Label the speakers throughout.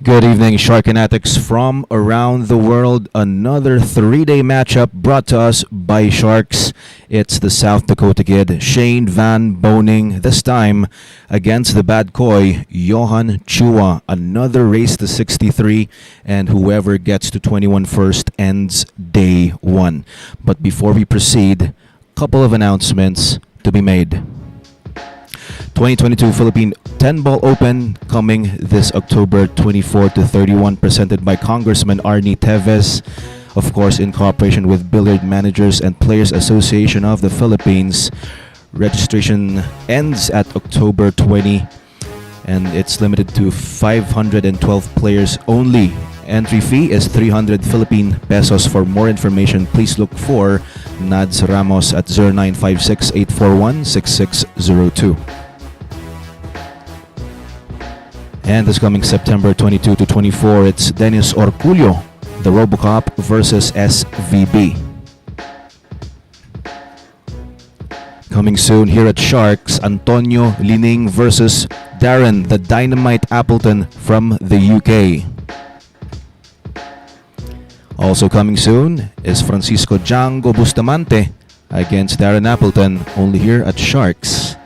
Speaker 1: Good evening, Sharkanatics from around the world. Another three-day matchup brought to us by Sharks. It's the South Dakota kid, Shane Van Boening, this time against the bad koi, Johann Chua. Another race to 63, and whoever gets to 21 first ends day one. But before we proceed, couple of announcements to be made. 2022 Philippine 10-Ball Open coming this October 24 to 31, presented by Congressman Arnie Teves, of course in cooperation with Billiard Managers and Players Association of the Philippines. Registration ends at October 20 and it's limited to 512 players only. Entry fee is 300 Philippine pesos. For more information, please look for Nads Ramos at 0956-841-6602. And this coming September 22 to 24, it's Dennis Orculio, the Robocop versus SVB. Coming soon here at Sharks, Antonio Lining versus Darren, the Dynamite Appleton from the UK. Also coming soon is Francisco Django Bustamante against Darren Appleton, only here at Sharks.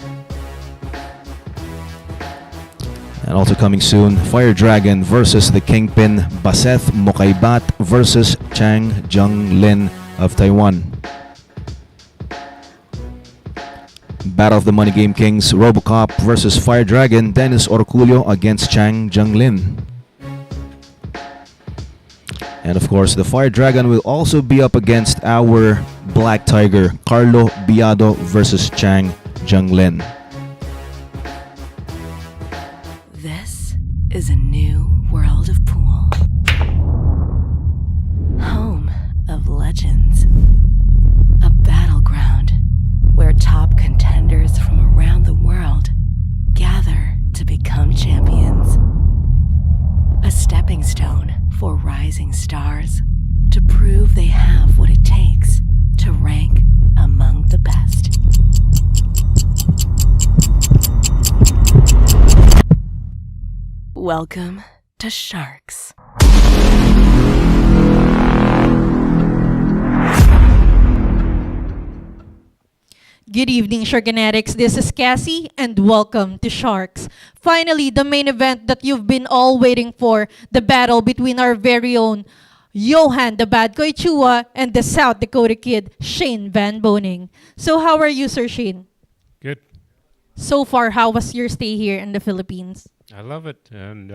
Speaker 1: And also coming soon, Fire Dragon versus the Kingpin, Baseth Mokaibat versus Chang Jung-lin of Taiwan. Battle of the Money Game Kings, Robocop versus Fire Dragon, Dennis Orculio against Chang Jung-lin. And of course, the Fire Dragon will also be up against our Black Tiger, Carlo Biado versus Chang Jung-lin.
Speaker 2: This is a new world of pool. Home of legends. A battleground where top contenders from around the world gather to become champions. A stepping stone for rising stars to prove they have what it takes to rank among the best. Welcome to Sharks.
Speaker 3: Good evening, Sharkanatics. This is Cassie, and welcome to Sharks. Finally, the main event that you've been all waiting for, the battle between our very own Johann, the bad boy Chua, and the South Dakota kid, Shane Van Boening. So how are you, Sir Shane?
Speaker 4: Good.
Speaker 3: So far, how was your stay here in the Philippines?
Speaker 4: I love it, and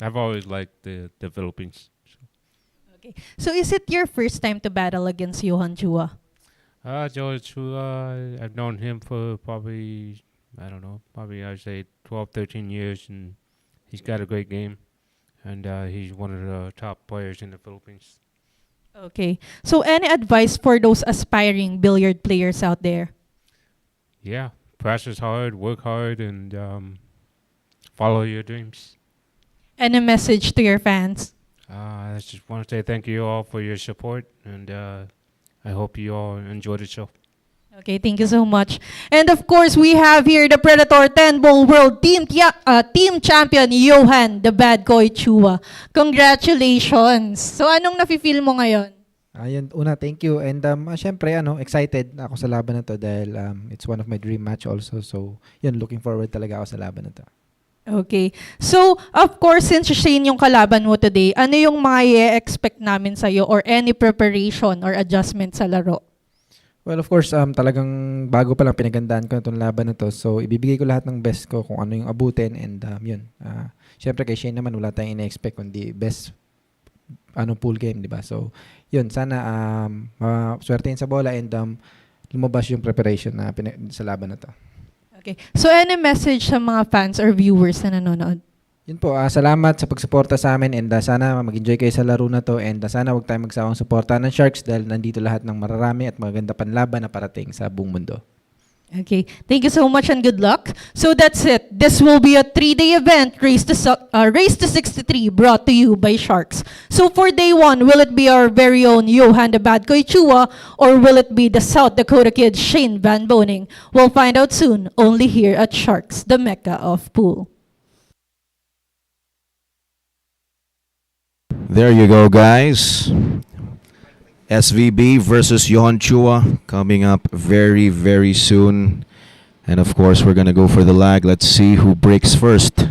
Speaker 4: I've always liked the Philippines.
Speaker 3: Okay. So is it your first time to battle against Johann Chua?
Speaker 4: George Chua, I've known him for probably, I'd say 12, 13 years, and he's got a great game, and he's one of the top players in the Philippines.
Speaker 3: Okay. So any advice for those aspiring billiard players out there?
Speaker 4: Yeah, practice hard, work hard, and follow your dreams.
Speaker 3: Any message to your fans?
Speaker 4: I just want to say thank you all for your support, and I hope you all enjoy the show.
Speaker 3: Okay, thank you so much. And of course, we have here the Predator 10-Ball World Team Champion, Johann, the bad boy Chua. Congratulations! So anong nafe-feel mo ngayon?
Speaker 5: Ayun, una, thank you. And syempre, excited ako sa laban na to dahil it's one of my dream match also. So, yun, looking forward talaga ako sa laban na to.
Speaker 3: Okay. So, of course, since Shane yung kalaban mo today, ano yung mga i-expect namin sa'yo or any preparation or adjustment sa laro?
Speaker 5: Well, of course, talagang bago pa lang pinagandaan ko na itong laban na to. So, ibibigay ko lahat ng best ko kung ano yung abutin. And yun, syempre kay Shane naman, wala tayong ina-expect kundi best pool game, di ba? So, yun, sana swertein sa bola and lumabas yung preparation na sa laban na to.
Speaker 3: Okay. So, any message sa mga fans or viewers na nanonood?
Speaker 5: Yun po, salamat sa pagsuporta sa amin and sana mag-enjoy kayo sa laro na to and sana huwag tayong magsawang suporta ng Sharks dahil nandito lahat ng mararami at maganda panlaban na parating sa buong mundo.
Speaker 3: Okay. Thank you so much and good luck. So that's it. This will be a 3-day event, Race to 63, brought to you by Sharks. So for day 1, will it be our very own Johann the Bad Boy Chua or will it be the South Dakota kid Shane Van Boening? We'll find out soon, only here at Sharks, the Mecca of Pool.
Speaker 1: There you go, guys. SVB versus Johann Chua coming up very, very soon. And of course, we're going to go for the lag. Let's see who breaks first.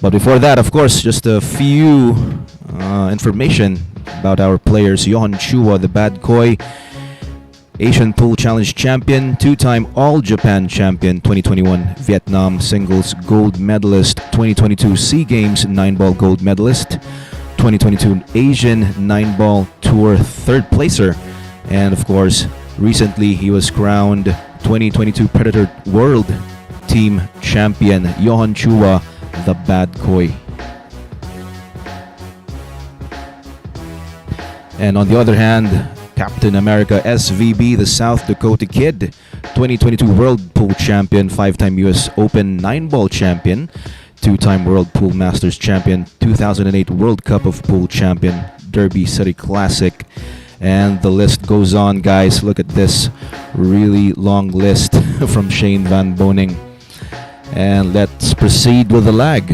Speaker 1: But before that, of course, just a few information about our players. Johann Chua, the bad koi, Asian Pool Challenge champion, two-time All-Japan champion, 2021 Vietnam singles gold medalist, 2022 SEA Games 9-ball gold medalist, 2022 Asian 9-ball tour third placer, and of course, recently he was crowned 2022 Predator World Team Champion. Johann Chua, the bad koi. And on the other hand, Captain America SVB, the South Dakota Kid, 2022 World Pool Champion, 5-time US Open 9-ball champion, 2-time World Pool Masters champion, 2008 World Cup of Pool champion, Derby City Classic, and the list goes on, guys. Look at this really long list from Shane Van Boening. And let's proceed with the lag.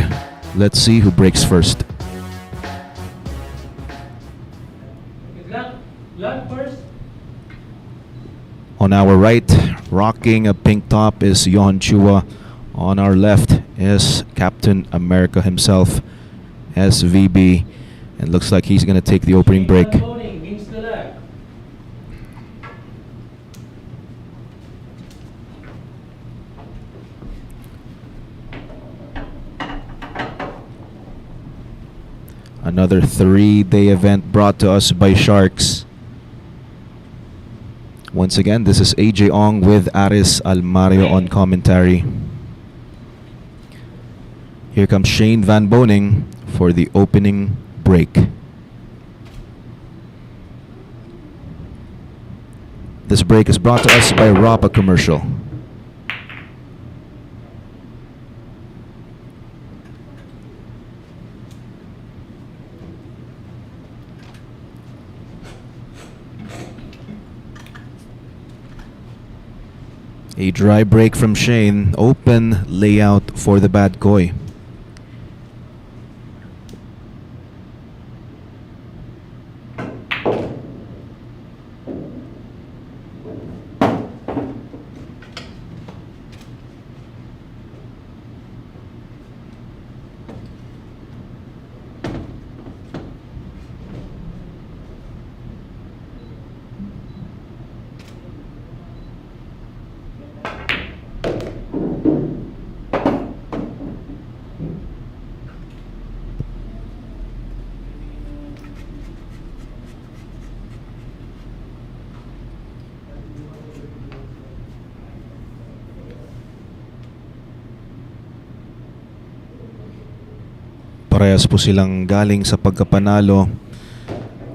Speaker 1: Let's see who breaks first. On our right, rocking a pink top, is Johann Chua. On our left is Captain America himself, SVB. And looks like he's going to take the opening break. Another 3-day event brought to us by Sharks. Once again, this is AJ Ong with Aris Almario on commentary. Here comes Shane Van Boening for the opening break. This break is brought to us by Rapa Commercial. A dry break from Shane. Open layout for the bad koi. Parehas po silang galing sa pagkapanalo.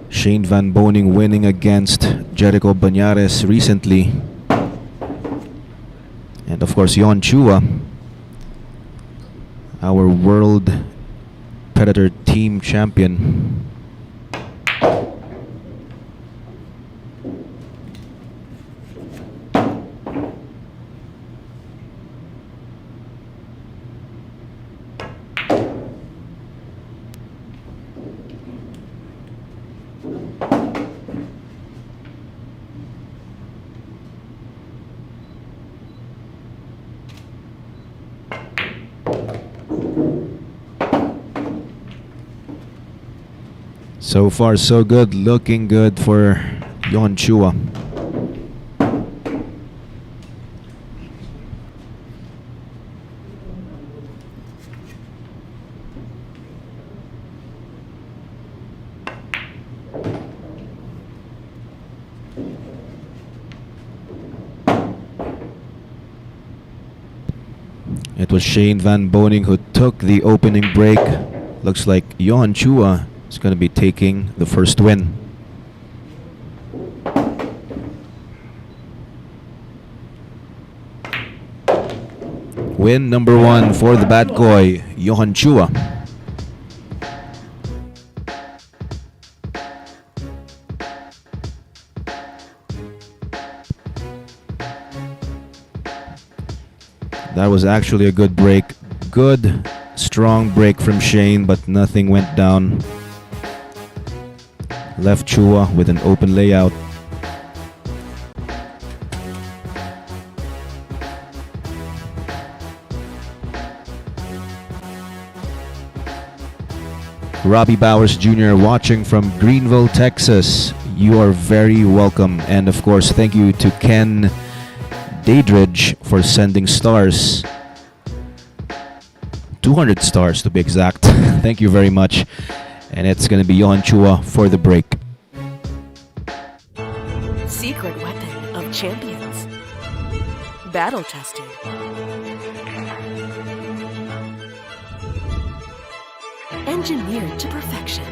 Speaker 1: Shane Van Boening winning against Jericho Banyares recently. And of course, Johann Chua, our World Predator Team Champion. So far, so good. Looking good for Johann Chua. It was Shane Van Boening who took the opening break. Looks like Johann Chua is going to be taking the first win. Win number 1 for the bad koi, Johann Chua. That was actually a good break. Good, strong break from Shane, but nothing went down. Left Chua with an open layout. Robbie Bowers Jr. watching from Greenville, Texas. You are very welcome. And of course, thank you to Ken Daydridge for sending stars. 200 stars to be exact. Thank you very much. And it's going to be Johann Chua for the break.
Speaker 2: Secret weapon of champions. Battle tested. Engineered to perfection.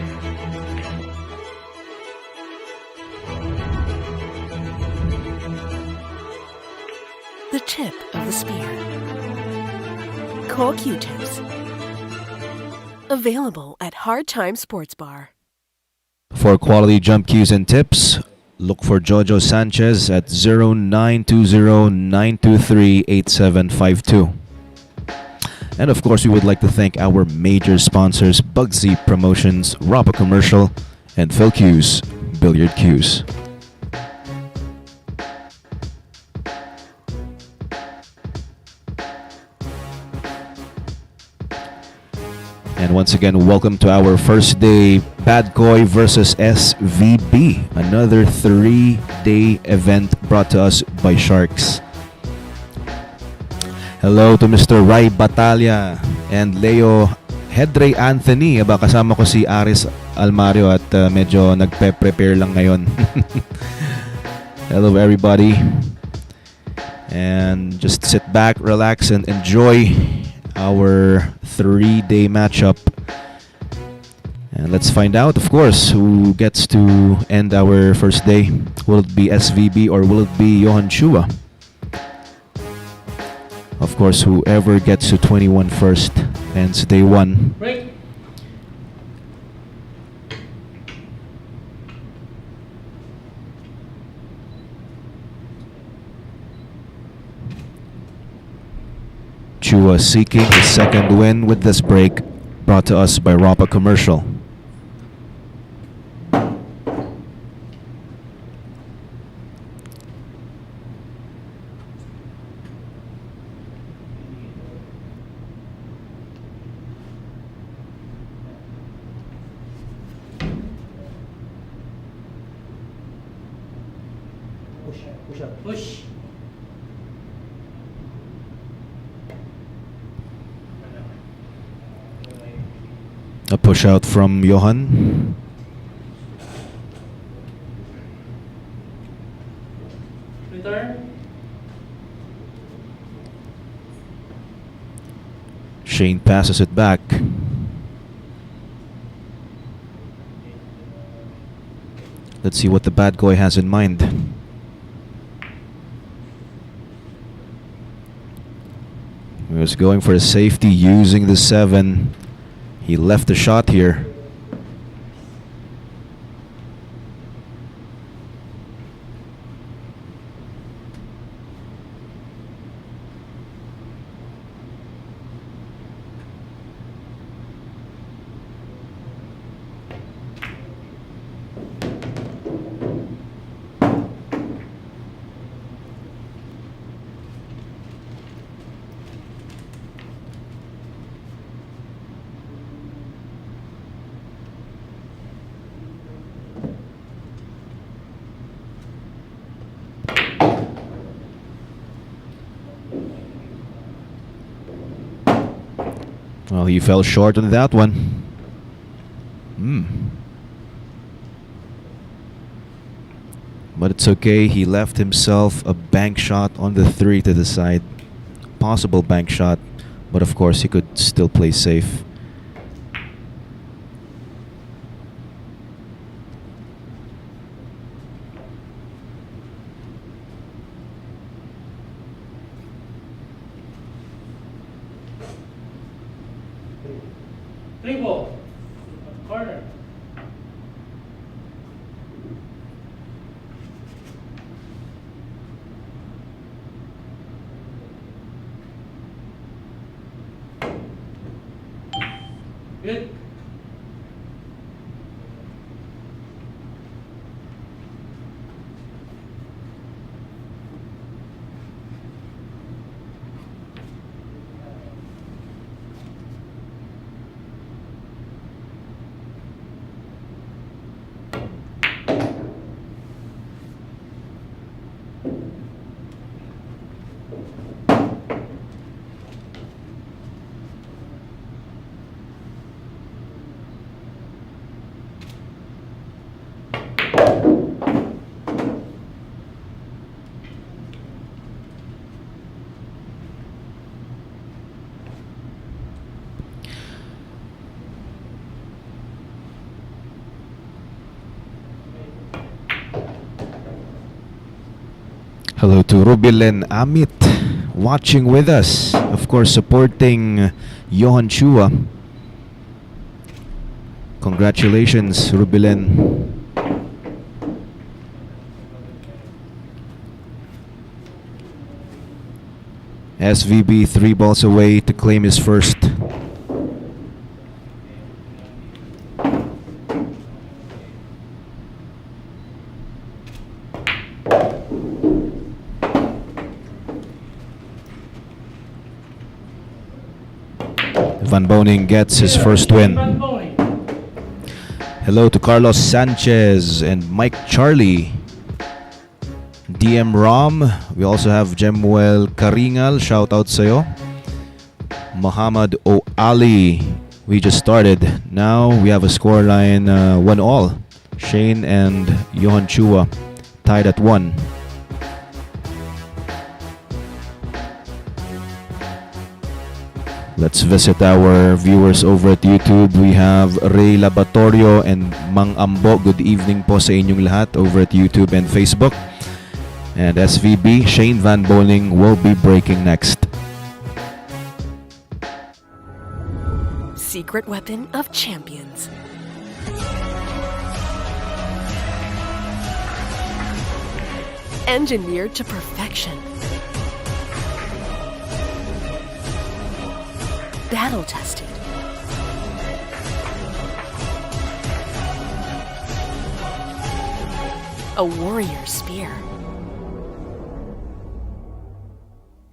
Speaker 2: The tip of the spear. Core Q-tips. Available at Hard Time Sports Bar.
Speaker 1: For quality jump cues and tips, look for Jojo Sanchez at 0920-923-8752. And of course, we would like to thank our major sponsors, Bugsy Promotions, Ropa Commercial, and Phil Cues, Billiard Cues. And once again, welcome to our first day, Bad Koi versus SVB. Another 3-day event brought to us by Sharks. Hello to Mr. Ray Batalla and Leo Hedre Anthony. Aba, kasama ko si Aris Almario at medyo nagpe-prepare lang ngayon. Hello everybody. And just sit back, relax, and enjoy our 3-day matchup. And let's find out, of course, who gets to end our first day. Will it be SVB or will it be Johann Chua? Of course, whoever gets to 21 first ends day 1.
Speaker 6: Break.
Speaker 1: Chua seeking his second win with this break, brought to us by Ropa Commercial.
Speaker 6: Push up. Push.
Speaker 1: A push out from Johann.
Speaker 6: Return.
Speaker 1: Shane passes it back. Let's see what the bad guy has in mind. He was going for a safety using the 7. He left the shot here. Well, he fell short on that one. But it's okay. He left himself a bank shot on the 3 to the side. Possible bank shot. But of course, he could still play safe.
Speaker 6: Three ball. Corner. Good.
Speaker 1: Hello to Rubilen Amit watching with us. Of course, supporting Johann Chua. Congratulations, Rubilen. SVB 3 balls away to claim his first. Van Boening gets his first win.
Speaker 6: Van Boening.
Speaker 1: Hello to Carlos Sanchez and Mike Charlie. DM Rom. We also have Jemuel Karingal. Shout out sa'yo. Muhammad O. Ali. We just started. Now we have a scoreline 1-all. Shane and Johan Chua tied at 1. Let's visit our viewers over at YouTube. We have Ray Laboratorio and Mang Ambo. Good evening po sa inyong lahat over at YouTube and Facebook. And SVB, Shane Van Boening will be breaking next.
Speaker 2: Secret weapon of champions. Engineered to perfection. Battle tested. A warrior spear.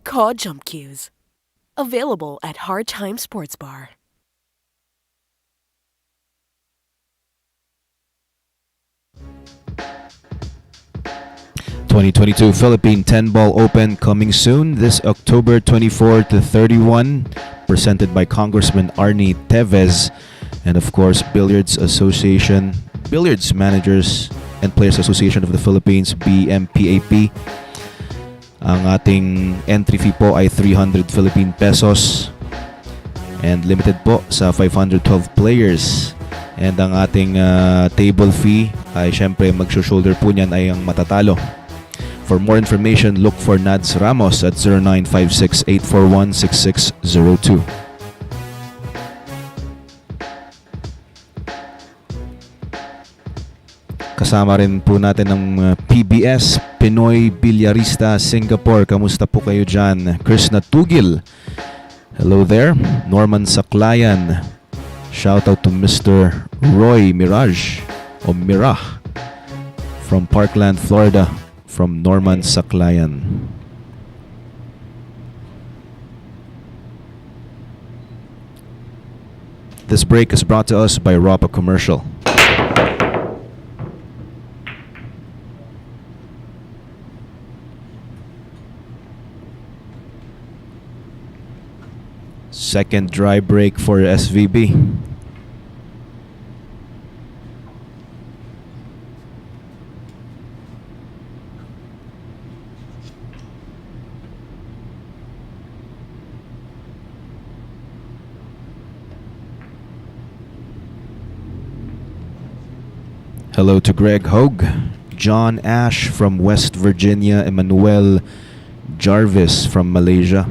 Speaker 2: Caw jump cues. Available at Hard Time Sports Bar.
Speaker 1: '22 Philippine 10-ball Open coming soon this October 24 to 31, presented by Congressman Arnie Tevez and of course Billiards Managers and Players Association of the Philippines, BMPAP. Ang ating entry fee po ay 300 Philippine pesos and limited po sa 512 players. And ang ating table fee ay syempre mag-shoulder po niyan ay ang matatalo. For more information, look for Nads Ramos at 0956-841-6602. Kasama rin po natin ng PBS, Pinoy Bilyarista Singapore. Kamusta po kayo dyan? Krishna Tugil. Hello there. Norman Saklayan. Shout out to Mr. Roy Mirage o Mirah from Parkland, Florida. From Norman Saklayan. This break is brought to us by Ropa Commercial. Second dry break for SVB. Hello to Greg Hogue, John Ash from West Virginia, Emmanuel Jarvis from Malaysia.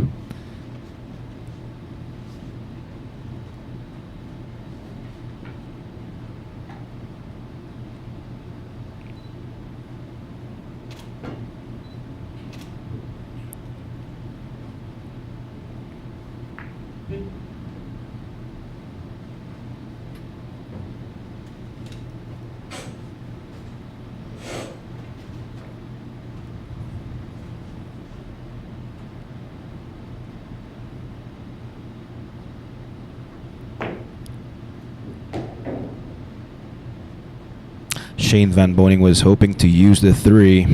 Speaker 1: Shane Van Boening was hoping to use the 3.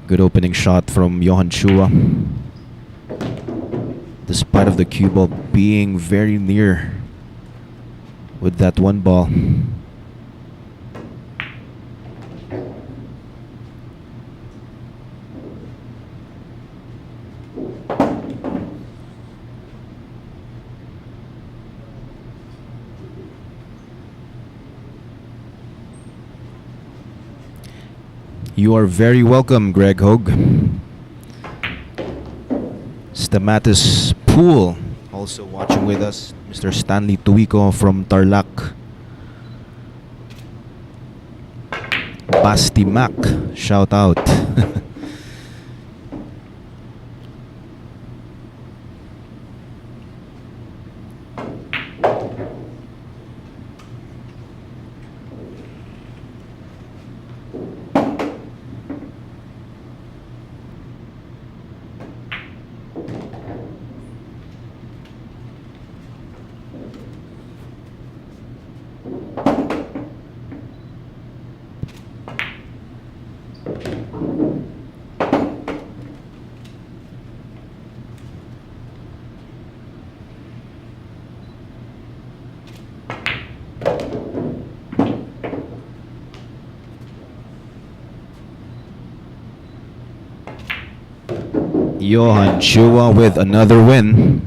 Speaker 1: Good opening shot from Johann Chua. Despite of the cue ball being very near with that one ball. You are very welcome, Greg Hogue. Stamatis Pool also watching with us. Mr. Stanley Tuico from Tarlac. Basti Mac, shout out. Johann Chua with another win.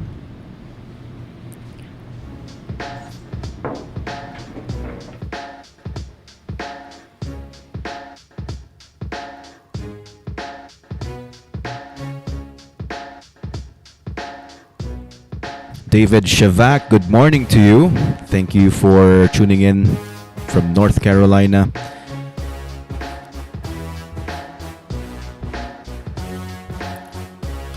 Speaker 1: David Shavak, good morning to you. Thank you for tuning in from North Carolina.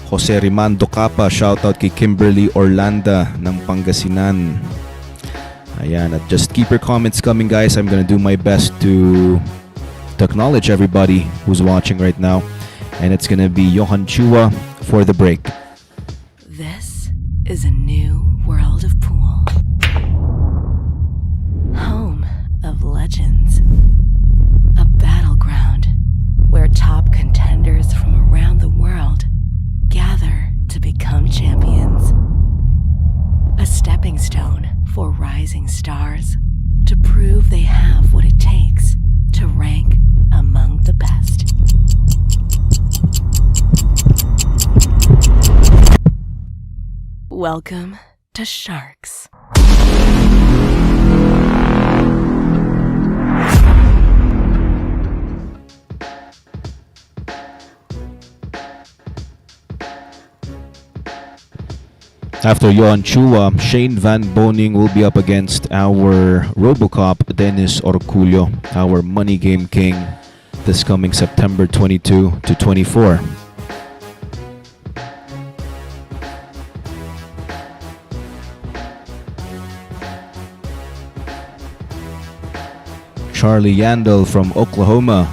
Speaker 1: Jose Rimando Capa, shoutout kay Kimberly Orlanda ng Pangasinan. Ayan, at just keep your comments coming, guys. I'm gonna do my best to acknowledge everybody who's watching right now. And it's gonna be Johann Chua for the break.
Speaker 2: This is a new world of pool. Home of legends. A battleground where top contenders from around the world gather to become champions. A stepping stone for rising stars to prove they have what it takes to rank among the best. Welcome to Sharks.
Speaker 1: After Johann Chua, Shane Van Boening will be up against our Robocop Dennis Orculio, our Money Game King, this coming September 22 to 24. Charlie Yandel from Oklahoma.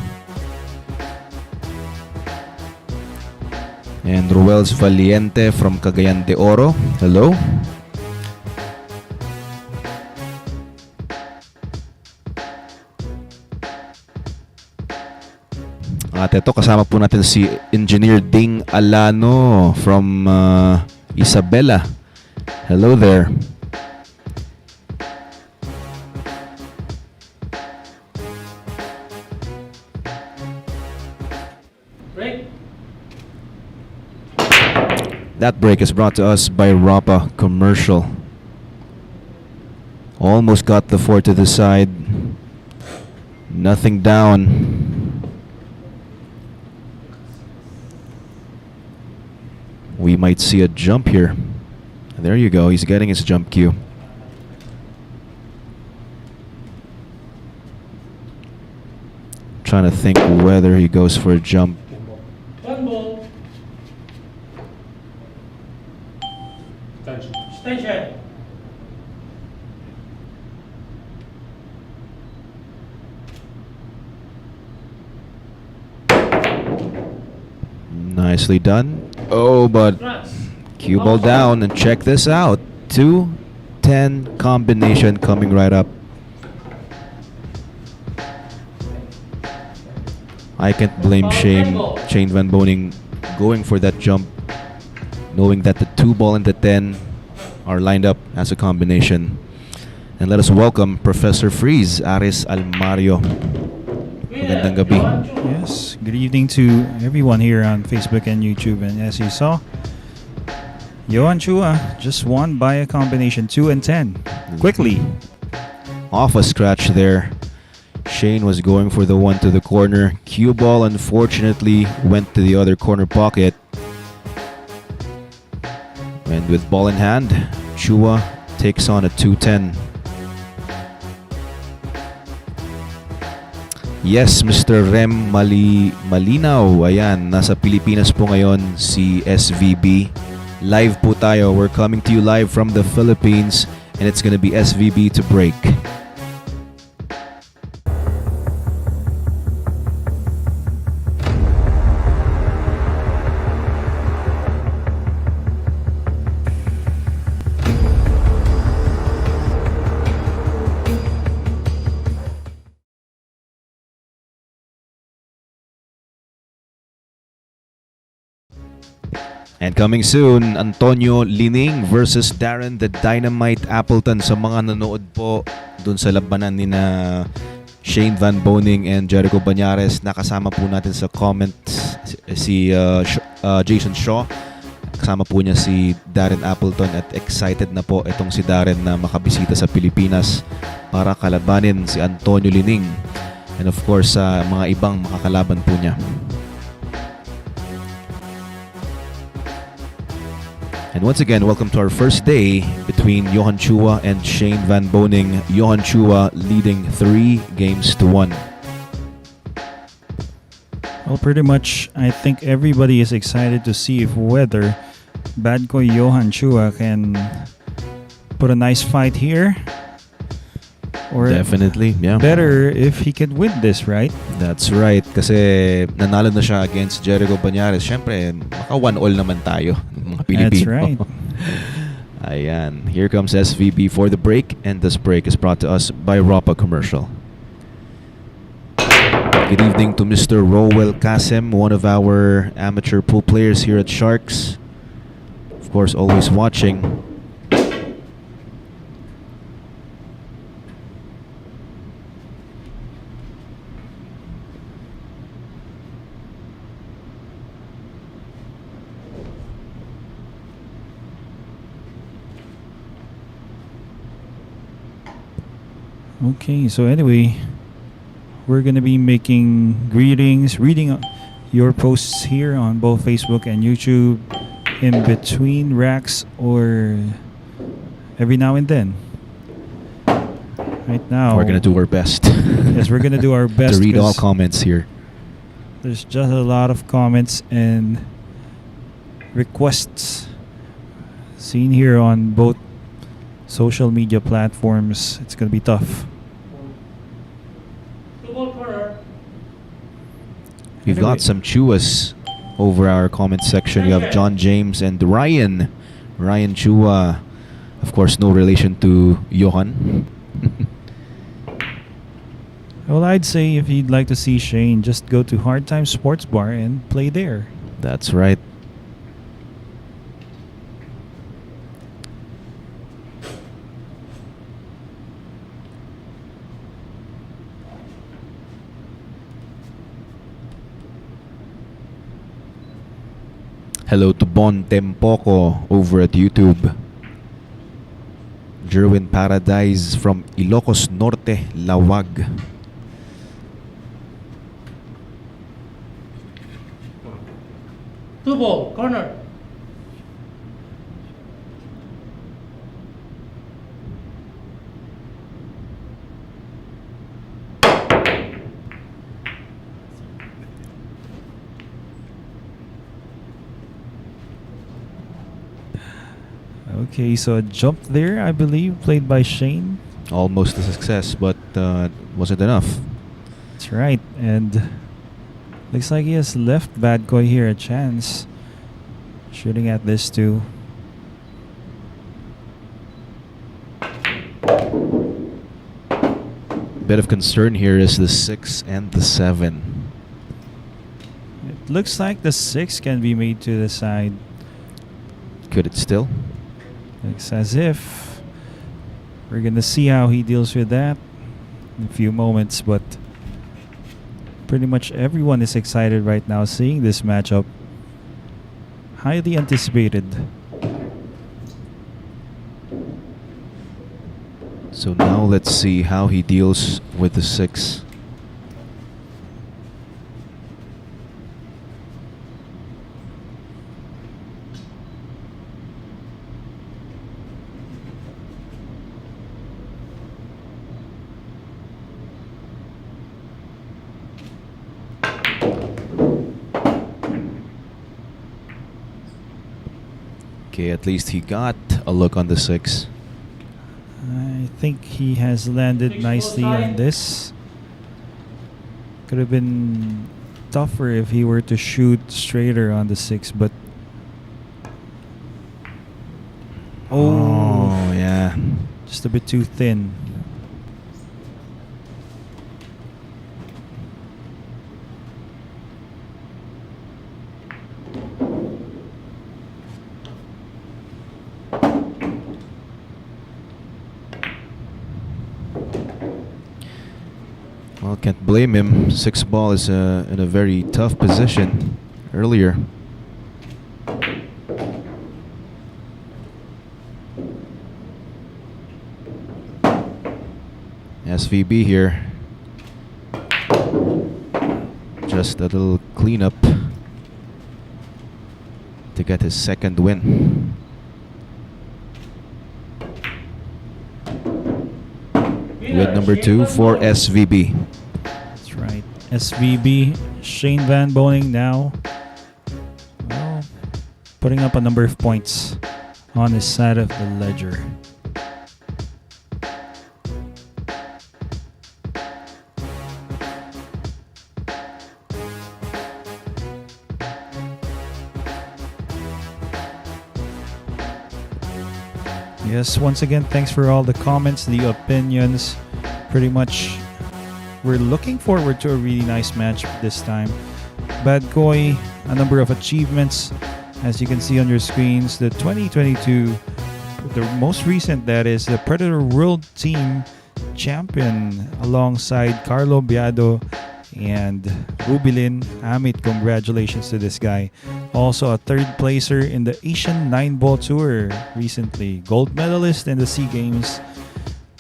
Speaker 1: And Ruels Valiente from Cagayan de Oro. Hello. At ito, kasama po natin si Engineer Ding Alano from Isabela. Hello there.
Speaker 6: Break.
Speaker 1: That break is brought to us by Rapa Commercial. Almost got the 4 to the side. Nothing down. We might see a jump here. There you go. He's getting his jump cue. Trying to think whether he goes for a jump.
Speaker 6: One ball. Station.
Speaker 1: Nicely done. Oh, but
Speaker 6: Trans.
Speaker 1: cue ball down, and check this out. 2 2-10 combination coming right up. I can't blame Shane Van Boening going for that jump, knowing that the 2 ball and the 10 are lined up as a combination. And let us welcome Professor Freeze, Aris Almario. Magandang gabi.
Speaker 7: Yes, good evening to everyone here on Facebook and YouTube. And as you saw, Johann Chua just won by a combination 2 and 10. Quickly.
Speaker 1: Off a scratch there. Shane was going for the one to the corner. Cue ball unfortunately went to the other corner pocket. And with ball in hand, Chua takes on a 2-10. Yes, Mr. Rem Malinaw. Ayan, nasa Pilipinas po ngayon si SVB. Live po tayo. We're coming to you live from the Philippines and it's gonna be SVB to break. And coming soon, Antonio Lining versus Darren the Dynamite Appleton. Sa mga nanood po dun sa labanan ni na Shane Van Boening and Jericho Banyares, nakasama po natin sa comments si Jason Shaw. Kasama po niya si Darren Appleton at excited na po itong si Darren na makabisita sa Pilipinas para kalabanin si Antonio Lining. And of course, sa mga ibang makakalaban po niya. And once again, welcome to our first day between Johann Chua and Shane Van Boening. Johann Chua leading 3-1.
Speaker 7: Well, pretty much, I think everybody is excited to see if whether bad boy Johann Chua can put a nice fight here. Or
Speaker 1: Definitely, yeah.
Speaker 7: better if he could win this, right?
Speaker 1: That's right. Kasi nanalo na siya against Jericho Banyares. Siyempre, maka 1-all naman tayo, mga Pilipino.
Speaker 7: That's right.
Speaker 1: Ayan. Here comes SVB for the break. And this break is brought to us by Ropa Commercial. Good evening to Mr. Rowell Kasem, one of our amateur pool players here at Sharks. Of course, always watching.
Speaker 7: Okay, so anyway, we're gonna be making greetings, reading your posts here on both Facebook and YouTube in between racks or every now and then. Right now,
Speaker 1: We're gonna do our best.
Speaker 7: yes, we're gonna do our best
Speaker 1: to read all
Speaker 7: 'cause
Speaker 1: comments here.
Speaker 7: there's just a lot of comments and requests seen here on both social media platforms. It's gonna be tough.
Speaker 6: 2 ball corner.
Speaker 1: We've
Speaker 7: Anyway.
Speaker 1: got some Chuas over our comment section. You have John James and Ryan. Ryan Chua. Of course, no relation to Johan.
Speaker 7: Well, I'd say if you'd like to see Shane, just go to Hard Times Sports Bar and play there.
Speaker 1: That's right. Hello to Bon Tempoco over at YouTube. Jerwin Paradise from Ilocos Norte, Lawag.
Speaker 6: Two ball corner.
Speaker 7: Okay, so a jump there, I believe, played by Shane.
Speaker 1: Almost a success, but wasn't enough.
Speaker 7: That's right, and looks like he has left Bad Boy here a chance. Shooting at this too.
Speaker 1: bit of concern here is the 6 and the 7.
Speaker 7: It looks like the 6 can be made to the side.
Speaker 1: Could it still?
Speaker 7: Looks as if. We're gonna see how he deals with that in a few moments, but pretty much everyone is excited right now seeing this matchup. Highly anticipated.
Speaker 1: So now let's see how he deals with the 6. Okay, at least he got a look on the 6.
Speaker 7: I think he has landed nicely on this. Could have been tougher if he were to shoot straighter on the 6, but
Speaker 1: Oh, yeah.
Speaker 7: just a bit too thin.
Speaker 1: Well, can't blame him. 6 ball is in a very tough position earlier. SVB here. Just a little cleanup to get his second win. Win number 2 for SVB.
Speaker 7: That's right. SVB, Shane Van Boening now, well, putting up a number of points on his side of the ledger. Yes, once again, thanks for all the comments, the opinions. Pretty much, we're looking forward to a really nice match this time. Bad Koi, a number of achievements, as you can see on your screens. The 2022, the most recent, that is the Predator World Team Champion, alongside Carlo Biado and Rubilin Amit. Congratulations to this guy. Also a third placer in the Asian 9-ball tour recently. Gold medalist in the SEA Games.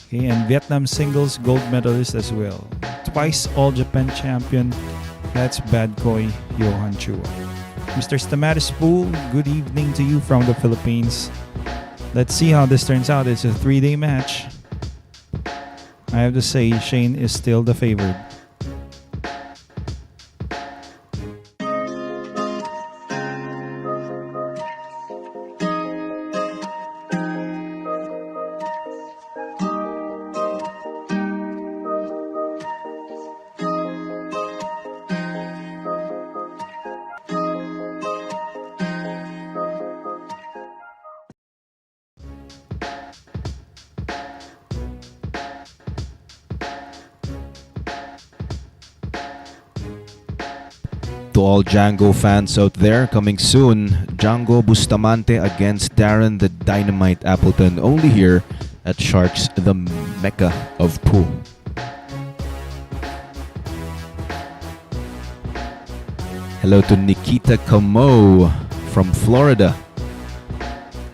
Speaker 7: Okay, and Vietnam singles gold medalist as well. Twice All Japan champion. That's Bad Koi Johann Chua. Mr. Stamatis Pool, good evening to you from the Philippines. Let's see how this turns out. It's a 3-day match. I have to say, Shane is still the favorite.
Speaker 1: To all Django fans out there, coming soon, Django Bustamante against Darren the Dynamite Appleton, only here at Sharks, the Mecca of pool. Hello to Nikita Camo from Florida.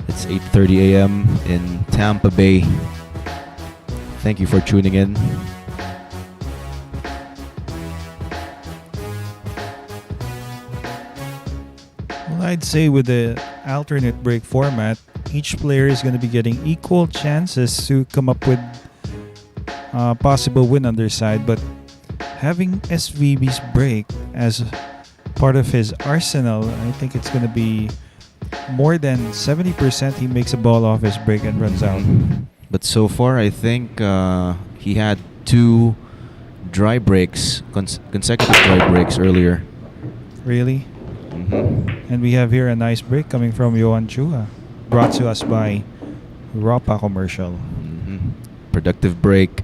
Speaker 1: It's 8:30 a.m. in Tampa Bay. Thank you for tuning in.
Speaker 7: I'd say with the alternate break format, each player is going to be getting equal chances to come up with a possible win on their side. But having SVB's break as part of his arsenal, I think it's going to be more than 70% he makes a ball off his break and runs out.
Speaker 1: But so far, I think he had 2 dry breaks, consecutive dry breaks earlier.
Speaker 7: Really?
Speaker 1: Mm-hmm.
Speaker 7: And we have here a nice break coming from Johann Chua, brought to us by Ropa Commercial.
Speaker 1: Mm-hmm. Productive break.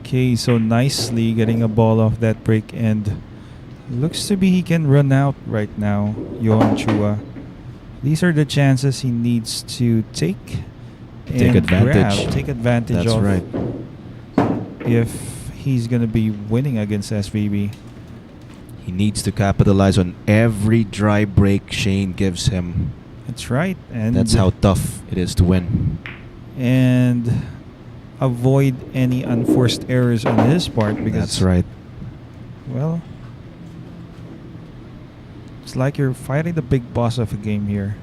Speaker 7: Okay, so nicely getting a ball off that break, and looks to be he can run out right now, Johann Chua. These are the chances he needs to take
Speaker 1: Take
Speaker 7: and
Speaker 1: advantage.
Speaker 7: take advantage
Speaker 1: That's
Speaker 7: of
Speaker 1: right.
Speaker 7: if he's going to be winning against SVB.
Speaker 1: He needs to capitalize on every dry break Shane gives him.
Speaker 7: That's right. And
Speaker 1: That's how tough it is to win.
Speaker 7: and avoid any unforced errors on his part, because
Speaker 1: That's right.
Speaker 7: well, it's like you're fighting the big boss of a game here.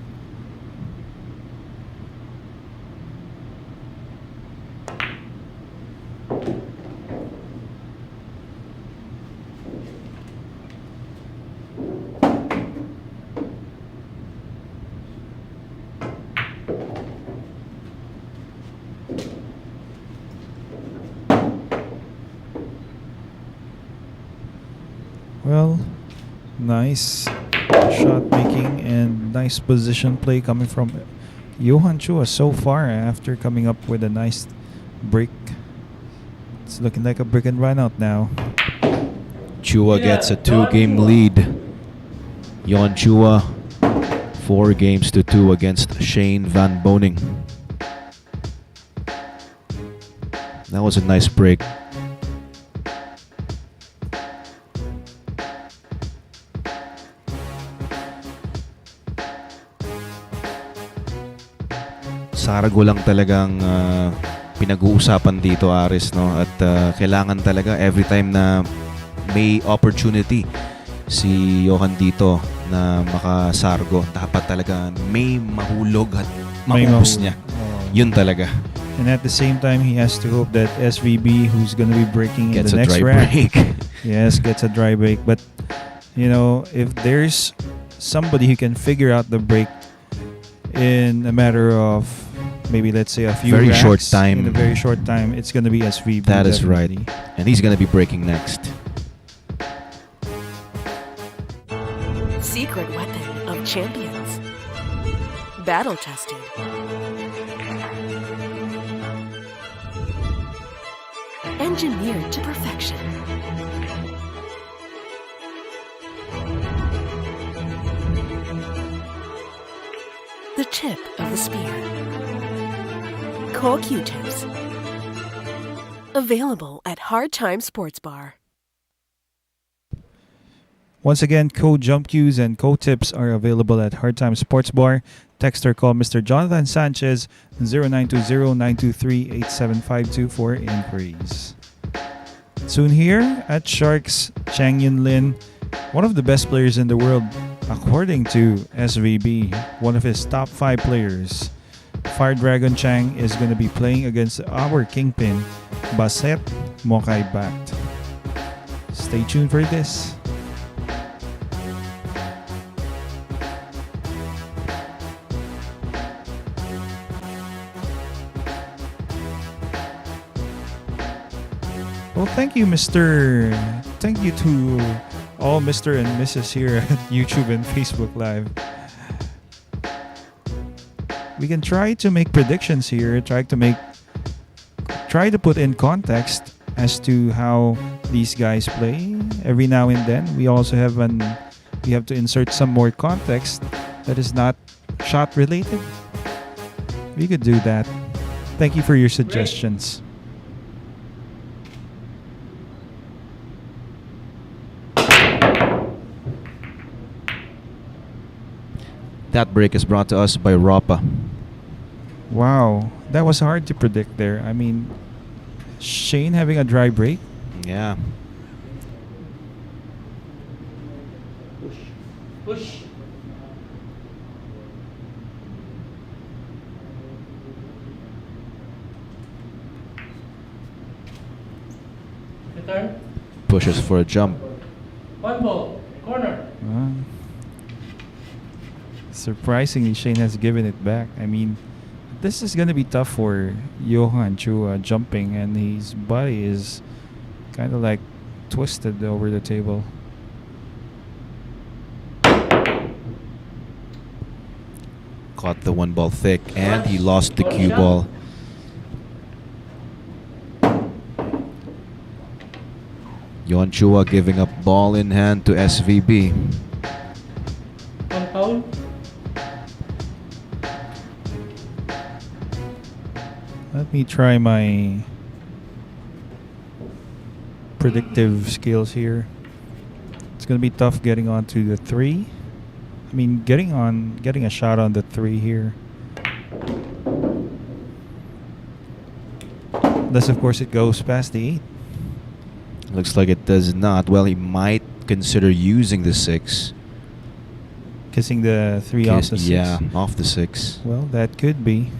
Speaker 7: Well, nice shot making and nice position play coming from Johann Chua so far after coming up with a nice break. It's looking like a brick and run out now.
Speaker 1: Chua gets a 2-game lead. Johann Chua, 4-2 against Shane Van Boening. That was a nice break. Sargo lang talagang pinag-uusapan dito, Aris, no? At kailangan talaga every time na may opportunity si Johan dito na makasargo, dapat talaga may mahulog at maubos niya. Yun talaga.
Speaker 7: And at the same time, he has to hope that SVB, who's going to be breaking
Speaker 1: Gets
Speaker 7: in
Speaker 1: a
Speaker 7: the next
Speaker 1: dry
Speaker 7: rack,
Speaker 1: break.
Speaker 7: yes, gets a dry break. But, you know, if there's somebody who can figure out the break in a matter of maybe, let's say, a few
Speaker 1: Very
Speaker 7: racks,
Speaker 1: short time.
Speaker 7: in a very short time, it's going to be SVB.
Speaker 1: That is right.
Speaker 7: definitely.
Speaker 1: And he's gonna be breaking next.
Speaker 2: Secret weapon of champions. Battle tested. Engineered to perfection. The tip of the spear. Core Q-tips. Available at Hard Time Sports Bar.
Speaker 7: Once again, code Jump Cues and code tips are available at Hard Time Sports Bar. Text or call Mr. Jonathan Sanchez 0920-923-8752 for inquiries. Soon here at Sharks, Chang Yun Lin, one of the best players in the world according to SVB, one of his top 5 players. Fire Dragon Chang is going to be playing against our kingpin, Baset Mokai Bat. Stay tuned for this. Well, thank you, Mr. Thank you to all Mr. and Mrs. here at YouTube and Facebook Live. We can try to make predictions here, try to put in context as to how these guys play. Every now and then, we have to insert some more context that is not shot related. We could do that. Thank you for your suggestions.
Speaker 1: That break is brought to us by Ropa.
Speaker 7: Wow, that was hard to predict there. I mean, Shane having a dry break.
Speaker 1: Yeah.
Speaker 6: Push. Return.
Speaker 1: Pushes for a jump.
Speaker 6: One ball. Corner.
Speaker 7: Surprisingly, Shane has given it back. I mean, this is going to be tough for Johann Chua jumping, and his body is kind of like twisted over the table.
Speaker 1: Caught the 1 ball thick, and he lost the cue ball. Johann Chua giving up ball in hand to SVB.
Speaker 6: One foul.
Speaker 7: Let me try my predictive skills here. It's gonna be tough getting onto the 3. I mean, getting a shot on the 3 here. Unless, of course, it goes past the 8.
Speaker 1: Looks like it does not. Well, he might consider using the 6.
Speaker 7: Kissing the 3 off the 6.
Speaker 1: Yeah, off the 6.
Speaker 7: Well, that could be.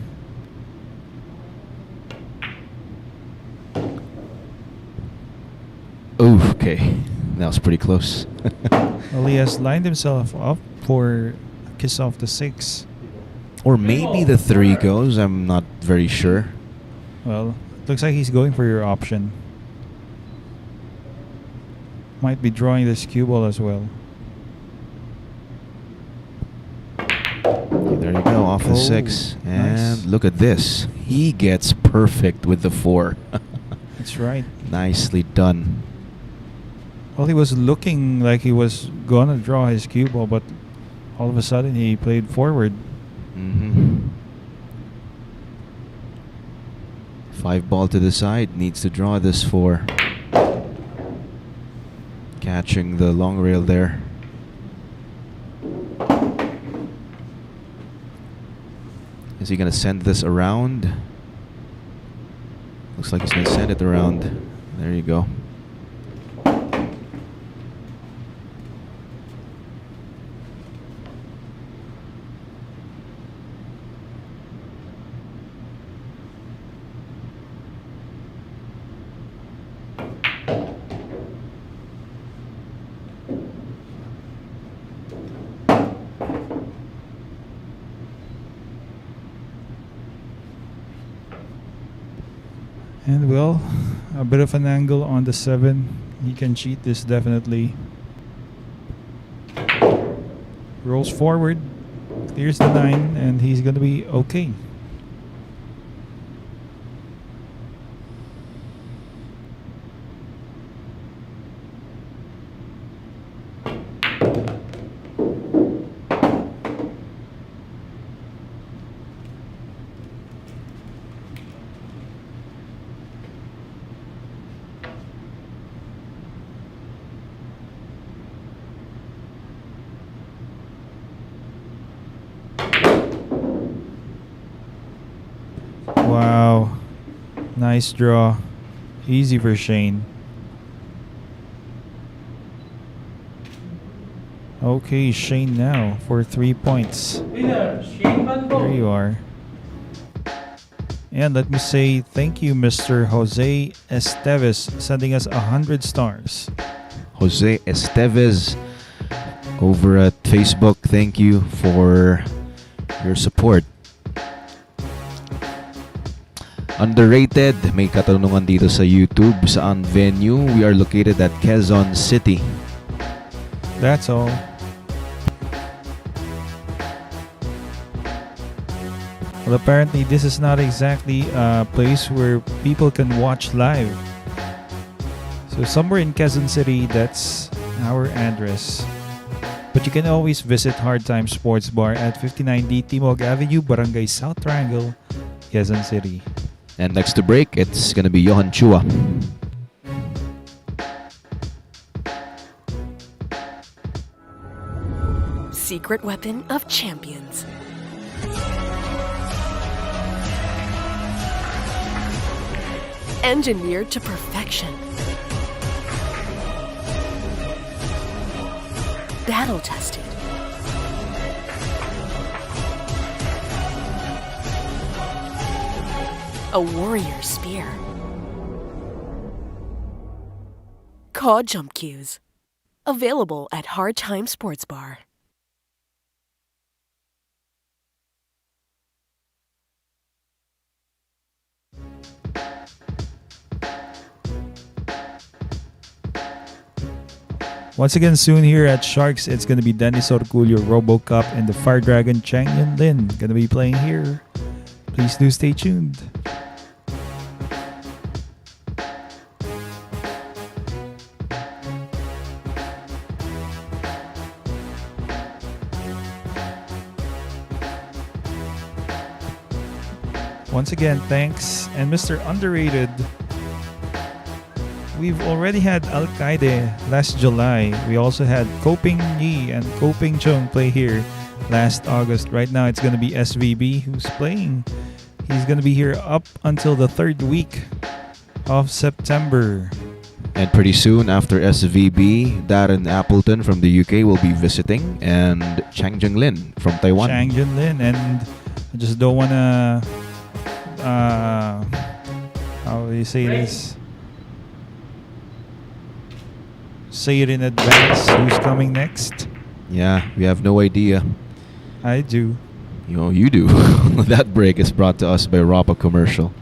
Speaker 1: Oh, okay. That was pretty close.
Speaker 7: Well, he has lined himself up for a kiss off the 6.
Speaker 1: Or maybe the 3 goes. I'm not very sure.
Speaker 7: Well, looks like he's going for your option. Might be drawing this cue ball as well.
Speaker 1: There you go, off the 6. And
Speaker 7: nice.
Speaker 1: look at this. He gets perfect with the 4.
Speaker 7: That's right.
Speaker 1: Nicely done.
Speaker 7: Well, he was looking like he was gonna draw his cue ball, but all of a sudden he played forward.
Speaker 1: Mm-hmm. 5 ball to the side. Needs to draw this 4. Catching the long rail there. Is he going to send this around? Looks like he's going to send it around. There you go.
Speaker 7: And well, a bit of an angle on the 7. He can cheat this definitely. Rolls forward, clears the 9, and he's gonna be okay. Wow. Nice draw. Easy for Shane. Okay, Shane now for 3 points.
Speaker 6: Winner, Shane Van
Speaker 7: There you are. And let me say thank you, Mr. Jose Esteves, sending us 100 stars.
Speaker 1: Jose Esteves over at Facebook. Thank you for your support. Underrated, may katanungan dito sa YouTube. Saan venue? We are located at Quezon City.
Speaker 7: That's all. Well, apparently this is not exactly a place where people can watch live. So somewhere in Quezon City, that's our address. But you can always visit Hard Time Sports Bar at 59D Timog Avenue, Barangay South Triangle, Quezon City.
Speaker 1: And next to break, it's gonna be Johann Chua.
Speaker 2: Secret weapon of champions. Engineered to perfection. Battle tested. A warrior spear. Caw jump cues. Available at Hard Time Sports Bar.
Speaker 7: Once again, soon here at Sharks, it's going to be Dennis Orculio, RoboCup, and the Fire Dragon Chang Yun Lin going to be playing here. Please do stay tuned. Once again, thanks. And Mr. Underrated, we've already had Al-Qaeda last July. We also had Koping Yi and Koping Chung play here last August. Right now, it's going to be SVB who's playing. He's going to be here up until the 3rd week of September.
Speaker 1: And pretty soon after SVB, Darren Appleton from the UK will be visiting, and Chang Jung Lin from Taiwan.
Speaker 7: Chang Jun Lin, and I just don't want to, how do you say this? Say it in advance. Who's coming next?
Speaker 1: Yeah, we have no idea.
Speaker 7: I do.
Speaker 1: You do. That break is brought to us by Rapa Commercial.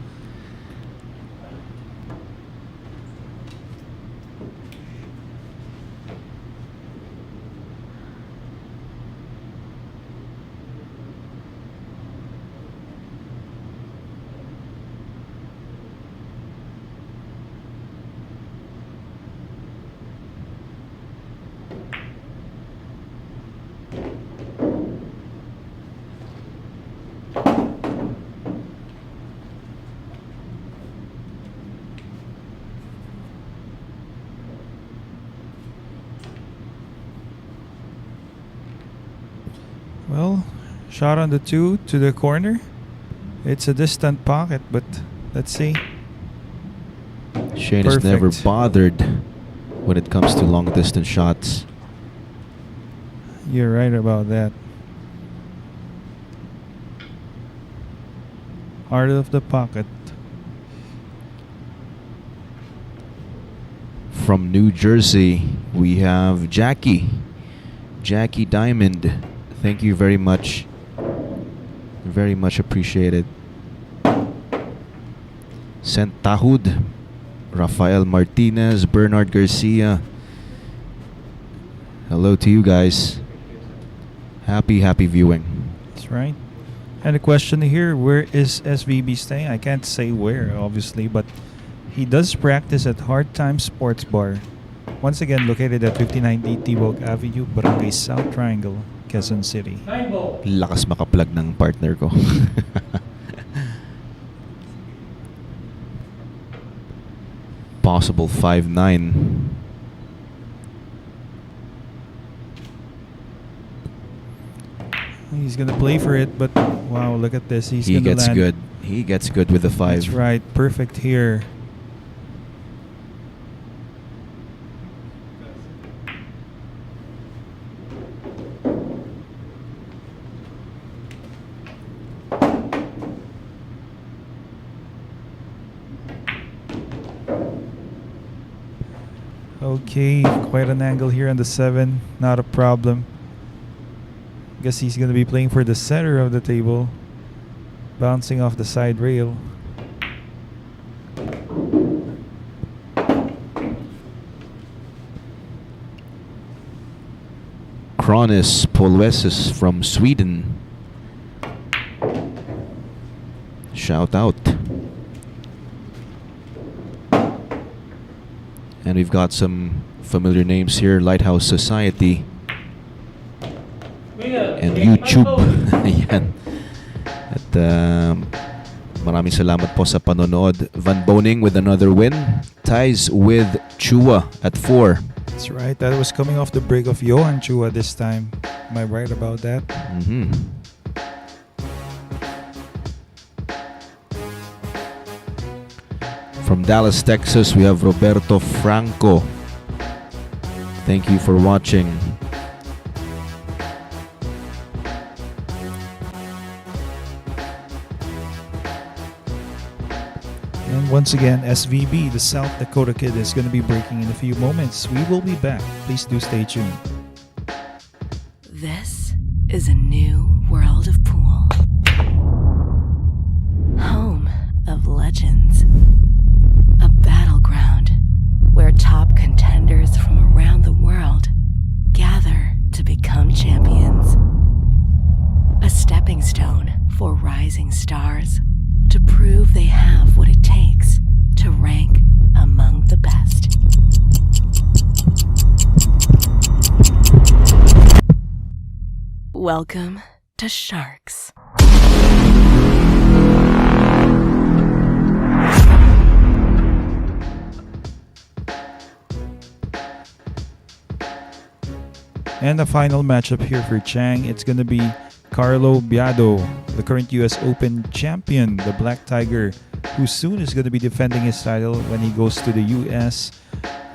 Speaker 7: Well, shot on the 2 to the corner. It's a distant pocket, but let's see.
Speaker 1: Shane is never bothered when it comes to long distance shots.
Speaker 7: You're right about that. Heart of the pocket.
Speaker 1: From New Jersey, we have Jackie Diamond. Thank you very much. Very much appreciated. Sent Tahud, Rafael Martinez, Bernard Garcia. Hello to you guys. Happy viewing.
Speaker 7: That's right. And a question here, where is SVB staying? I can't say where, obviously, but he does practice at Hard Time Sports Bar. Once again, located at 59D Tibog Avenue, Barangay South Triangle, Quezon City.
Speaker 6: 9 ball.
Speaker 1: Lakas makaplug ng partner ko. Possible 5'9".
Speaker 7: He's gonna play for it, but wow, look at this. He
Speaker 1: gets
Speaker 7: land.
Speaker 1: good. He gets good with the 5.
Speaker 7: That's right, perfect here. Okay, quite an angle here on the 7. Not a problem. Guess he's going to be playing for the center of the table. Bouncing off the side rail.
Speaker 1: Kronis Polvesis from Sweden. Shout out. And we've got some familiar names here. Lighthouse Society and YouTube. Ayan. At maraming salamat po sa panonood. Van Boening with another win. Ties with Chua at 4.
Speaker 7: That's right. That was coming off the break of Johann Chua this time. Am I right about that?
Speaker 1: Mm-hmm. From Dallas, Texas, we have Roberto Franco. Thank you for watching.
Speaker 7: And once again, SVB, the South Dakota kid, is going to be breaking in a few moments. We will be back. Please do stay tuned.
Speaker 2: This is a new world of pool. Home of legends. A battleground where top contenders from around the world gather to become champions. A stepping stone for rising stars to prove they have what it takes to rank among the best. Welcome to Sharks.
Speaker 7: And the final matchup here for Chang, it's going to be Carlo Biado, the current US Open champion, the Black Tiger, who soon is going to be defending his title when he goes to the US.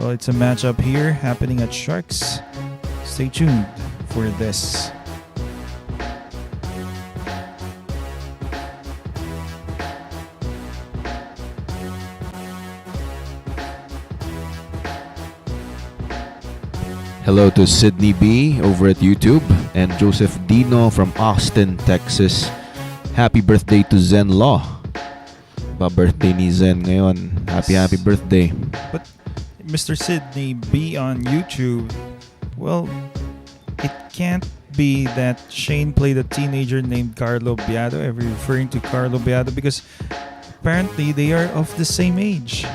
Speaker 7: Well, it's a matchup here happening at Sharks. Stay tuned for this.
Speaker 1: Hello to Sydney B over at YouTube and Joseph Dino from Austin, Texas. Happy birthday to Zen Law. Birthday ni Zen ngayon. Happy birthday.
Speaker 7: But Mr. Sydney B on YouTube, well, it can't be that Shane played a teenager named Carlo Biado, ever referring to Carlo Biado, because apparently they are of the same age.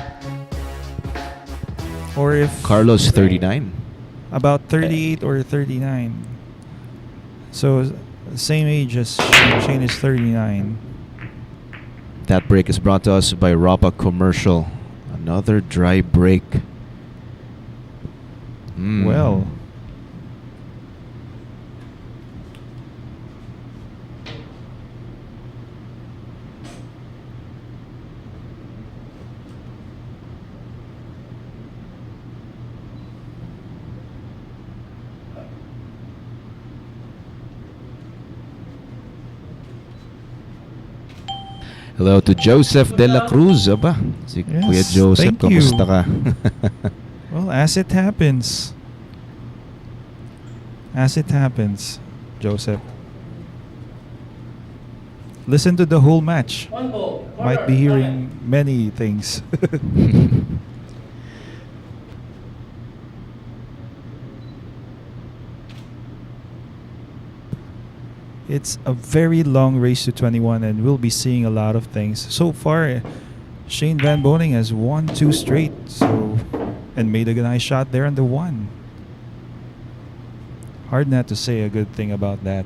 Speaker 7: Or if
Speaker 1: Carlos 39.
Speaker 7: about 38 or 39. So same age as Shane. Shane is 39.
Speaker 1: That break is brought to us by Rapa Commercial. Another dry break.
Speaker 7: Well,
Speaker 1: hello to Joseph De La Cruz. Aba, si
Speaker 7: Yes,
Speaker 1: Kuya Joseph,
Speaker 7: thank you.
Speaker 1: kamusta ka?
Speaker 7: well, as it happens. As it happens, Joseph. Listen to the whole match.
Speaker 6: One ball.
Speaker 7: Might be hearing many things. It's a very long race to 21, and we'll be seeing a lot of things. So far, Shane Van Boening has won 2 straight, and made a nice shot there on the 1. Hard not to say a good thing about that.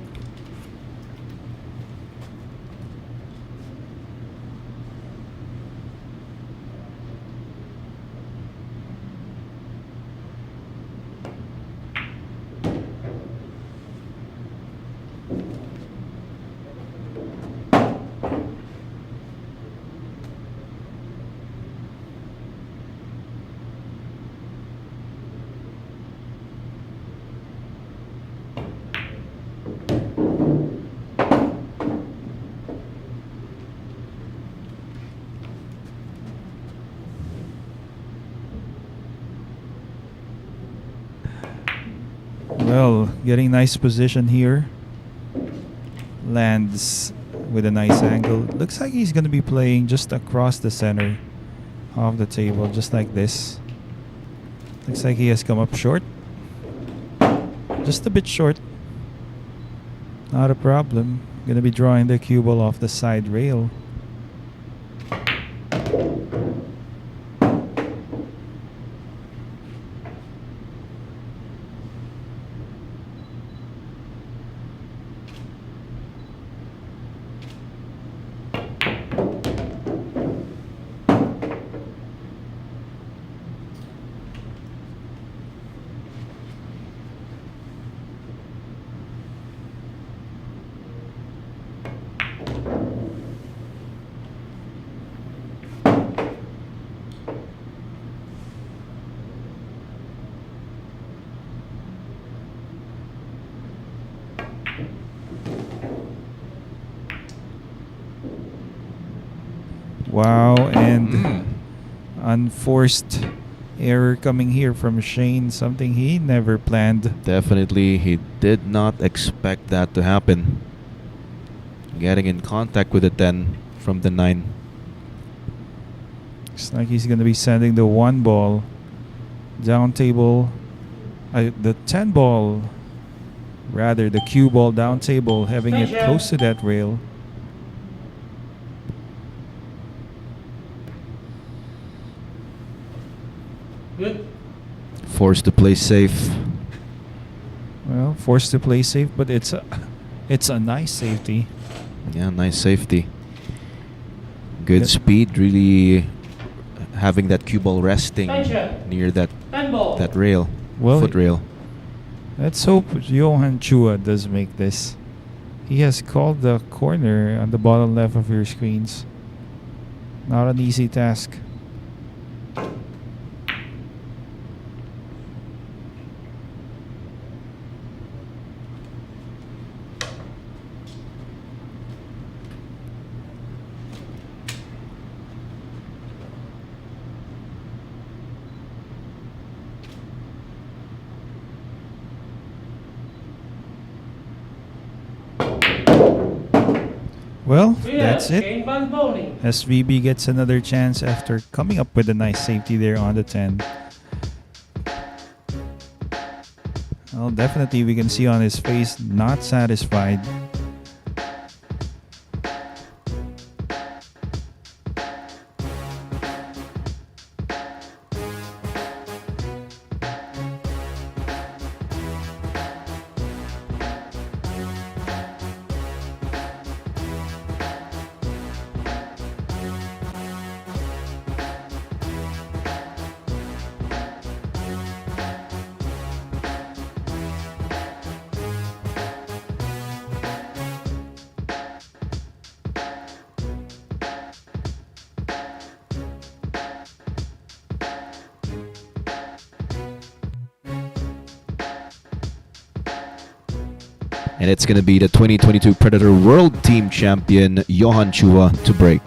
Speaker 7: Well, getting nice position here. Lands with a nice angle. Looks like he's going to be playing just across the center of the table, just like this. Looks like he has come up short. Just a bit short. Not a problem. Going to be drawing the cue ball off the side rail. Wow, and unforced error coming here from Shane, something he never planned.
Speaker 1: Definitely, he did not expect that to happen. Getting in contact with the 10 from the 9.
Speaker 7: Looks like he's going to be sending the 1 ball down table. The 10 ball, rather the cue ball down table, having it close to that rail.
Speaker 6: Good.
Speaker 1: Forced to play safe.
Speaker 7: Well, forced to play safe, but it's a nice safety.
Speaker 1: Yeah, nice safety. Good
Speaker 7: Yep.
Speaker 1: speed, really having that cue ball resting
Speaker 6: Tension.
Speaker 1: near that
Speaker 6: 10 ball.
Speaker 1: that rail,
Speaker 7: Well,
Speaker 1: foot rail.
Speaker 7: Let's hope Johann Chua does make this. He has called the corner on the bottom left of your screens. Not an easy task. Well, that's it.
Speaker 6: Shane Van Boening.
Speaker 7: SVB gets another chance after coming up with a nice safety there on the 10. Well, definitely we can see on his face not satisfied.
Speaker 1: And it's going to be the 2022 Predator World Team Champion, Johann Chua, to break.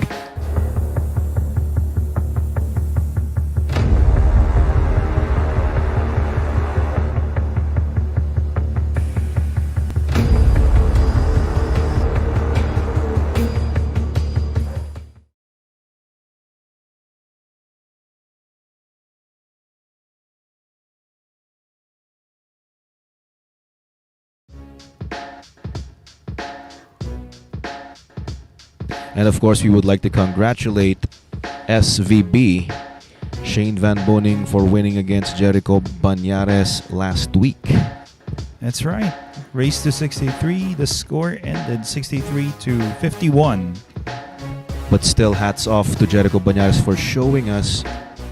Speaker 1: And of course, we would like to congratulate SVB, Shane Van Boening, for winning against Jericho Banyares last week.
Speaker 7: That's right. Race to 63. The score ended 63 to 51.
Speaker 1: But still, hats off to Jericho Banyares for showing us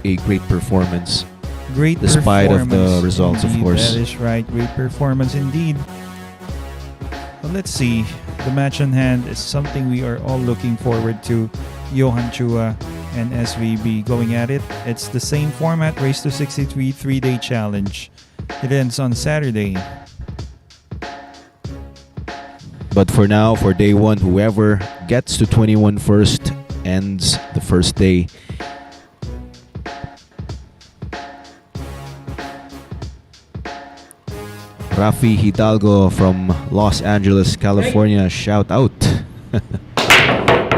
Speaker 1: a great performance.
Speaker 7: Great
Speaker 1: Despite of the
Speaker 7: performance
Speaker 1: results, of
Speaker 7: indeed.
Speaker 1: course.
Speaker 7: That is right. Great performance indeed. But let's see. The match on hand is something we are all looking forward to. Johann Chua and SVB going at it. It's the same format, Race to 63 3-day challenge. It ends on Saturday.
Speaker 1: But for now, for day one, whoever gets to 21 first ends the first day. Rafi Hidalgo from Los Angeles, California, shout out.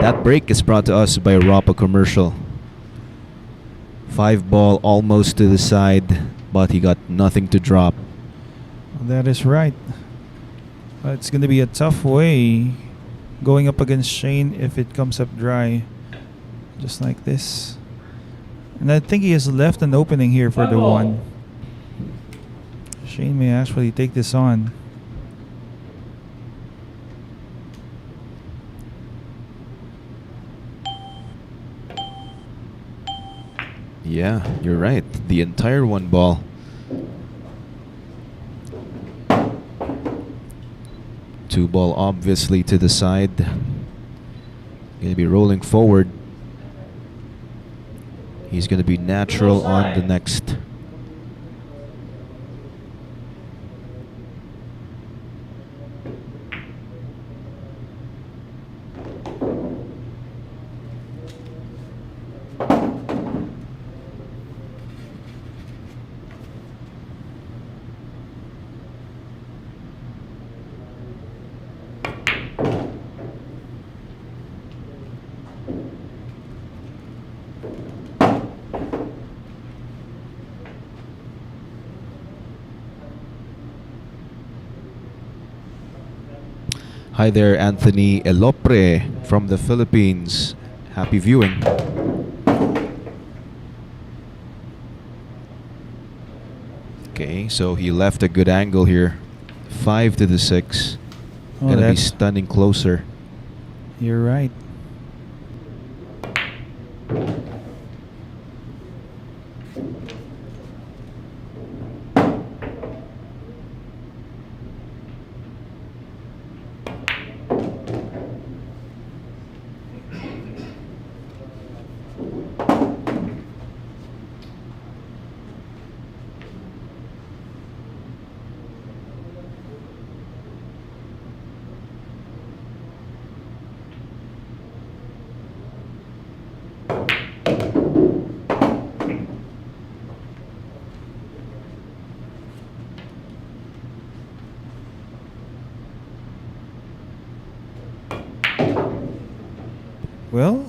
Speaker 1: That break is brought to us by Rapa Commercial. 5-ball almost to the side, but he got nothing to drop.
Speaker 7: That is right. But it's going to be a tough way going up against Shane if it comes up dry. Just like this. And I think he has left an opening here for the one. Shane may actually take this on.
Speaker 1: Yeah, you're right. The entire 1-ball. Two ball obviously to the side. Gonna be rolling forward. He's gonna be natural on the next. Hi there, Anthony Elopre from the Philippines. Happy viewing. Okay, so he left a good angle here. 5 to the 6.
Speaker 7: Oh,
Speaker 1: Gonna be
Speaker 7: that's-
Speaker 1: stunning closer.
Speaker 7: You're right. Well,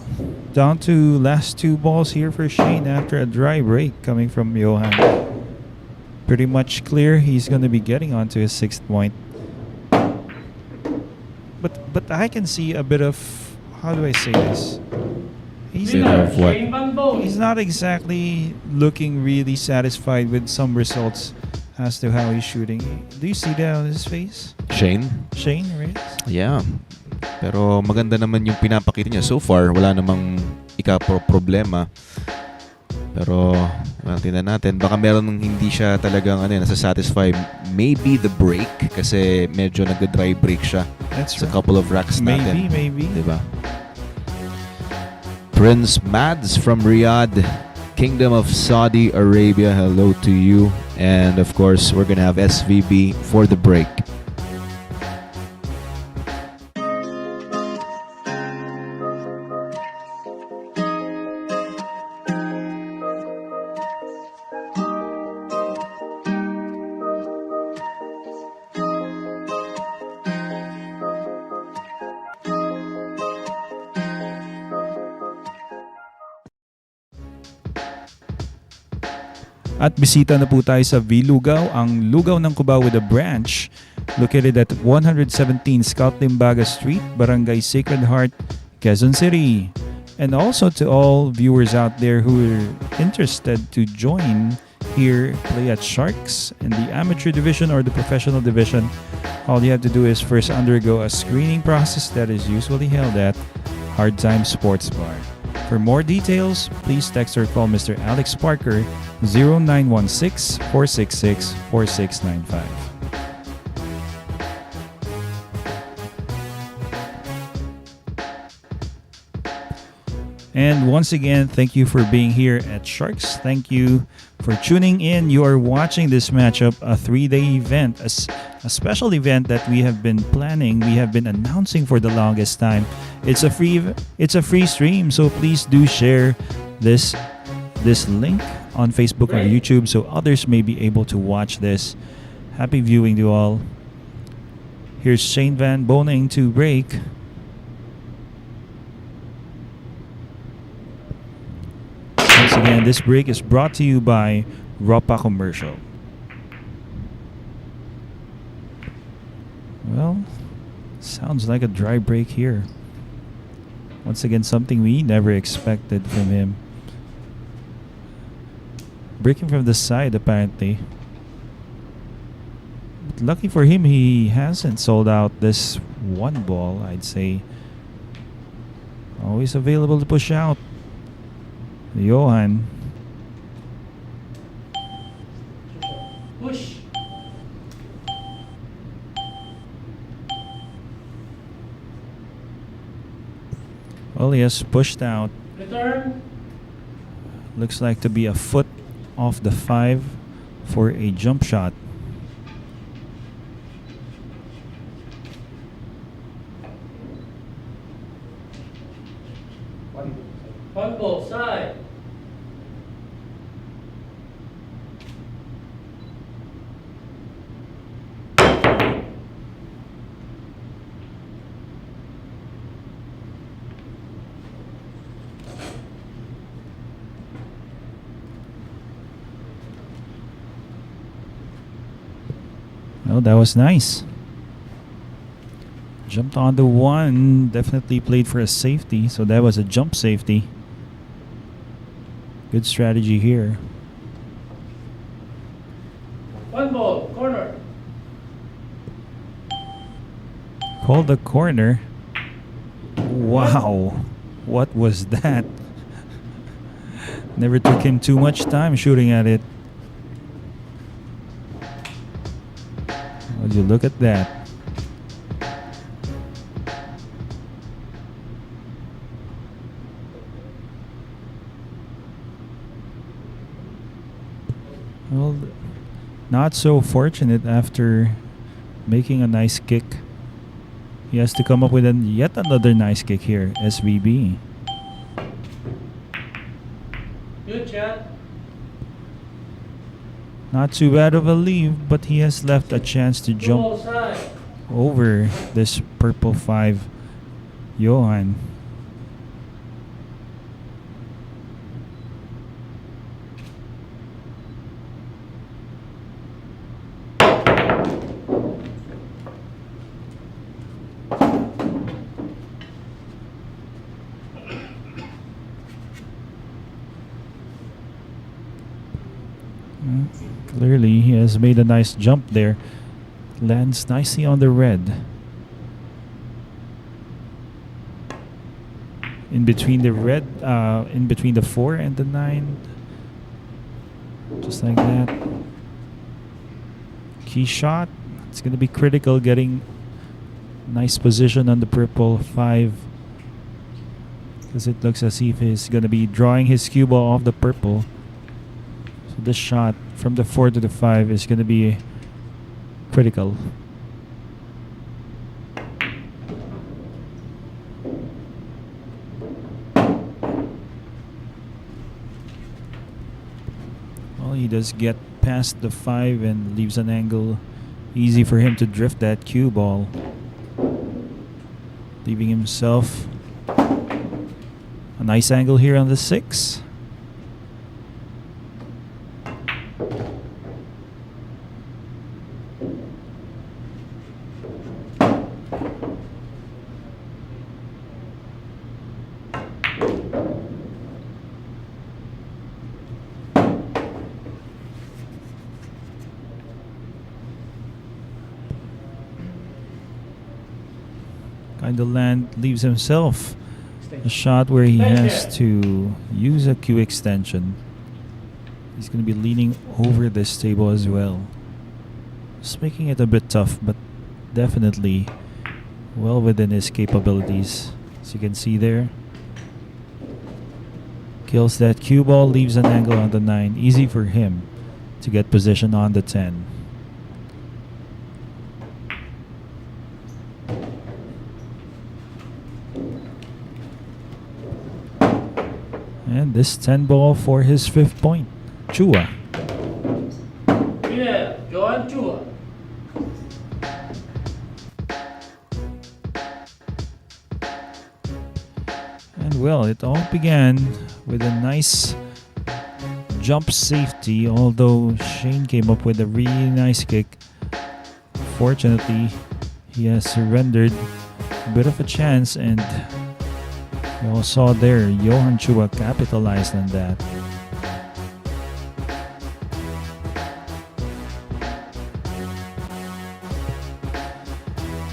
Speaker 7: down to last two balls here for Shane after a dry break coming from Johann. Pretty much clear he's going to be getting onto his sixth point. But I can see a bit of, how do I say this? He's
Speaker 1: Bit
Speaker 6: Winner,
Speaker 1: of what?
Speaker 6: Shane Van Boening.
Speaker 7: He's not exactly looking really satisfied with some results as to how he's shooting. Do you see that on his face?
Speaker 1: Shane?
Speaker 7: Shane, right?
Speaker 1: Yeah. Pero maganda naman yung pinapakita niya. So far, wala namang problema. Pero, well, tingnan natin. Baka meron ng hindi siya talagang nasa-satisfy. Maybe the break kasi medyo nag-dry break siya
Speaker 7: That's
Speaker 1: sa
Speaker 7: right.
Speaker 1: couple of racks natin.
Speaker 7: Maybe.
Speaker 1: Diba? Prince Mads from Riyadh, Kingdom of Saudi Arabia, hello to you. And of course, we're gonna have SVB for the break.
Speaker 7: At bisita na po tayo sa V-Lugaw, ang lugaw ng Cubao with a branch located at 117 Scout Limbaga Street, Barangay Sacred Heart, Quezon City. And also to all viewers out there who are interested to join here, play at Sharks in the amateur division or the professional division, all you have to do is first undergo a screening process that is usually held at Hard Time Sports Bar. For more details, please text or call Mr. Alex Parker 0916-466-4695. And once again, thank you for being here at Sharks. Thank you for tuning in. You are watching this matchup, a 3-day event, a special event that we have been planning. We have been announcing for the longest time. It's a free stream, so please do share this link on Facebook or YouTube so others may be able to watch this. Happy viewing to all. Here's Shane Van Boening to break. Once again, this break is brought to you by Ropa Commercial. Well, sounds like a dry break here. Once again, something we never expected from him. Breaking from the side, apparently. But lucky for him, he hasn't sold out this one ball, I'd say. Always available to push out. Johann.
Speaker 6: Push.
Speaker 7: Well, he has pushed out.
Speaker 6: Return.
Speaker 7: Looks like to be a foot off the 5 for a jump shot.
Speaker 6: One ball side.
Speaker 7: Well, that was nice. Jumped on the one. Definitely played for a safety. So that was a jump safety. Good strategy here.
Speaker 6: One ball, corner.
Speaker 7: Call the corner. Wow. What was that? Never took him too much time shooting at it. Would you look at that? Well, not so fortunate after making a nice kick. He has to come up with yet another nice kick here, SVB.
Speaker 6: Good shot.
Speaker 7: Not too bad of a leave, but he has left a chance to
Speaker 6: Two ball
Speaker 7: jump
Speaker 6: side.
Speaker 7: over this purple 5, Johann. Clearly, he has made a nice jump there. Lands nicely on the red. In between the red, in between the 4 and the 9. Just like that. Key shot. It's going to be critical, getting nice position on the purple 5. Because it looks as if he's going to be drawing his cue ball off the purple. So this shot from the 4 to the 5 is going to be critical. Well, he does get past the 5 and leaves an angle easy for him to drift that cue ball, leaving himself a nice angle here on the 6. Kind of land leaves himself a shot where he has to use a cue extension. He's going to be leaning over this table as well. Just making it a bit tough, but definitely well within his capabilities. As you can see there. Kills that cue ball, leaves an angle on the 9. Easy for him to get position on the 10. And this 10 ball for his 5th point. Chua.
Speaker 6: Yeah, Johann Chua.
Speaker 7: And well, it all began with a nice jump safety, although Shane came up with a really nice kick. Fortunately, he has surrendered a bit of a chance, and you all saw there, Johann Chua capitalized on that.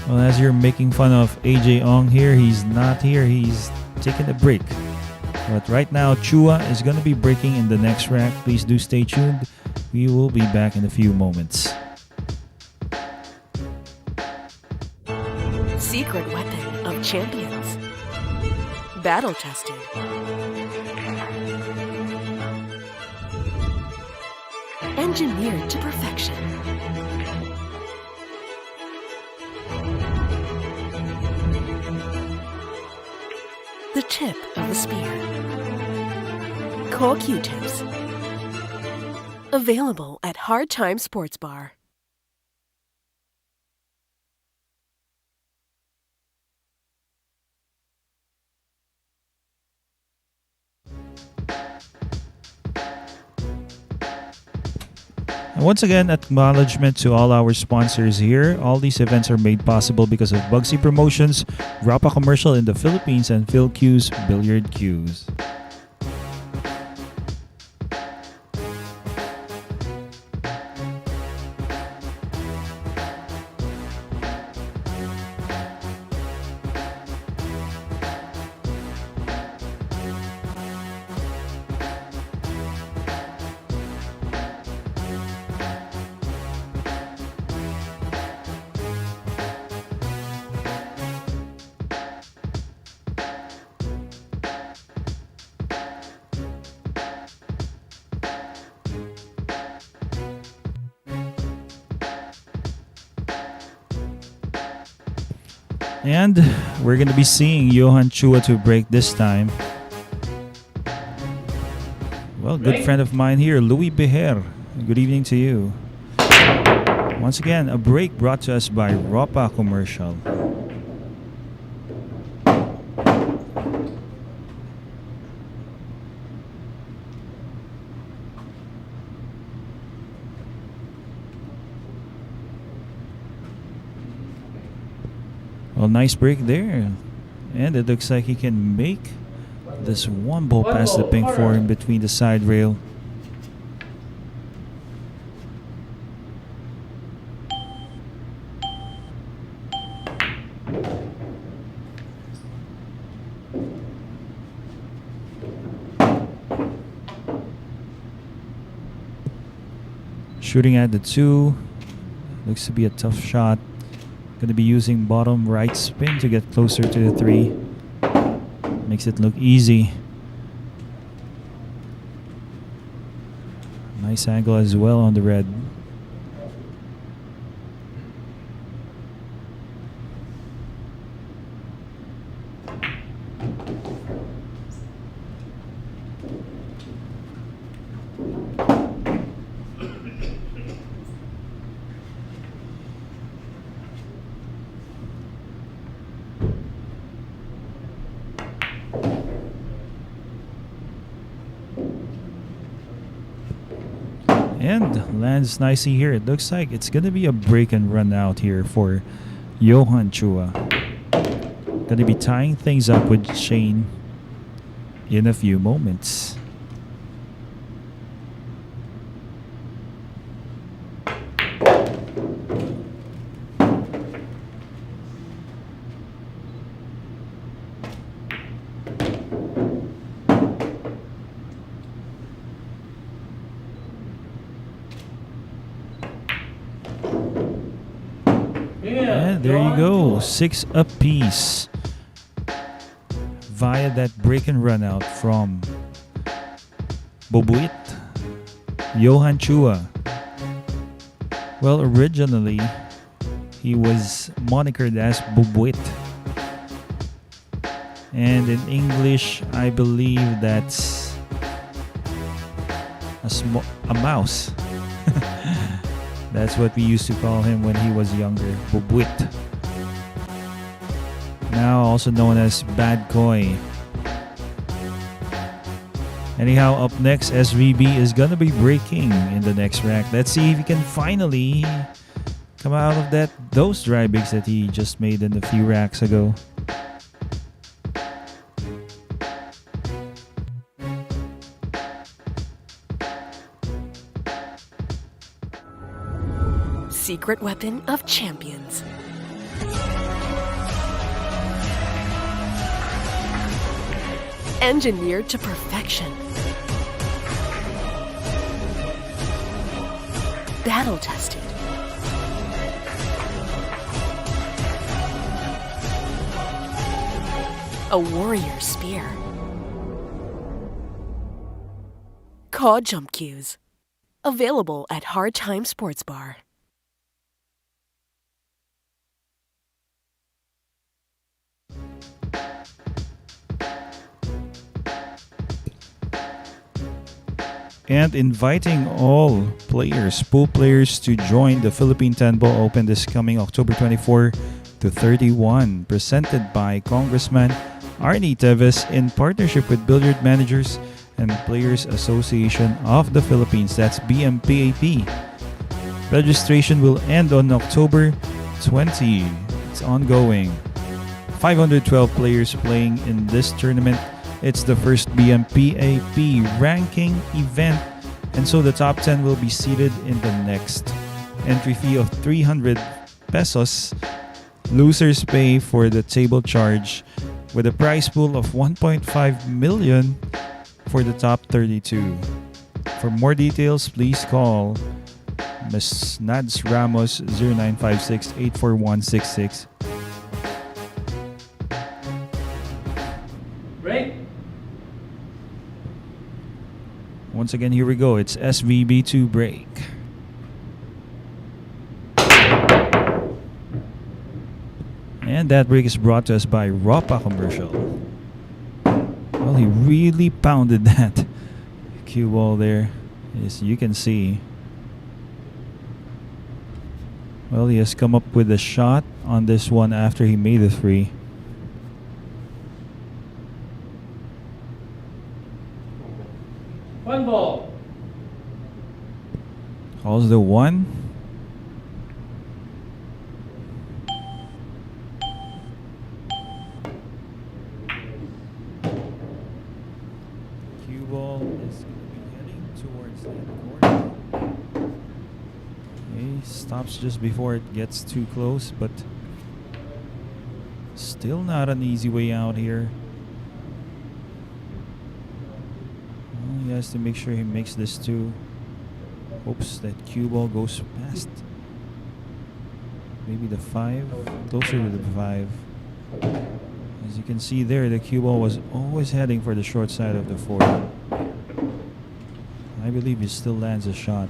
Speaker 7: Well, as you're making fun of AJ Ong here, he's not here. He's taking a break. But right now, Chua is going to be breaking in the next rack. Please do stay tuned. We will be back in a few moments.
Speaker 2: Secret weapon of champions. Battle tested. Engineered to perfection. The tip of the spear. Core Q-tips. Available at Hard Time Sports Bar.
Speaker 7: And once again, acknowledgement to all our sponsors here. All these events are made possible because of Bugsy Promotions, Rapa Commercial in the Philippines, and Phil Q's Billiard Cues. And we're going to be seeing Johann Chua to break this time. Well, good friend of mine here, Louis Beher. Good evening to you. Once again, a break brought to us by Ropa Commercial. Well, nice break there. And it looks like he can make this one ball past the pink four in between the side rail. Shooting at the 2. Looks to be a tough shot. Going to be using bottom right spin to get closer to the 3. Makes it look easy. Nice angle as well on the red. And lands nicely here. It looks like it's going to be a break and run out here for Johann Chua. Going to be tying things up with Shane in a few moments. And there you go, 6 apiece via that break and run out from Bobuit, Johann Chua. Well, originally he was monikered as Bobuit, and in English I believe that's a mouse. That's what we used to call him when he was younger, Bobuit. Now also known as Bad Koi. Anyhow, up next, SVB is gonna be breaking in the next rack. Let's see if he can finally come out of those dry bigs that he just made in a few racks ago.
Speaker 2: Secret weapon of champions. Engineered to perfection. Battle tested. A warrior spear. Cod jump cues. Available at Hard Time Sports Bar.
Speaker 7: And inviting all players, pool players, to join the Philippine 10 Ball Open this coming October 24 to 31, presented by Congressman Arnie Teves in partnership with Billiard Managers and Players Association of the Philippines. That's BMPAP. Registration will end on October 20. It's ongoing. 512 players playing in this tournament. It's the first BMPAP ranking event, and so the top 10 will be seated in the next. Entry fee of 300 pesos. Losers pay for the table charge, with a prize pool of 1.5 million for the top 32. For more details, please call Ms. Nads Ramos 0956-84166.
Speaker 6: Break.
Speaker 7: Once again, here we go. It's SVB2 break. And that break is brought to us by Ropa Commercial. Well, he really pounded that cue ball there, as you can see. Well, he has come up with a shot on this one after he made the 3.
Speaker 6: One ball.
Speaker 7: Calls the 1. Cue ball is going to be heading towards that corner. Okay, stops just before it gets too close, but still not an easy way out here. He has to make sure he makes this 2. Hopes that cue ball goes past. Maybe the 5. Closer to the 5. As you can see there, the cue ball was always heading for the short side of the 4. I believe he still lands a shot.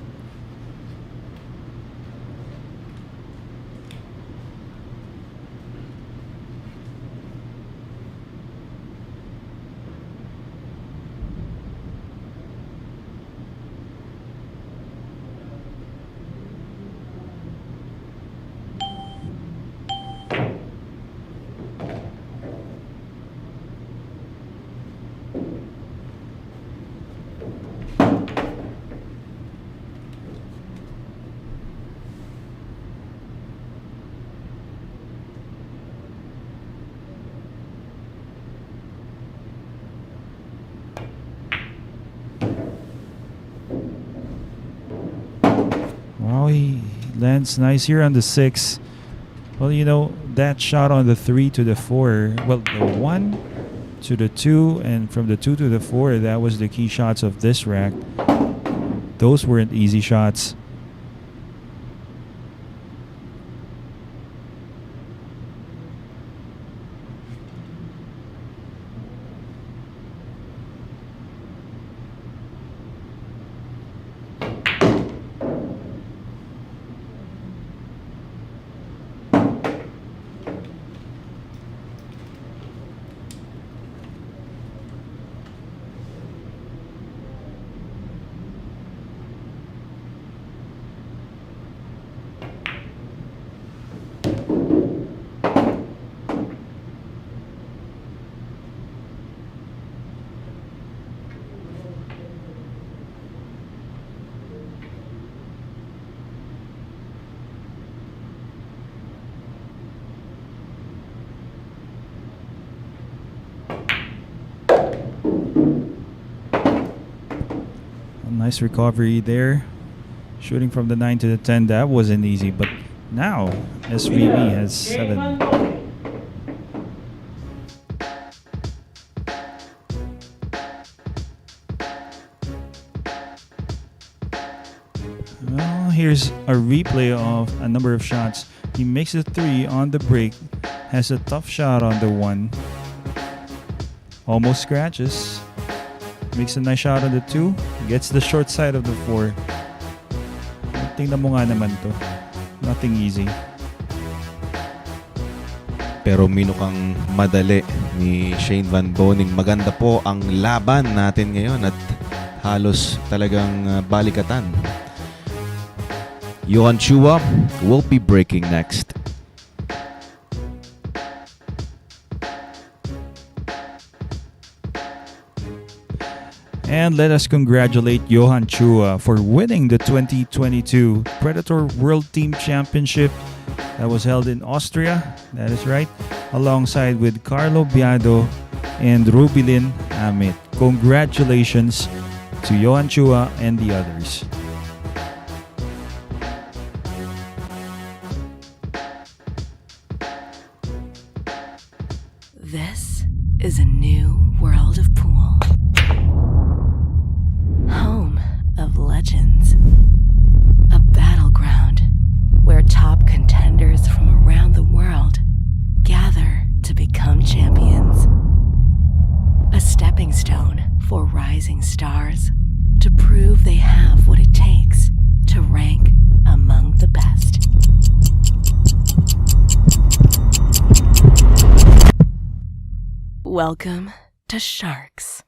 Speaker 7: Wow, he lands nice here on the 6. Well, you know, that shot on the 3 to the 4, well, the 1 to the 2, and from the 2 to the 4, that was the key shots of this rack. Those weren't easy shots. Nice recovery there. Shooting from the 9 to the 10, that wasn't easy. But now, SVB has 7. Well, here's a replay of a number of shots. He makes a 3 on the break. Has a tough shot on the 1. Almost scratches. Makes a nice shot on the 2. Gets the short side of the 4. Tingnan mo nga naman to. Nothing easy.
Speaker 1: Pero minukang madali ni Shane Van Boening. Maganda po ang laban natin ngayon at halos talagang balikatan. Johann Chua will be breaking next.
Speaker 7: And let us congratulate Johann Chua for winning the 2022 Predator World Team Championship that was held in Austria. That is right. Alongside with Carlo Biado and Rubilin Amit. Congratulations to Johann Chua and the others.
Speaker 2: This is a new world of pool. Home of legends. A battleground where top contenders from around the world gather to become champions. A stepping stone for rising stars to prove they have what it takes to rank among the best. Welcome to Sharks.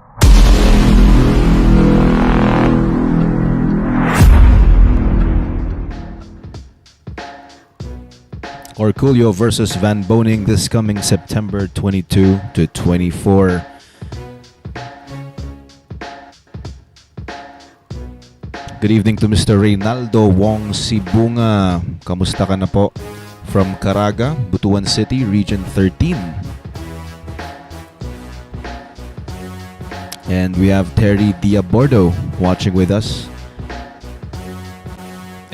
Speaker 1: Orculio versus Van Boening this coming September 22 to 24. Good evening to Mr. Reynaldo Wong Sibunga. Kamusta ka na po? From Caraga, Butuan City, Region 13. And we have Terry Diabordo watching with us.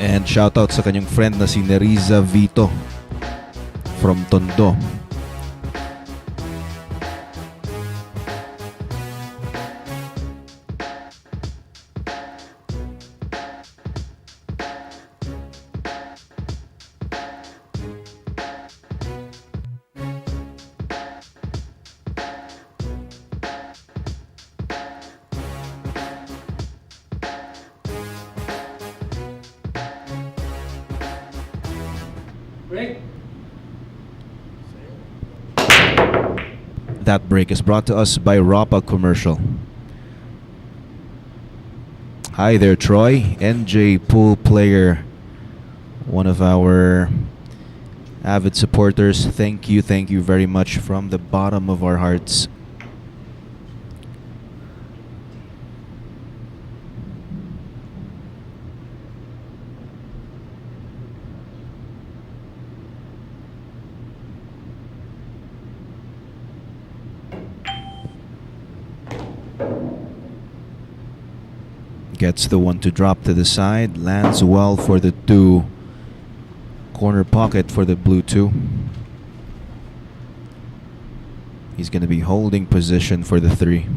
Speaker 1: And shoutout sa kanyang friend na si Neriza Vito from Tondo.
Speaker 6: Break.
Speaker 1: That break is brought to us by Rapa Commercial. Hi there, Troy, NJ pool player, one of our avid supporters. Thank you very much from the bottom of our hearts. Gets the one to drop to the side, lands well for the 2. Corner pocket for the blue 2. He's going to be holding position for the 3.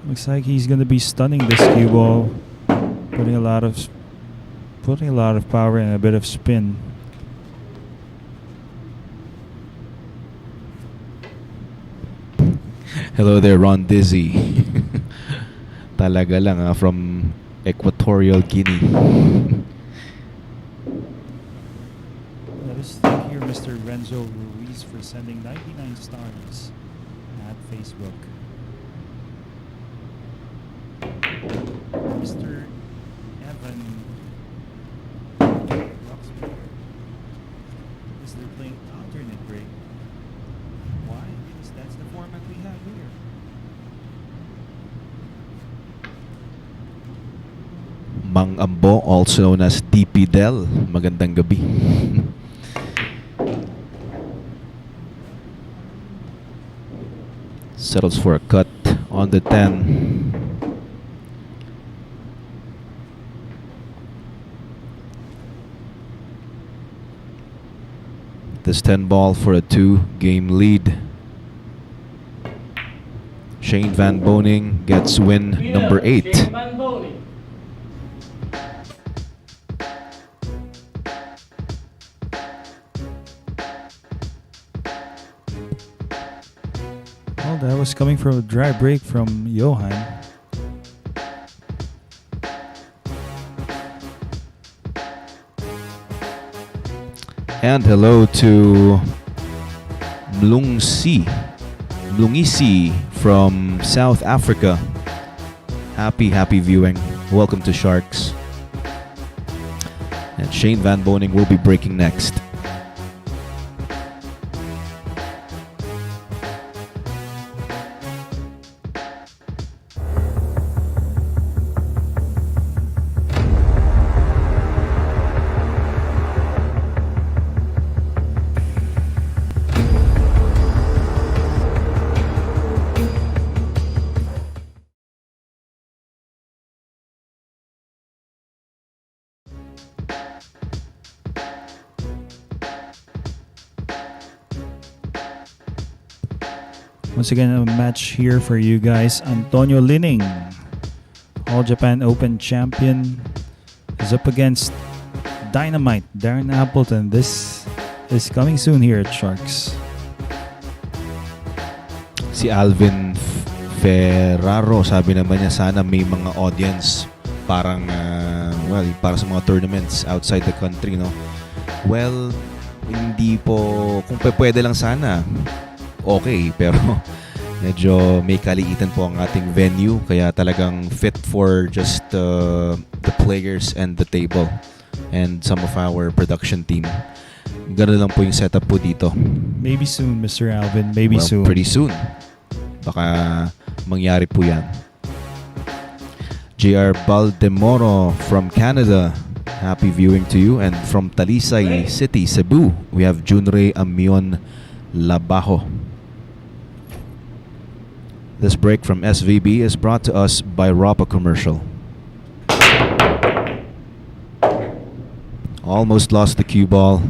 Speaker 7: Looks like he's gonna be stunning this cue ball, putting a lot of power and a bit of spin.
Speaker 1: Hello there, Ron Dizzy. Talaga lang from Equatorial Guinea.
Speaker 7: Let us thank here Mr. Renzo Ruiz for sending 99 stars at Facebook. Mr. Evan Roxbury is they're playing alternate break. Why? Because that's the format we have here.
Speaker 1: Mang Ambo, also known as DP Del. Magandang gabi. Settles for a cut on the 10. This 10 ball for a 2-game lead. Shane Van Boening gets win number 8.
Speaker 6: Shane Van Boening.
Speaker 7: Well, that was coming from a dry break from Johann.
Speaker 1: And hello to Mlungisi from South Africa. Happy viewing. Welcome to Sharks. And Shane Van Boening will be breaking next.
Speaker 7: Once again, a match here for you guys. Antonio Lining, All Japan Open champion, is up against Dynamite Darren Appleton. This is coming soon here at Sharks.
Speaker 1: Si Alvin Ferraro, sabi naman niya sana may mga audience parang para sa mga tournaments outside the country, no? Well, hindi po, kung pwede lang sana, okay, pero medyo may kaliitan po ang ating venue, kaya talagang fit for just the players and the table and some of our production team. Ganun lang po yung setup po dito.
Speaker 7: Maybe soon, Mr. Alvin. Maybe
Speaker 1: Well,
Speaker 7: soon.
Speaker 1: pretty soon. Baka mangyari po yan. JR Baldemoro from Canada. Happy viewing to you. And from Talisay City, Cebu, we have Junrey Amion Labajo. This break from SVB is brought to us by Rapa Commercial. Almost lost the cue ball.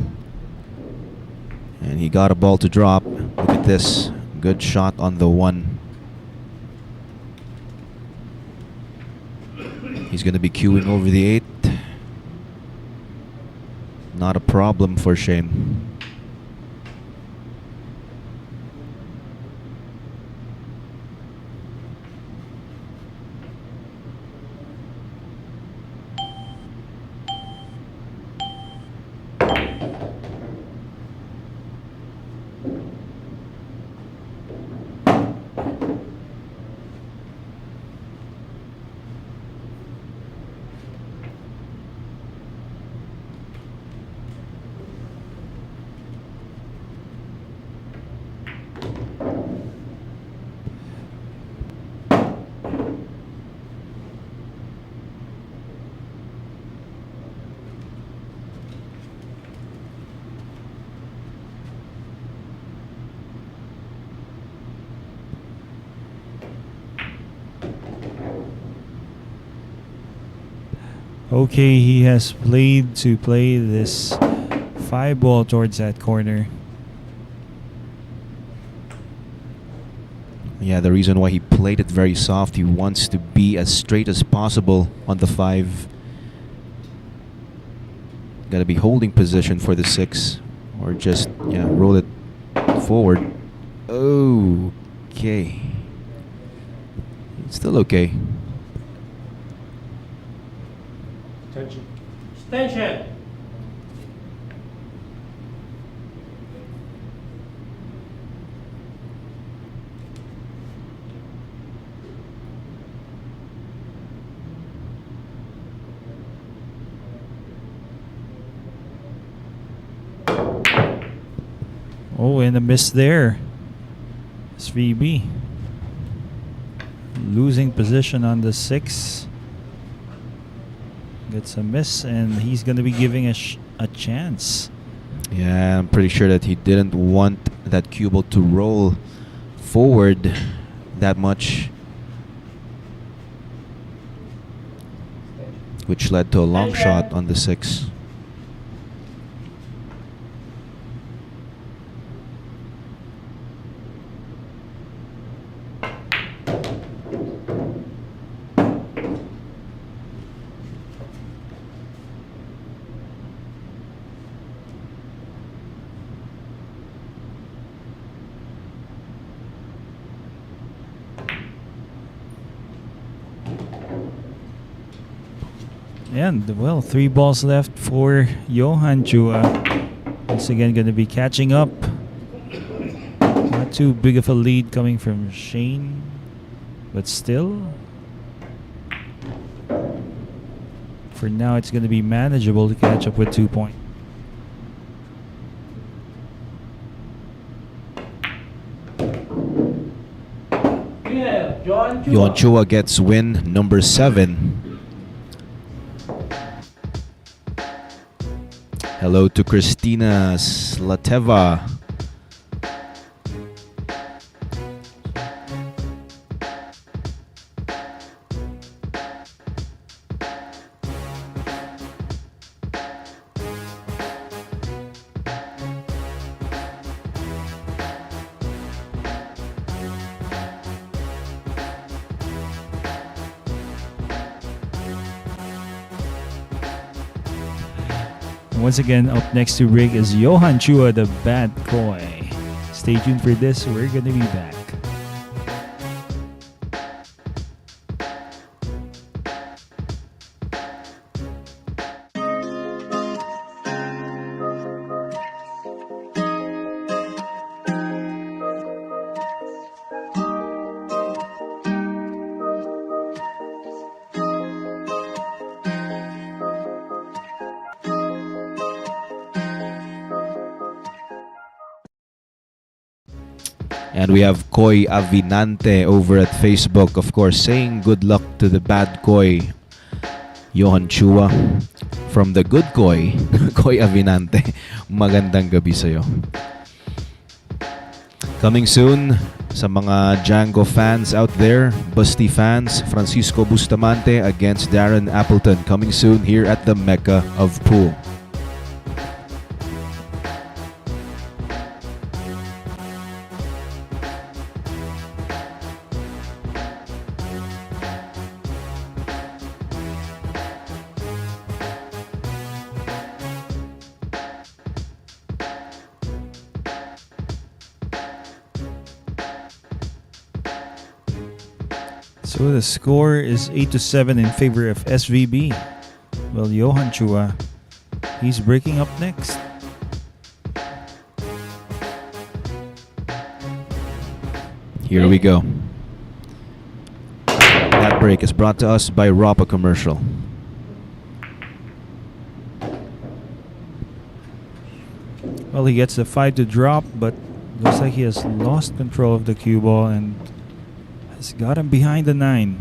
Speaker 1: And he got a ball to drop. Look at this. Good shot on the one. He's going to be queuing over the 8. Not a problem for Shane.
Speaker 7: Okay, he has played to play this 5 ball towards that corner.
Speaker 1: Yeah, the reason why he played it very soft, he wants to be as straight as possible on the 5. Gotta be holding position for the 6. Or just, roll it forward. Okay. It's still okay.
Speaker 6: Extension.
Speaker 7: Oh, and a miss there. SVB. Losing position on the 6. Gets a miss, and he's going to be giving a chance.
Speaker 1: Yeah, I'm pretty sure that he didn't want that cue ball to roll forward that much, which led to a long shot on the 6.
Speaker 7: And, well, 3 balls left for Johann Chua. Once again, going to be catching up. Not too big of a lead coming from Shane, but still, for now, it's going to be manageable to catch up with 2 points.
Speaker 6: Yeah, Johann Chua.
Speaker 1: Johann Chua gets win number 7. Hello to Christina Slateva.
Speaker 7: Once again, up next to Rig is Johann Chua, the bad boy. Stay tuned for this. We're going to be back.
Speaker 1: And we have Koy Avinante over at Facebook, of course, saying good luck to the bad Koy, Johann Chua. From the good Koy, Koy Avinante, magandang gabi sa'yo. Coming soon, sa mga Django fans out there, Busty fans, Francisco Bustamante against Darren Appleton. Coming soon here at the Mecca of Pool.
Speaker 7: So the score is 8-7 in favor of SVB. Well, Johann Chua, he's breaking up next.
Speaker 1: Here we go. That break is brought to us by Rapa Commercial.
Speaker 7: Well, he gets the 5 to drop, but looks like he has lost control of the cue ball and has got him behind the 9.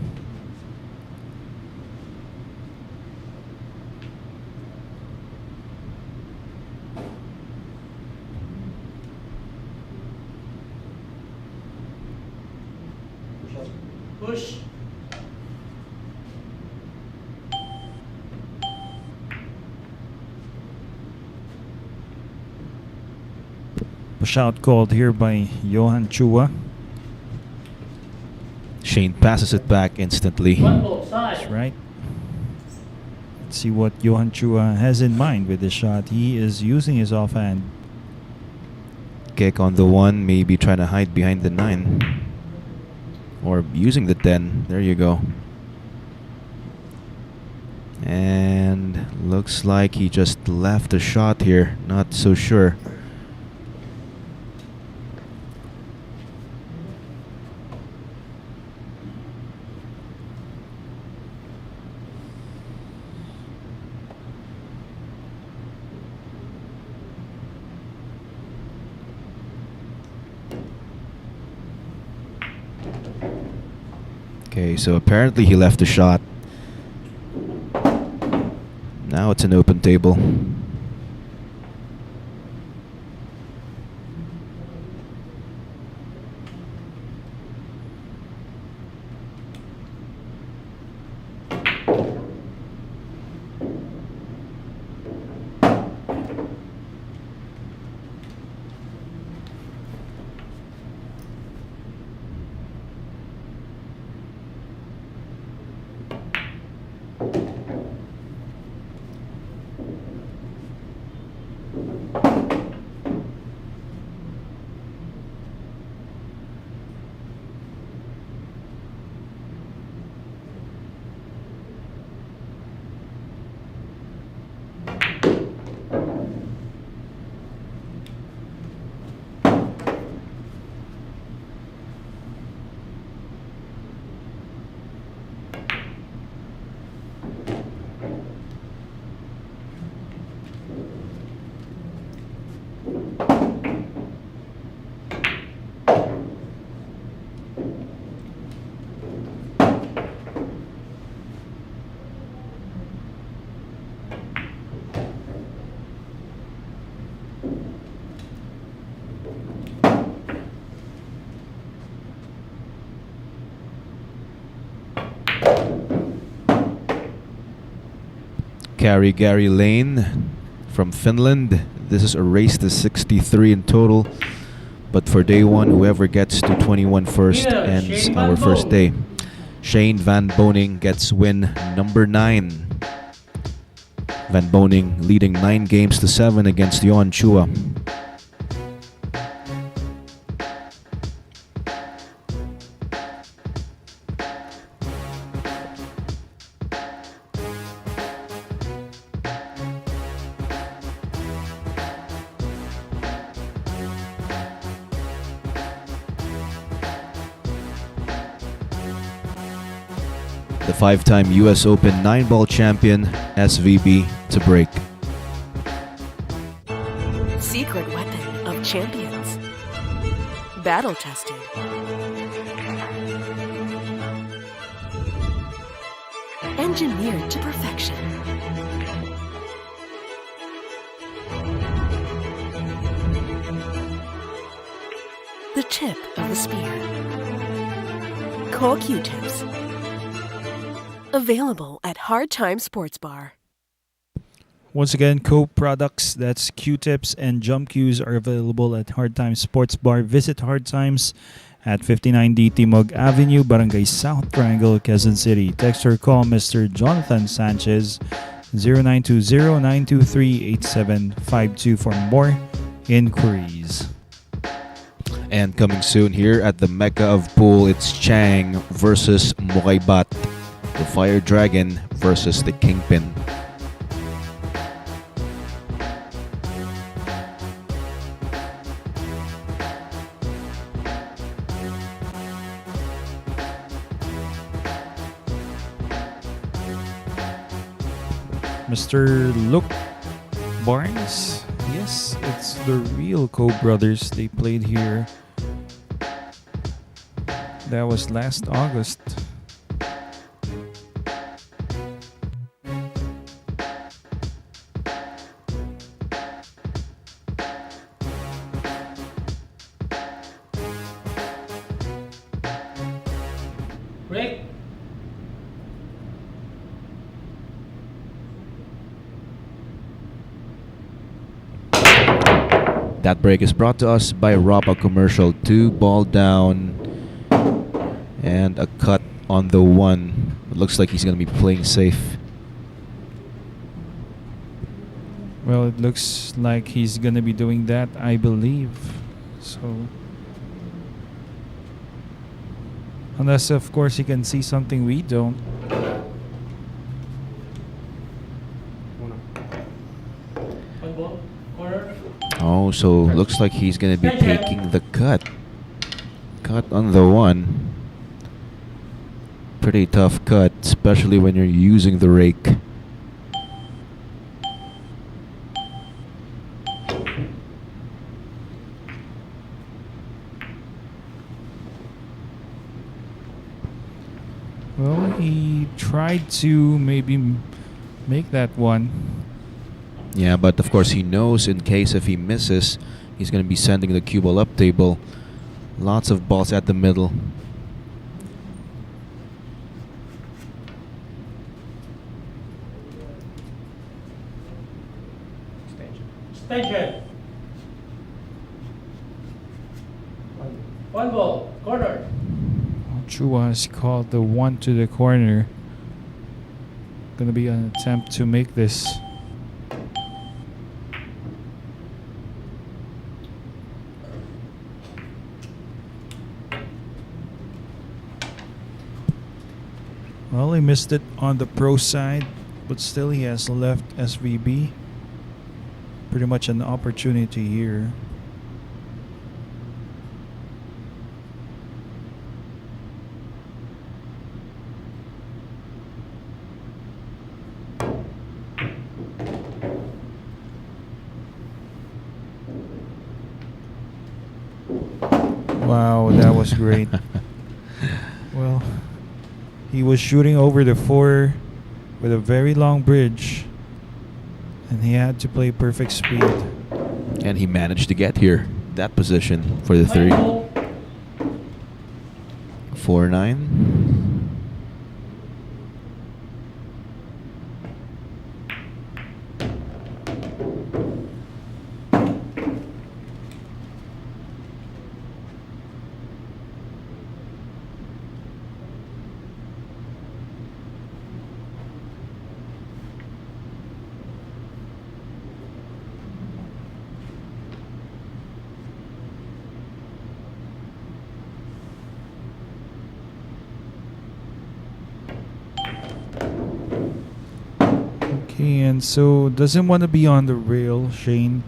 Speaker 6: Push.
Speaker 7: Push out called here by Johann Chua.
Speaker 1: Shane passes it back instantly.
Speaker 6: One ball side.
Speaker 7: That's right. Let's see what Johann Chua has in mind with this shot. He is using his offhand.
Speaker 1: Kick on the 1, maybe trying to hide behind the 9. Or using the 10. There you go. And looks like he just left the shot here. Not so sure. Okay, so apparently he left the shot. Now it's an open table. Gary Lane from Finland. This is a race to 63 in total. But for day 1, whoever gets to 21 first ends
Speaker 6: Shane
Speaker 1: our
Speaker 6: Van
Speaker 1: first
Speaker 6: Boening.
Speaker 1: day. Shane Van Boening gets win number 9. Van Boening leading 9 games to 7 against Johann Chua. The 5-time US Open 9-ball champion, SVB, to break.
Speaker 2: Secret weapon of champions. battle tested. Engineered to perfection. The tip of the spear. Cool Q-tips. Available at Hard Time Sports Bar.
Speaker 7: Once again, co-products, that's Q-tips and Jump Cues, are available at Hard Times Sports Bar. Visit Hard Times at 59D Timog Avenue, Barangay South Triangle, Quezon City. Text or call Mr. Jonathan Sanchez 0920-923-8752 for more inquiries.
Speaker 1: And coming soon here at the Mecca of Pool, it's Chang versus Mukaibat, the Fire Dragon versus the Kingpin.
Speaker 7: Mr. Luke Barnes. Yes, it's the real Co-Brothers. They played here. That was last August.
Speaker 6: Break.
Speaker 1: That break is brought to us by Rapa Commercial. 2 ball down and a cut on the 1. It looks like he's going to be playing safe.
Speaker 7: Well, it looks like he's gonna be doing that, I believe. So, unless of course he can see something we don't.
Speaker 6: One ball. Corner.
Speaker 1: Oh, so looks like he's going to be taking the cut. Cut on the 1. Pretty tough cut, especially when you're using the rake.
Speaker 7: Well, he tried to maybe make that one.
Speaker 1: Yeah, but of course he knows in case if he misses, he's going to be sending the cue ball up table. Lots of balls at the middle.
Speaker 6: Extension. One ball. Corner.
Speaker 7: Chua has called the 1 to the corner. Gonna be an attempt to make this. Well, he missed it on the pro side, but still he has left SVB. Pretty much an opportunity here. Wow, that was great. Well, he was shooting over the 4 with a very long bridge, and he had to play perfect speed.
Speaker 1: And he managed to get here. That position for the 3. 4-9.
Speaker 7: Okay, and so doesn't want to be on the rail, Shane.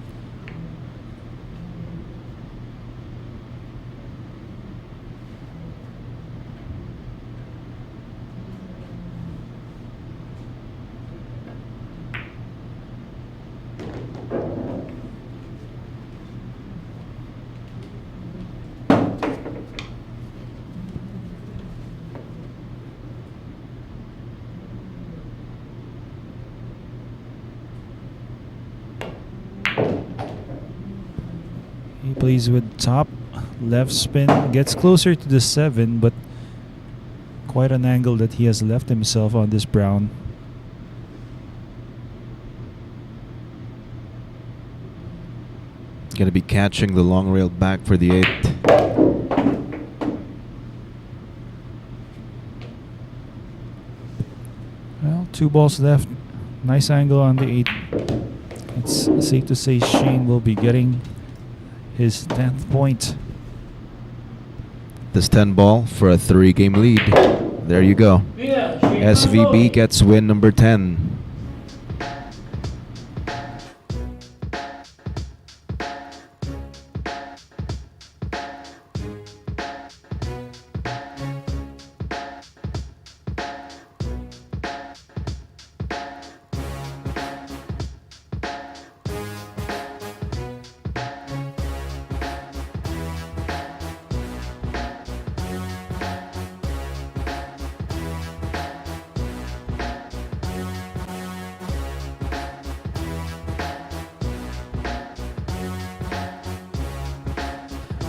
Speaker 7: He plays with top, left spin, gets closer to the 7, but quite an angle that he has left himself on this brown.
Speaker 1: Gonna be catching the long rail back for the 8.
Speaker 7: Well, 2 balls left. Nice angle on the 8. It's safe to say Shane will be getting his 10th point.
Speaker 1: This 10 ball for a 3-game lead. There you go. SVB gets win number 10.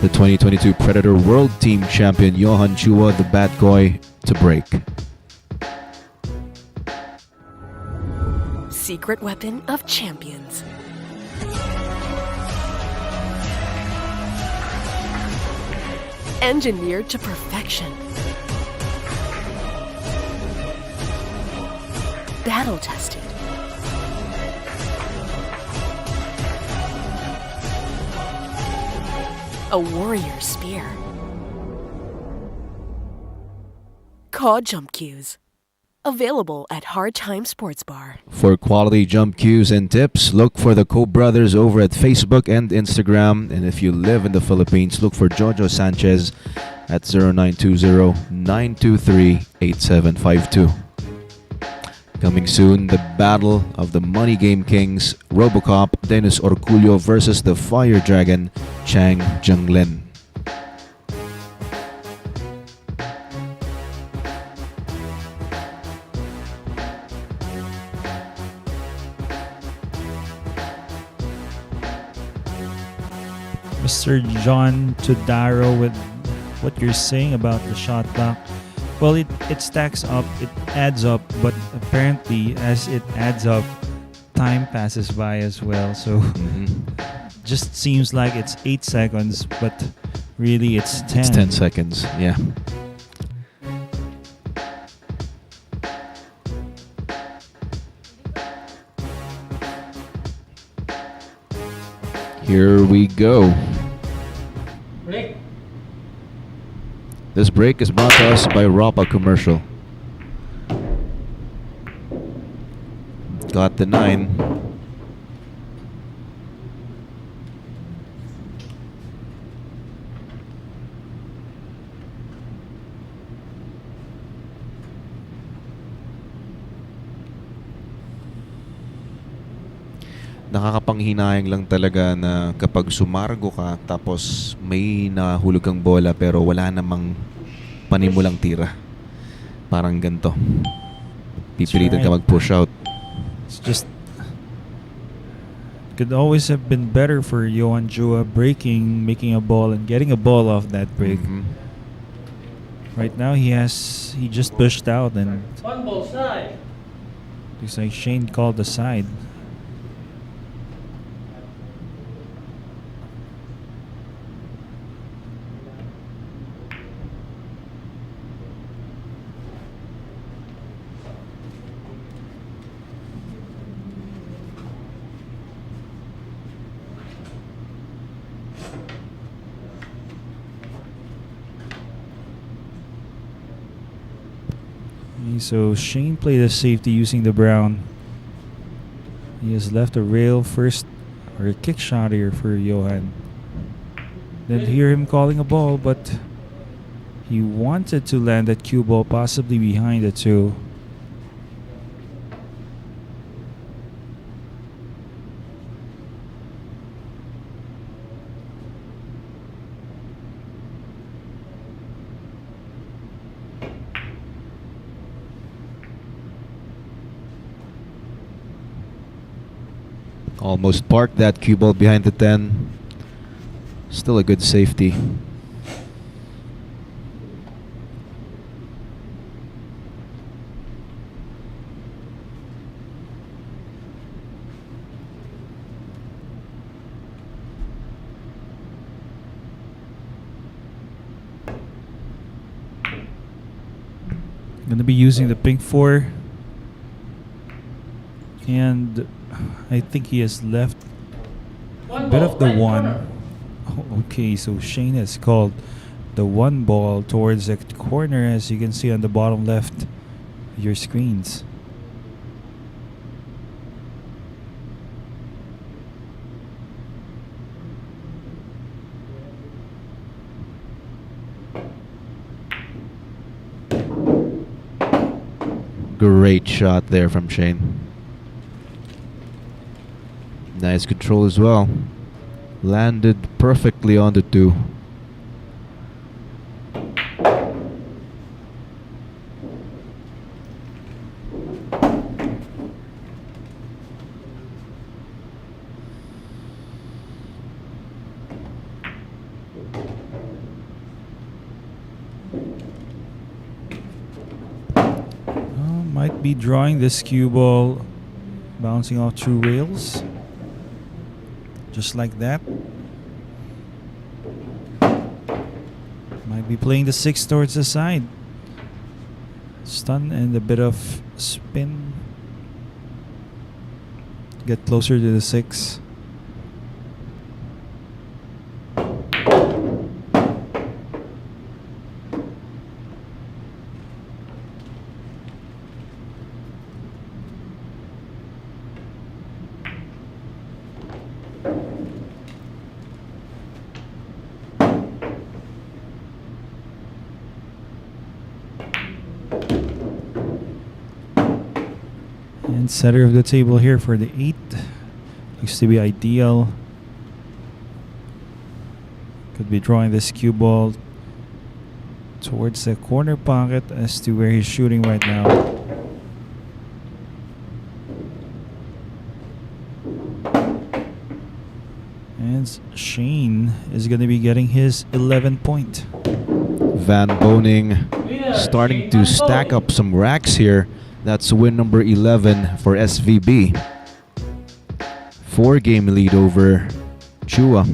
Speaker 1: The 2022 Predator World Team Champion Johann Chua, the bad boy, to break.
Speaker 2: Secret weapon of champions. Engineered to perfection. Battle tested. A warrior spear. Cod jump cues. Available at Hard Time Sports Bar.
Speaker 1: For quality jump cues and tips, look for the Co Brothers over at Facebook and Instagram. And if you live in the Philippines, look for Jojo Sanchez at 0920-923-8752. Coming soon, the battle of the Money Game Kings, Robocop, Dennis Orculio versus the Fire Dragon, Chang Junglin.
Speaker 7: Mr. John Tudaro, with what you're saying about the shot clock. Well, it stacks up, it adds up, but apparently as it adds up, time passes by as well. So just seems like it's 8 seconds, but really it's 10.
Speaker 1: It's 10 seconds, yeah. Here we go.
Speaker 6: Break.
Speaker 1: This break is brought to us by Rapa Commercial. Got the 9. Nakakapanghinayang lang talaga na kapag sumargo ka tapos may nahulog kang bola pero wala namang panimulang tira. Parang ganito. Pipilitan ka mag-push out.
Speaker 7: It's just could always have been better for Johann Chua breaking, making a ball and getting a ball off that break. Right now he just pushed out and
Speaker 6: One ball side.
Speaker 7: looks like Shane called the side. So Shane played a safety using the brown. He has left a rail first, or a kick shot here for Johann. Didn't hear him calling a ball, but he wanted to land that cue ball possibly behind the 2.
Speaker 1: Almost parked that cue ball behind the 10. Still a good safety.
Speaker 7: Gonna be using the pink 4. And I think he has left a bit of the
Speaker 6: right
Speaker 7: 1.
Speaker 6: corner.
Speaker 7: Oh, okay, so Shane has called the 1 ball towards the corner, as you can see on the bottom left of your screens.
Speaker 1: Great shot there from Shane. Nice control as well. Landed perfectly on the 2.
Speaker 7: Might be drawing this cue ball, bouncing off 2 rails. Just like that. Might be playing the 6 towards the side. Stun and a bit of spin. Get closer to the 6. And center of the table here for the 8. Looks to be ideal. Could be drawing this cue ball towards the corner pocket as to where he's shooting right now. And Shane is going to be getting his 11th point.
Speaker 1: Van Boening
Speaker 6: Winner,
Speaker 1: starting
Speaker 6: Shane
Speaker 1: to
Speaker 6: Van
Speaker 1: stack
Speaker 6: Boening.
Speaker 1: up some racks here. That's win number 11 for SVB. 4-game lead over Chua.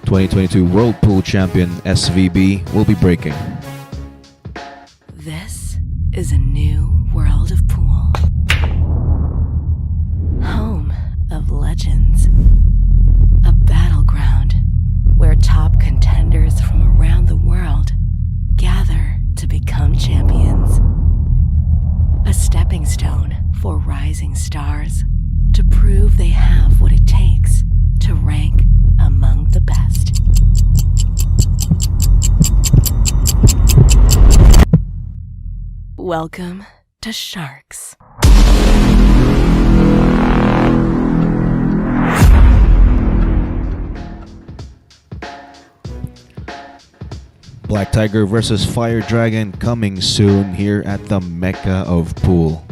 Speaker 1: '22 World Pool Champion SVB will be breaking.
Speaker 2: This is a new world of pool. Home of legends. A battleground where top contenders from around the world gather to become champions. A stepping stone for rising stars to prove they have what it takes to rank among the best. Welcome to Sharks.
Speaker 1: Black Tiger versus Fire Dragon coming soon here at the Mecca of Pool.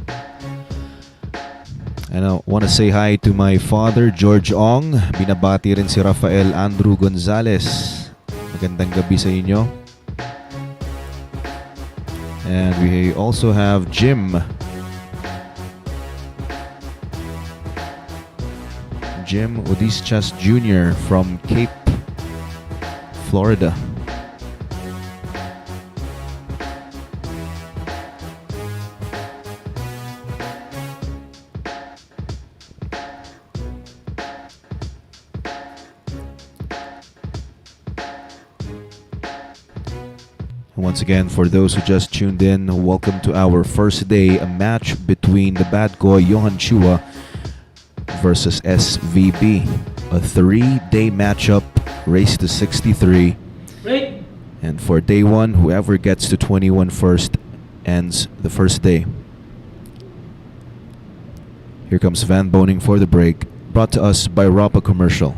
Speaker 1: And I want to say hi to my father, George Ong. Binabati rin si Rafael Andrew Gonzalez. Magandang gabi sa inyo. And we also have Jim. Jim Odischas Jr. from Cape, Florida. Once again, for those who just tuned in, welcome to our first day, a match between the bad boy Johann Chua versus SVB. A 3-day matchup race to 63.
Speaker 6: Break.
Speaker 1: And for day one, whoever gets to 21 first ends the first day. Here comes Van Boening for the break. Brought to us by Rapa Commercial.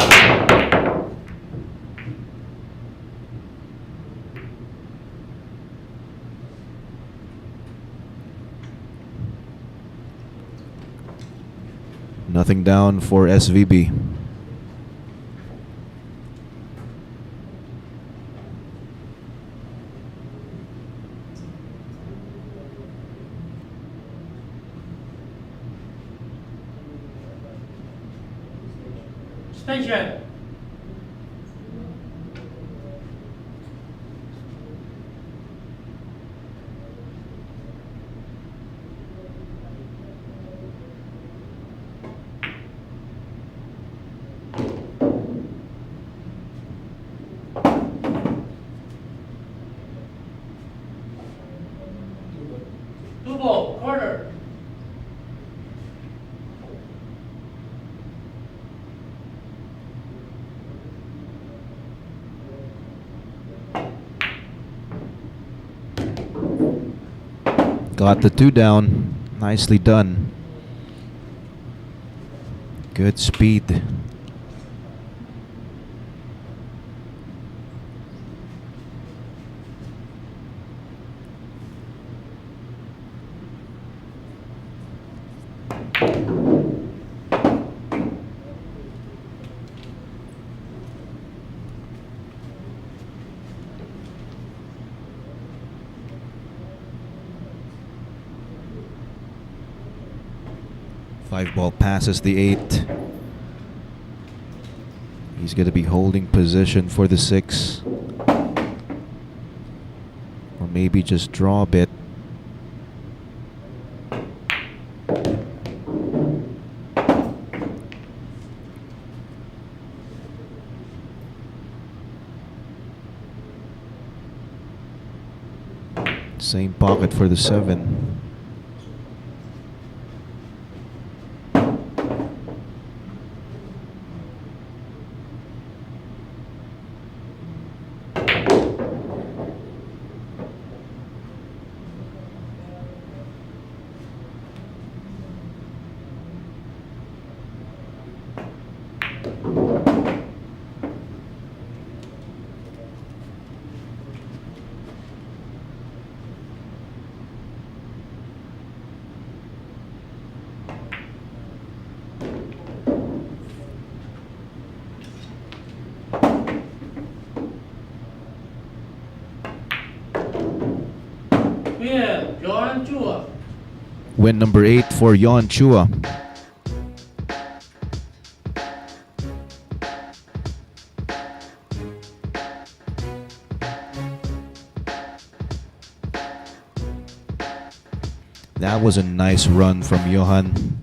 Speaker 1: Nothing down for SVB.
Speaker 6: Station. Two ball, corner.
Speaker 1: Got the two down. Nicely done. Good speed. Five ball passes the 8. He's going to be holding position for the 6. Or maybe just draw a bit. Same pocket for the 7.
Speaker 6: Yeah, Johann Chua.
Speaker 1: Win number 8 for Johann Chua. That was a nice run from Johann.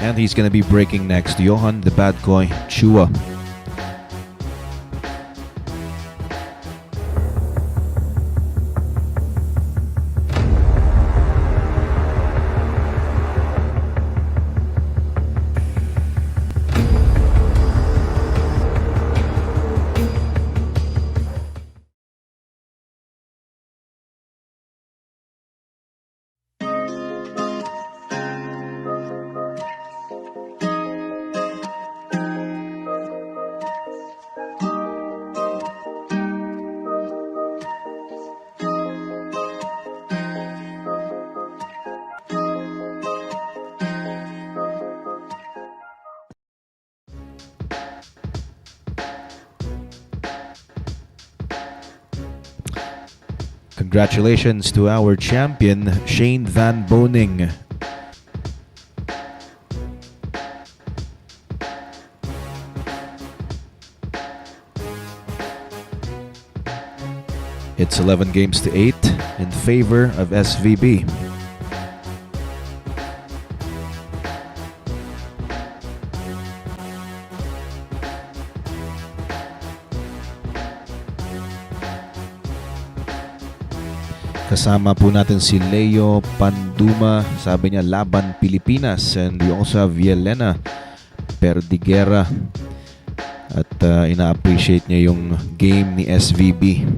Speaker 1: And he's going to be breaking next. Johann the bad boy Chua. Congratulations to our champion, Shane Van Boening. It's 11 games to 8 in favor of SVB. Kasama po natin si Leo Panduma, sabi niya Laban Pilipinas, and we also have Yelena Perdiguera at ina-appreciate niya yung game ni SVB.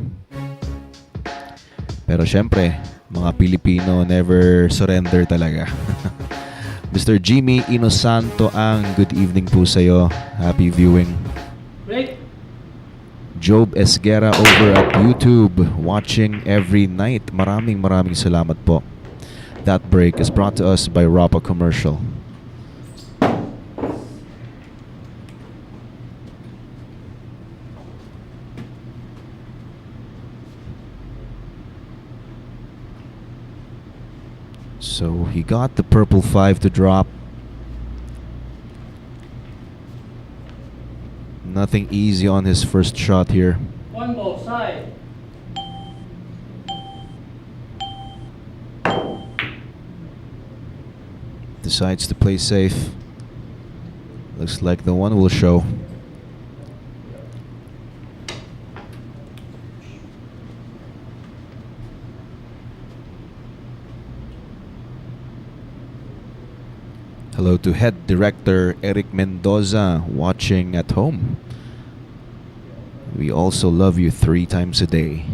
Speaker 1: Pero syempre, mga Pilipino never surrender talaga. Mr. Jimmy Inosanto ang good evening po sa'yo. Happy viewing.
Speaker 6: Break.
Speaker 1: Job Esguera over at YouTube, watching every night. Maraming salamat po. That break is brought to us by Rapa Commercial. So he got the purple 5 to drop. Nothing easy on his first shot here.
Speaker 6: 1 ball side.
Speaker 1: Decides to play safe. Looks like the one will show. Hello to head director Eric Mendoza watching at home. We also love you 3 times a day.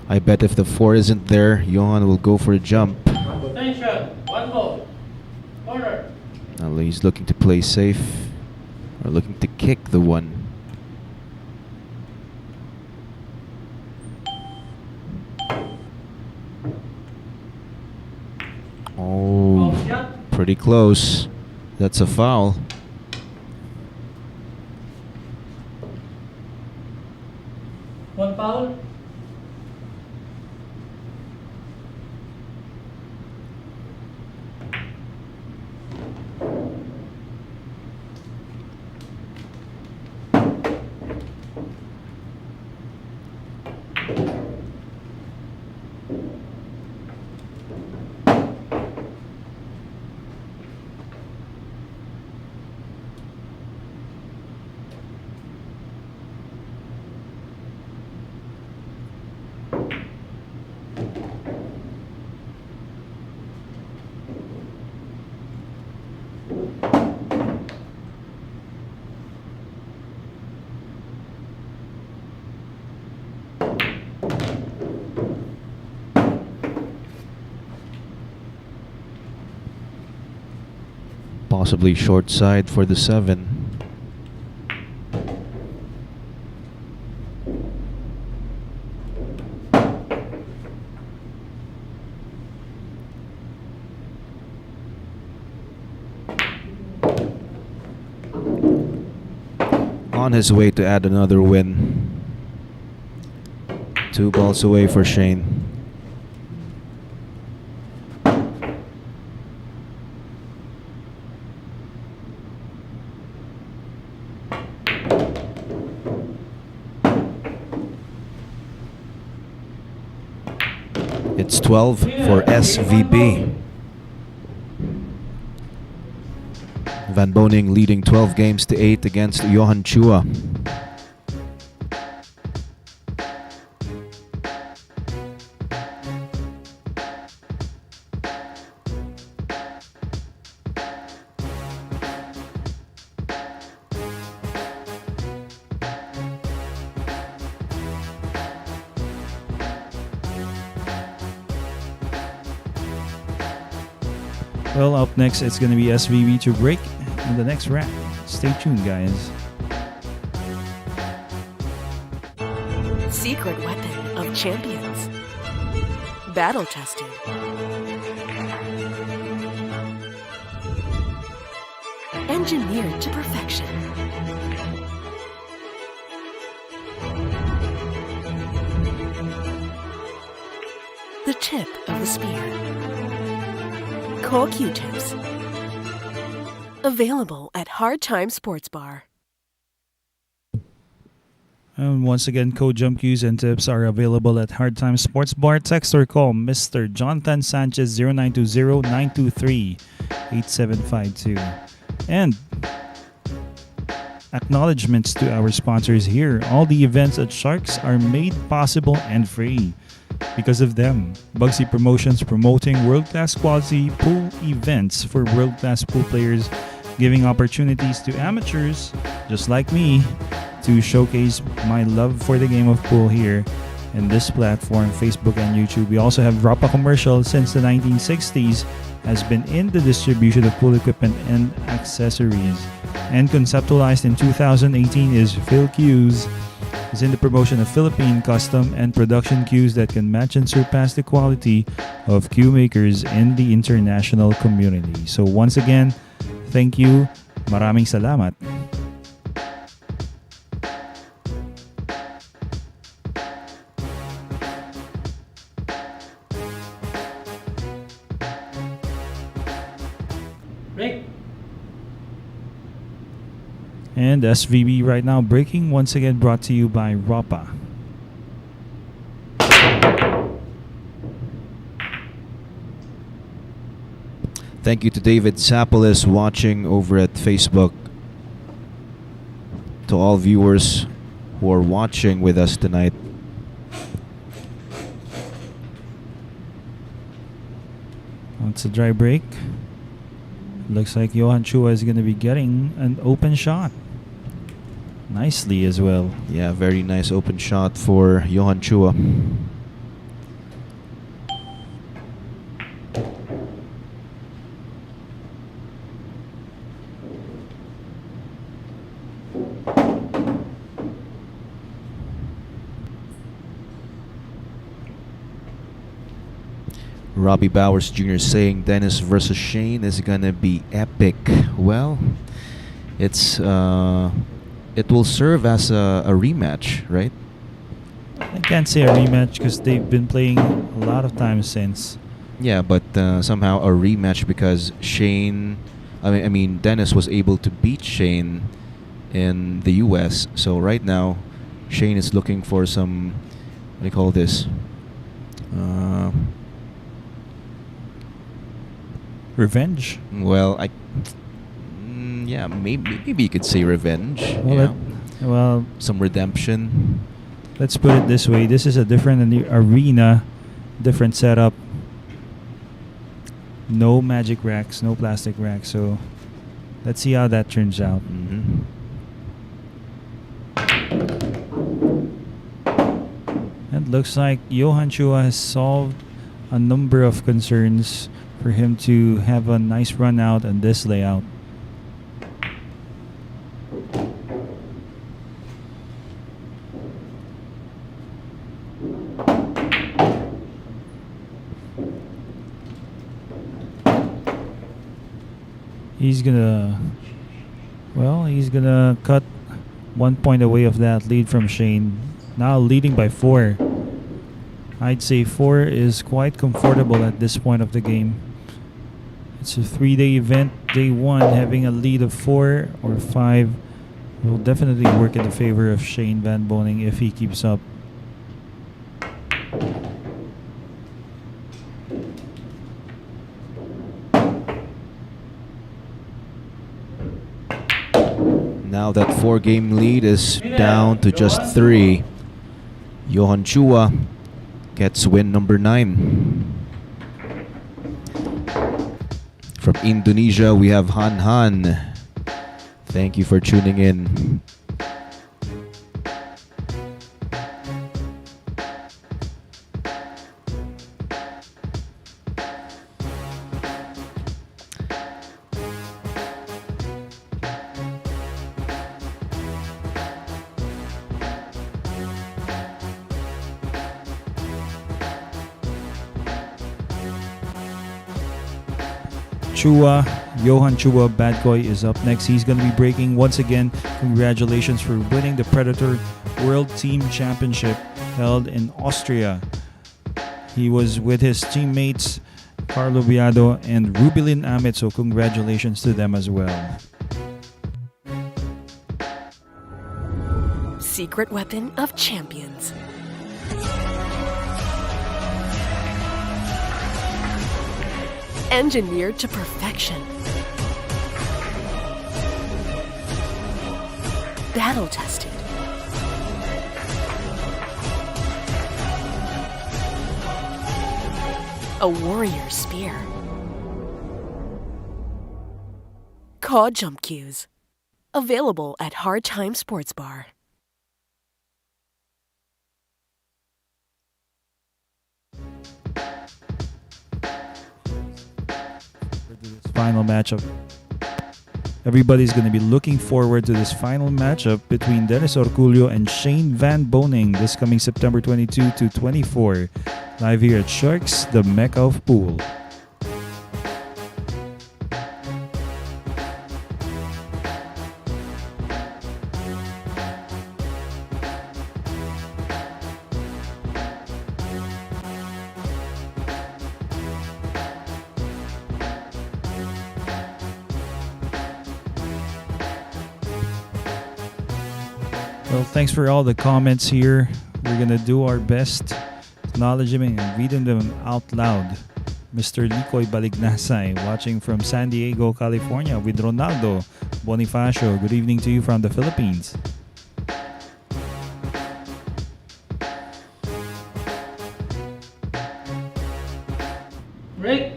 Speaker 1: I bet if the 4 isn't there, Johann will go for a jump.
Speaker 6: Attention. 1 ball. Corner.
Speaker 1: Now he's looking to play safe, or looking to kick the 1. Oh,
Speaker 6: Off shot.
Speaker 1: pretty close. That's a foul.
Speaker 6: One foul.
Speaker 1: Possibly short side for the 7. On his way to add another win. 2 balls away for Shane. It's 12 for SVB. Van Boening leading 12 games to 8 against Johann Chua.
Speaker 7: Well, up next, it's going to be SVB to break in the next round. Stay tuned, guys.
Speaker 2: Secret weapon of champions. Battle tested. Engineered to perfection. The tip of the spear. Cool Q-tips. Available at Hard Time Sports Bar.
Speaker 7: And once again, code jump cues and tips are available at Hard Time Sports Bar. Text or call Mr. Jonathan Sanchez 0920-923-8752. And acknowledgements to our sponsors here. All the events at Sharks are made possible and free because of them. Bugsy Promotions promoting world-class quality pool events for world-class pool players, giving opportunities to amateurs just like me to showcase my love for the game of pool here in this platform, Facebook and YouTube. We also have Rapa Commercial since the 1960s, has been in the distribution of pool equipment and accessories. And conceptualized in 2018 is Phil Cues, is in the promotion of Philippine custom and production cues that can match and surpass the quality of cue makers in the international community. So once again, thank you. Maraming salamat.
Speaker 6: Break.
Speaker 7: And SVB right now breaking, once again brought to you by Rapa.
Speaker 1: Thank you to David Sapolis watching over at Facebook. To all viewers who are watching with us tonight.
Speaker 7: It's a dry break. Looks like Johann Chua is going to be getting an open shot. Nicely as well.
Speaker 1: Yeah, very nice open shot for Johann Chua. Robbie Bowers Jr. saying Dennis versus Shane is gonna be epic. Well, it will serve as a rematch, right?
Speaker 7: I can't say a rematch because they've been playing a lot of times since.
Speaker 1: Yeah, but somehow a rematch because Shane, I mean Dennis was able to beat Shane in the U.S. So right now, Shane is looking for some, what do you call this?
Speaker 7: Revenge?
Speaker 1: Well, yeah, maybe you could say revenge.
Speaker 7: Well,
Speaker 1: Yeah.
Speaker 7: well,
Speaker 1: Some redemption.
Speaker 7: let's put it this way. This is a different arena, different setup. No magic racks, no plastic racks. So let's see how that turns out.
Speaker 1: Mm-hmm.
Speaker 7: It looks like Johann Chua has solved a number of concerns for him to have a nice run out on this layout. He's gonna cut 1 point away of that lead from Shane. Now leading by 4. I'd say 4 is quite comfortable at this point of the game. It's a 3-day event. Day 1 having a lead of 4 or 5 will definitely work in the favor of Shane Van Boening if he keeps up.
Speaker 1: Now that 4-game lead is down to just 3. Johann Chua gets win number 9. From Indonesia, we have Han. Thank you for tuning in.
Speaker 7: Johann Chua Badkoy is up next. He's going to be breaking once again. Congratulations for winning the Predator World Team Championship held in Austria. He was with his teammates Carlo Viado, and Rubilin Amit. So congratulations to them as well.
Speaker 2: Secret weapon of champions. Engineered to perfection. Battle tested. A warrior spear. Caw Jump Cues. Available at Hard Time Sports Bar.
Speaker 7: Final matchup. Everybody's going to be looking forward to this final matchup between Dennis Orculio and Shane Van Boening this coming September 22 to 24. Live here at Sharks, the Mecca of Pool. Well, thanks for all the comments here. We're going to do our best acknowledging and reading them out loud. Mr. Likoy Balignasay, watching from San Diego, California with Ronaldo Bonifacio. Good evening to you from the Philippines.
Speaker 6: Break.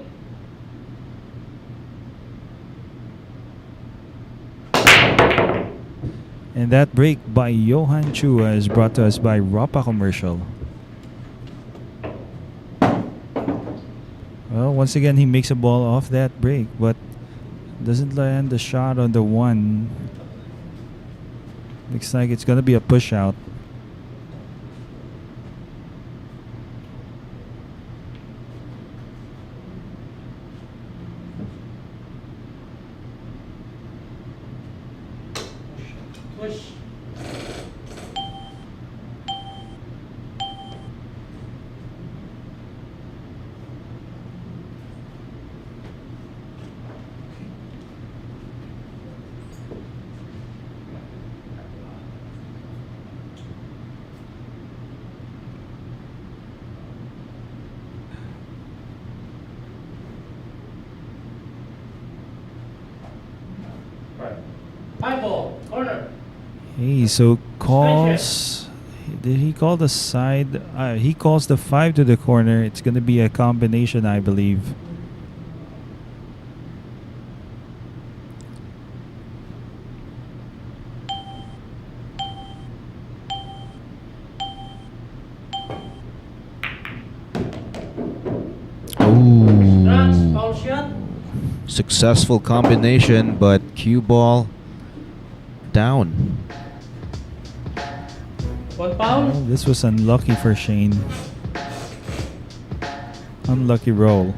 Speaker 7: And that break by Johann Chua is brought to us by Rapa Commercial. Well, once again, he makes a ball off that break, but doesn't land the shot on the one. Looks like it's going to be a push out.
Speaker 6: Push. Right. High ball. Corner.
Speaker 7: Hey, so calls. Did he call the side? He calls the 5 to the corner. It's going to be a combination, I believe.
Speaker 6: Runs.
Speaker 1: Ooh.
Speaker 6: Foul shot.
Speaker 1: Successful combination, but cue ball down.
Speaker 6: One foul.
Speaker 7: Well, this was unlucky for Shane. Unlucky roll.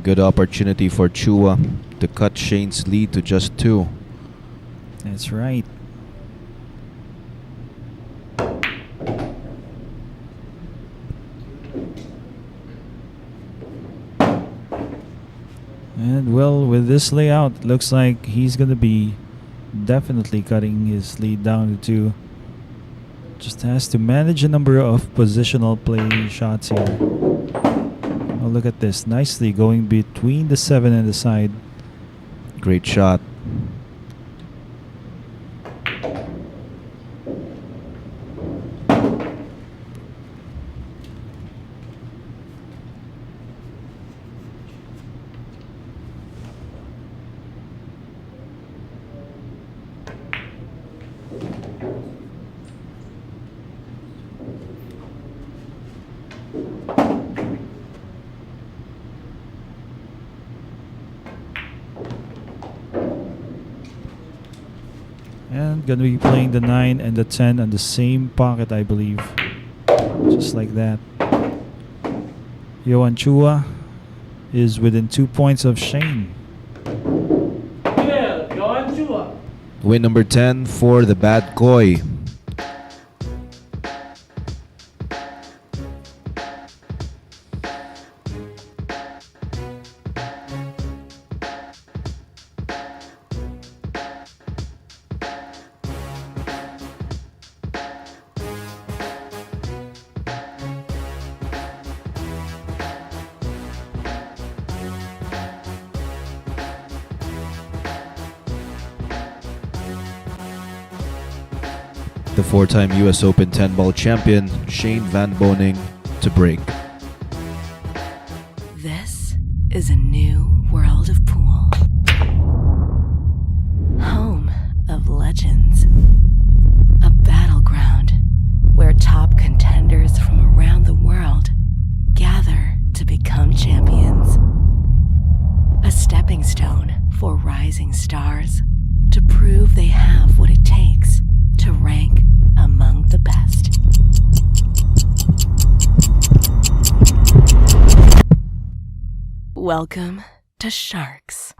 Speaker 1: Good opportunity for Chua to cut Shane's lead to just 2.
Speaker 7: That's right. And well, with this layout, looks like he's going to be definitely cutting his lead down to 2. Just has to manage a number of positional play shots here. Oh, look at this. Nicely going between the 7 and the side.
Speaker 1: Great shot.
Speaker 7: And gonna be playing the 9 and the 10 on the same pocket, I believe. Just like that. Johann Chua is within 2 points of Shane.
Speaker 6: Well, Johann Chua.
Speaker 1: Win number 10 for the Bad Koi. The four-time US Open 10-ball champion, Shane Van Boening, to break.
Speaker 2: This is a new world of pool. Home of legends. A battleground where top contenders from around the world gather to become champions. A stepping stone for rising stars to prove they have what it takes to rank among the best. Welcome to Sharks.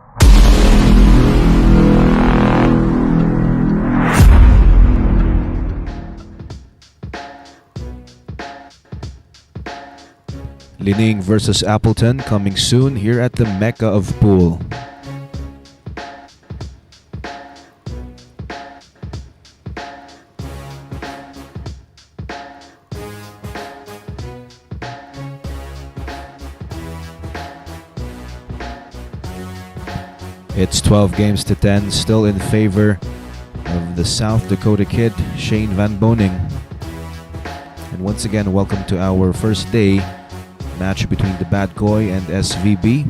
Speaker 1: Lining versus Appleton coming soon here at the Mecca of Pool. It's 12 games to 10, still in favor of the South Dakota kid, Shane Van Boening. And once again, welcome to our first day match between the Bad Koi and SVB.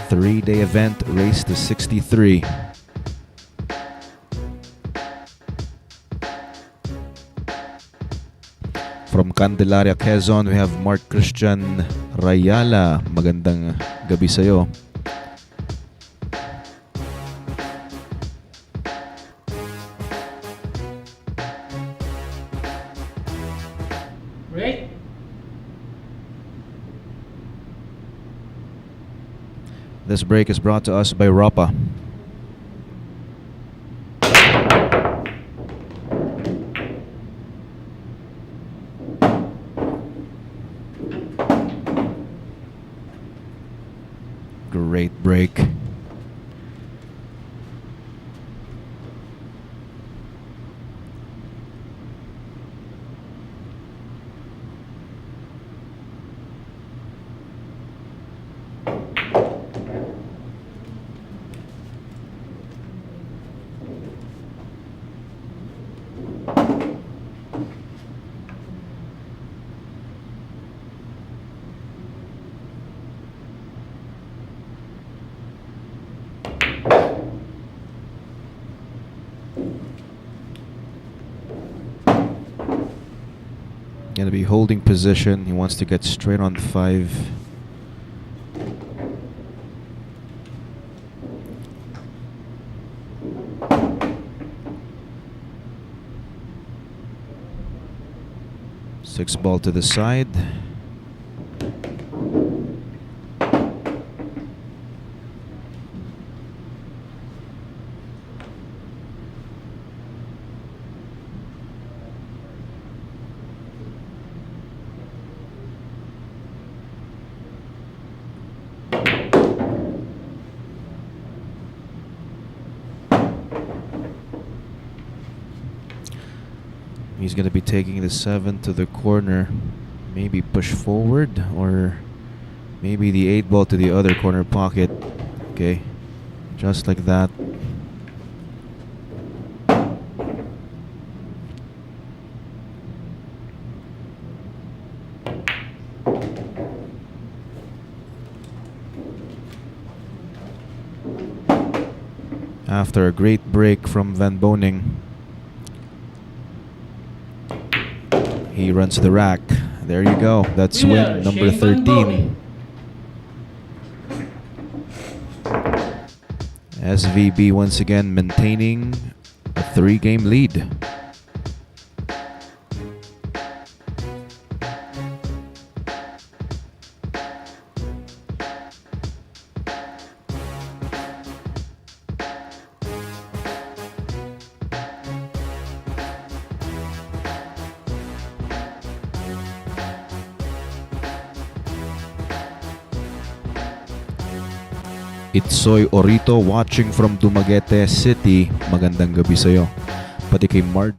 Speaker 1: 3-day event, race to 63. From Candelaria, Quezon, we have Mark Christian Rayala. Magandang gabi sa'yo.
Speaker 6: Break.
Speaker 1: This break is brought to us by Rapa. Great break. Gonna be holding position. He wants to get straight on 5. Six ball to the side. He's going to be taking the 7 to the corner. Maybe push forward, or maybe the 8 ball to the other corner pocket. Okay, just like that. After a great break from Van Boening, he runs the rack. There you go. That's win number 13. SVB once again maintaining a 3-game lead. Itsoy Orito watching from Dumaguete City. Magandang gabi sa'yo. Pati kay Mark.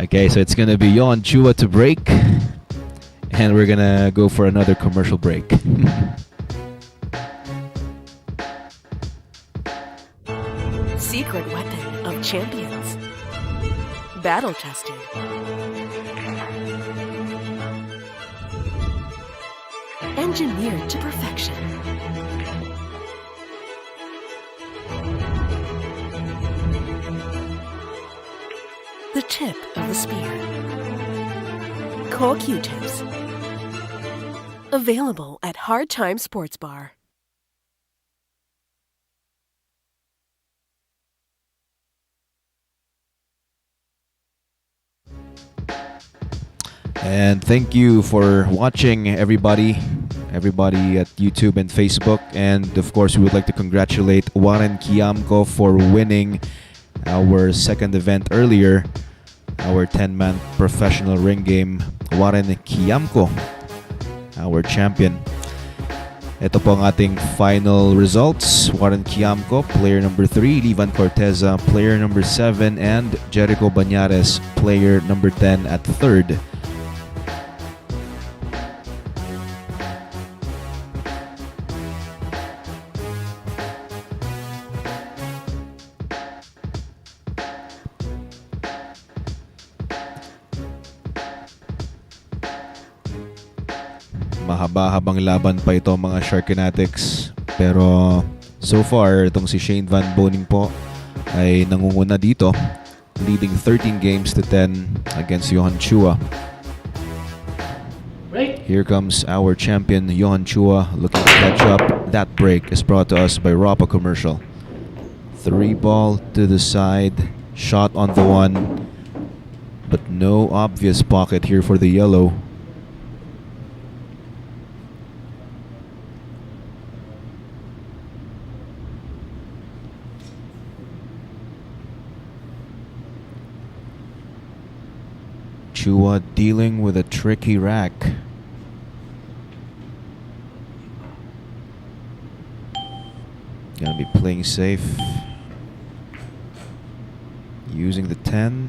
Speaker 1: Okay, so it's gonna be Johann Chua to break, and we're gonna go for another commercial break.
Speaker 2: Secret weapon of champions. Battle tested. Engineered to perfection. The tip of the spear. CoQ-Tips. Available at Hard Time Sports Bar.
Speaker 1: And thank you for watching, everybody at YouTube and Facebook. And of course, we would like to congratulate Warren Kiamko for winning our second event earlier, our 10-man professional ring game. Warren Kiamko, our champion. Ito po ang ating final results. Warren Kiamko, player number 3. Livan Corteza, player number 7. And Jericho Banyares, player number 10 at third. Mahaba-habang laban pa ito mga Sharkinatics, pero so far itong si Shane Van Boening po ay nangunguna dito, leading 13 games to 10 against Johann Chua.
Speaker 6: Break.
Speaker 1: Here comes our champion Johann Chua looking to catch up. That break is brought to us by Rapa Commercial. 3 ball to the side, shot on the one, but no obvious pocket here for the yellow. Chua dealing with a tricky rack. Gonna be playing safe. Using the 10.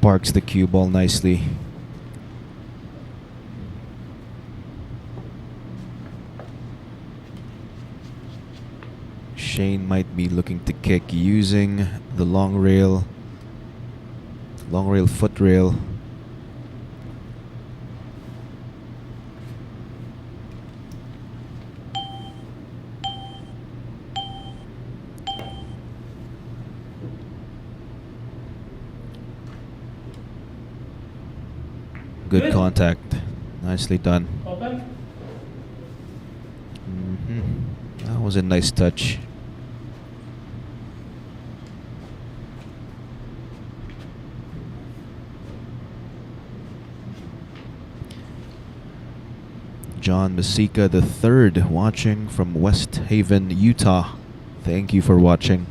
Speaker 1: Parks the cue ball nicely. Shane might be looking to kick using the long rail foot rail. Good contact. Nicely done.
Speaker 6: Open.
Speaker 1: That was a nice touch. John Masika III watching from West Haven, Utah. Thank you for watching.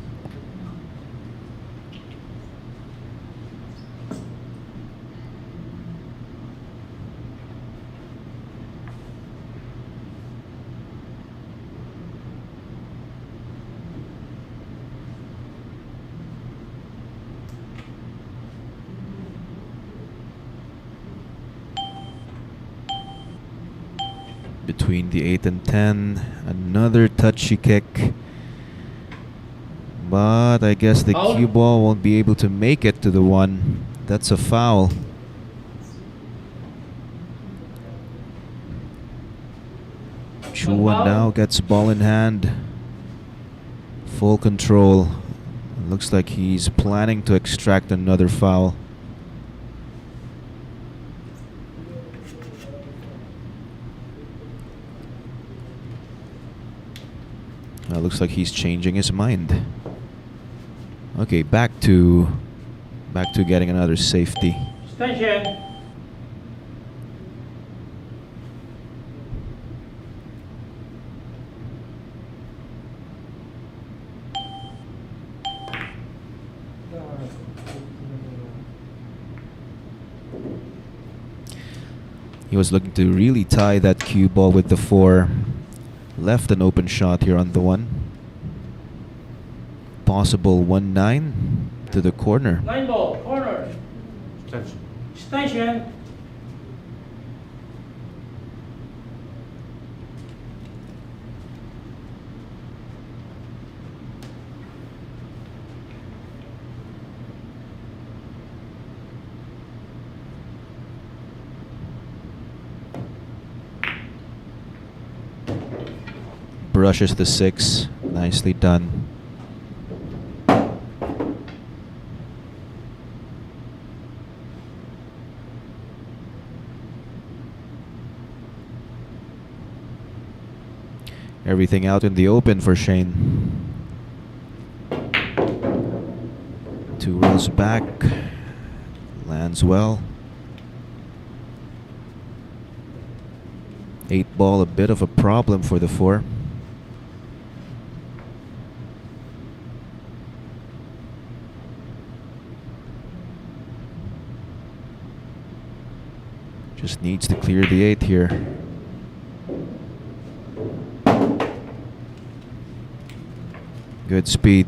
Speaker 1: Between the 8 and 10, another touchy kick. But I guess the
Speaker 6: Foul.
Speaker 1: cue ball won't be able to make it to the one. That's a foul. Chua
Speaker 6: Foul.
Speaker 1: now gets ball in hand. Full control. Looks like he's planning to extract another foul. Looks like he's changing his mind. Okay, back to getting another safety.
Speaker 6: Extension.
Speaker 1: He was looking to really tie that cue ball with the 4. Left an open shot here on the 1. Possible 1-9 to the corner.
Speaker 6: 9 ball, corner.
Speaker 4: Extension.
Speaker 6: Extension.
Speaker 1: Brushes the 6. Nicely done. Everything out in the open for Shane. 2 rolls back. Lands well. 8 ball, a bit of a problem for the 4. Just needs to clear the 8 here. Good speed.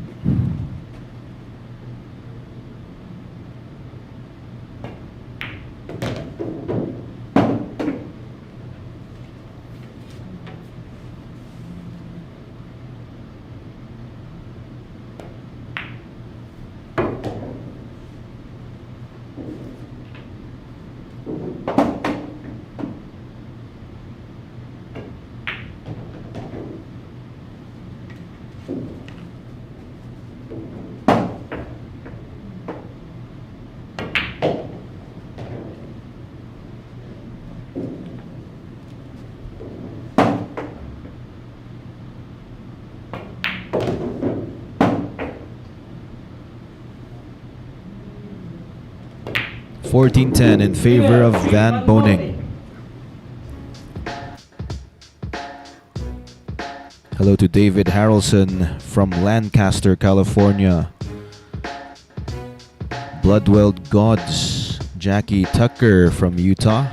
Speaker 1: $14-10 in favor of Van Boening. Hello to David Harrelson from Lancaster, California. Bloodwell Gods, Jackie Tucker from Utah.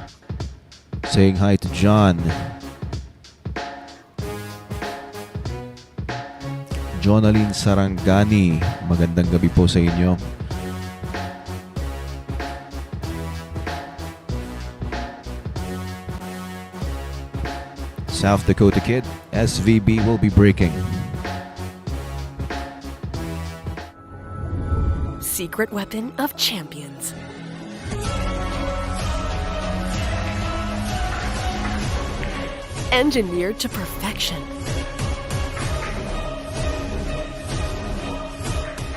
Speaker 1: Saying hi to John. Jonaline Sarangani, magandang gabi po sa inyo. South Dakota Kid, SVB will be breaking.
Speaker 2: Secret weapon of champions. Engineered to perfection.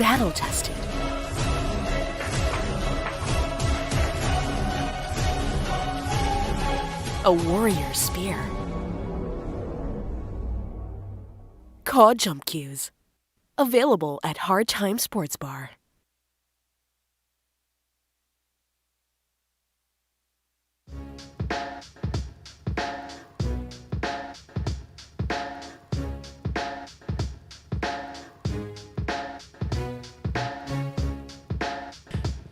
Speaker 2: Battle tested. A warrior spear. Caw Jump Cues. Available at Hard Time Sports Bar.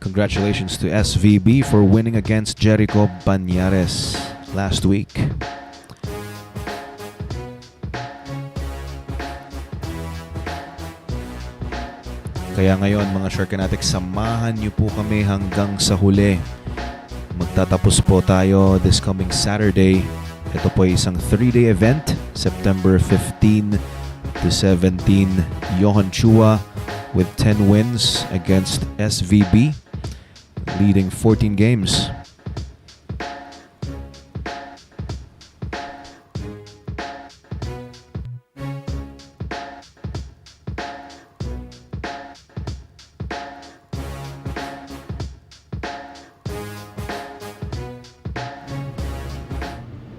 Speaker 1: Congratulations to SVB for winning against Jericho Banyares last week. Kaya ngayon mga Sharkanatics, samahan niyo po kami hanggang sa huli. Magtatapos po tayo this coming Saturday. Ito po ay isang 3-day event, September 15 to 17. Johann Chua with 10 wins against SVB, leading 14 games.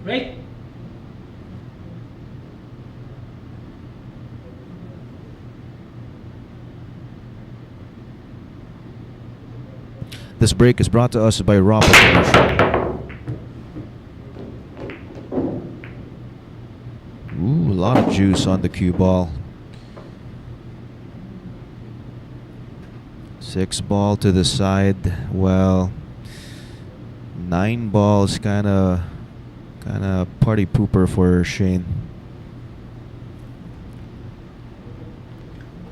Speaker 6: Break.
Speaker 1: This break is brought to us by Raw Promotion. Ooh, a lot of juice on the cue ball. 6 ball to the side. Well, 9 balls kind of party pooper for Shane.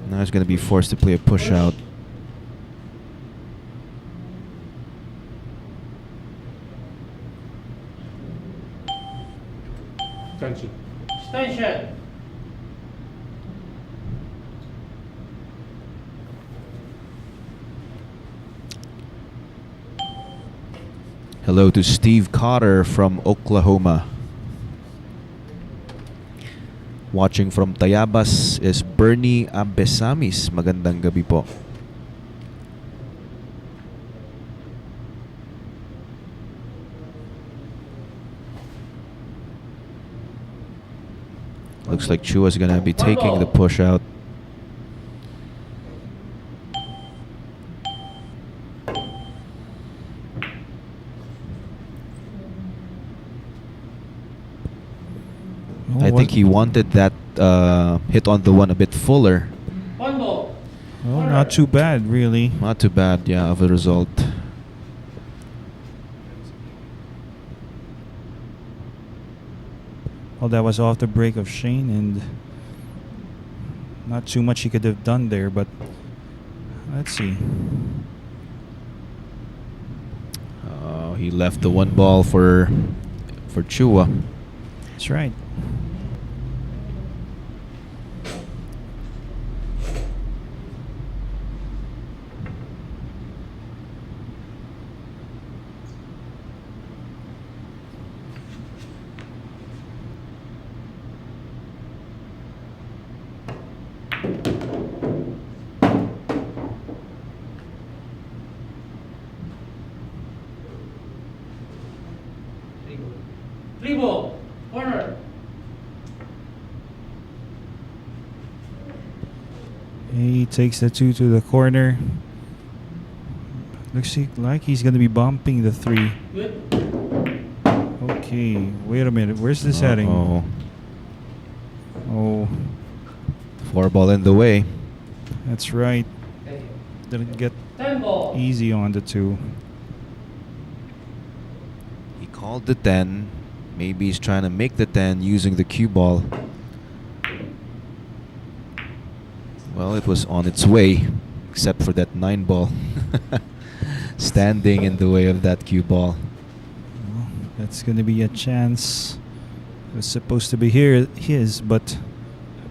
Speaker 1: Now he's going to be forced to play a push out.
Speaker 4: Attention.
Speaker 6: Station.
Speaker 1: Hello to Steve Cotter from Oklahoma. Watching from Tayabas is Bernie Abesamis. Magandang gabi po. Looks like Chua's gonna be taking the push out. I think he wanted that hit on the one a bit fuller.
Speaker 6: One ball.
Speaker 7: Well, not too bad, really.
Speaker 1: Not too bad, yeah, of a result.
Speaker 7: Well, that was off the break of Shane, and not too much he could have done there, but let's see.
Speaker 1: He left the 1 ball for Chua.
Speaker 7: That's right.
Speaker 6: Three ball. Corner.
Speaker 7: He takes the 2 to the corner. Looks like he's going to be bumping the 3.
Speaker 6: Good.
Speaker 7: Okay, wait a minute. Where's this heading? Oh,
Speaker 1: 4 ball in the way.
Speaker 7: that's right. Didn't get
Speaker 6: 10 ball.
Speaker 7: easy on the 2.
Speaker 1: He called the 10. Maybe he's trying to make the 10 using the cue ball. Well, it was on its way, except for that 9 ball. Standing in the way of that cue ball.
Speaker 7: Well, that's going to be a chance. It was supposed to be his, but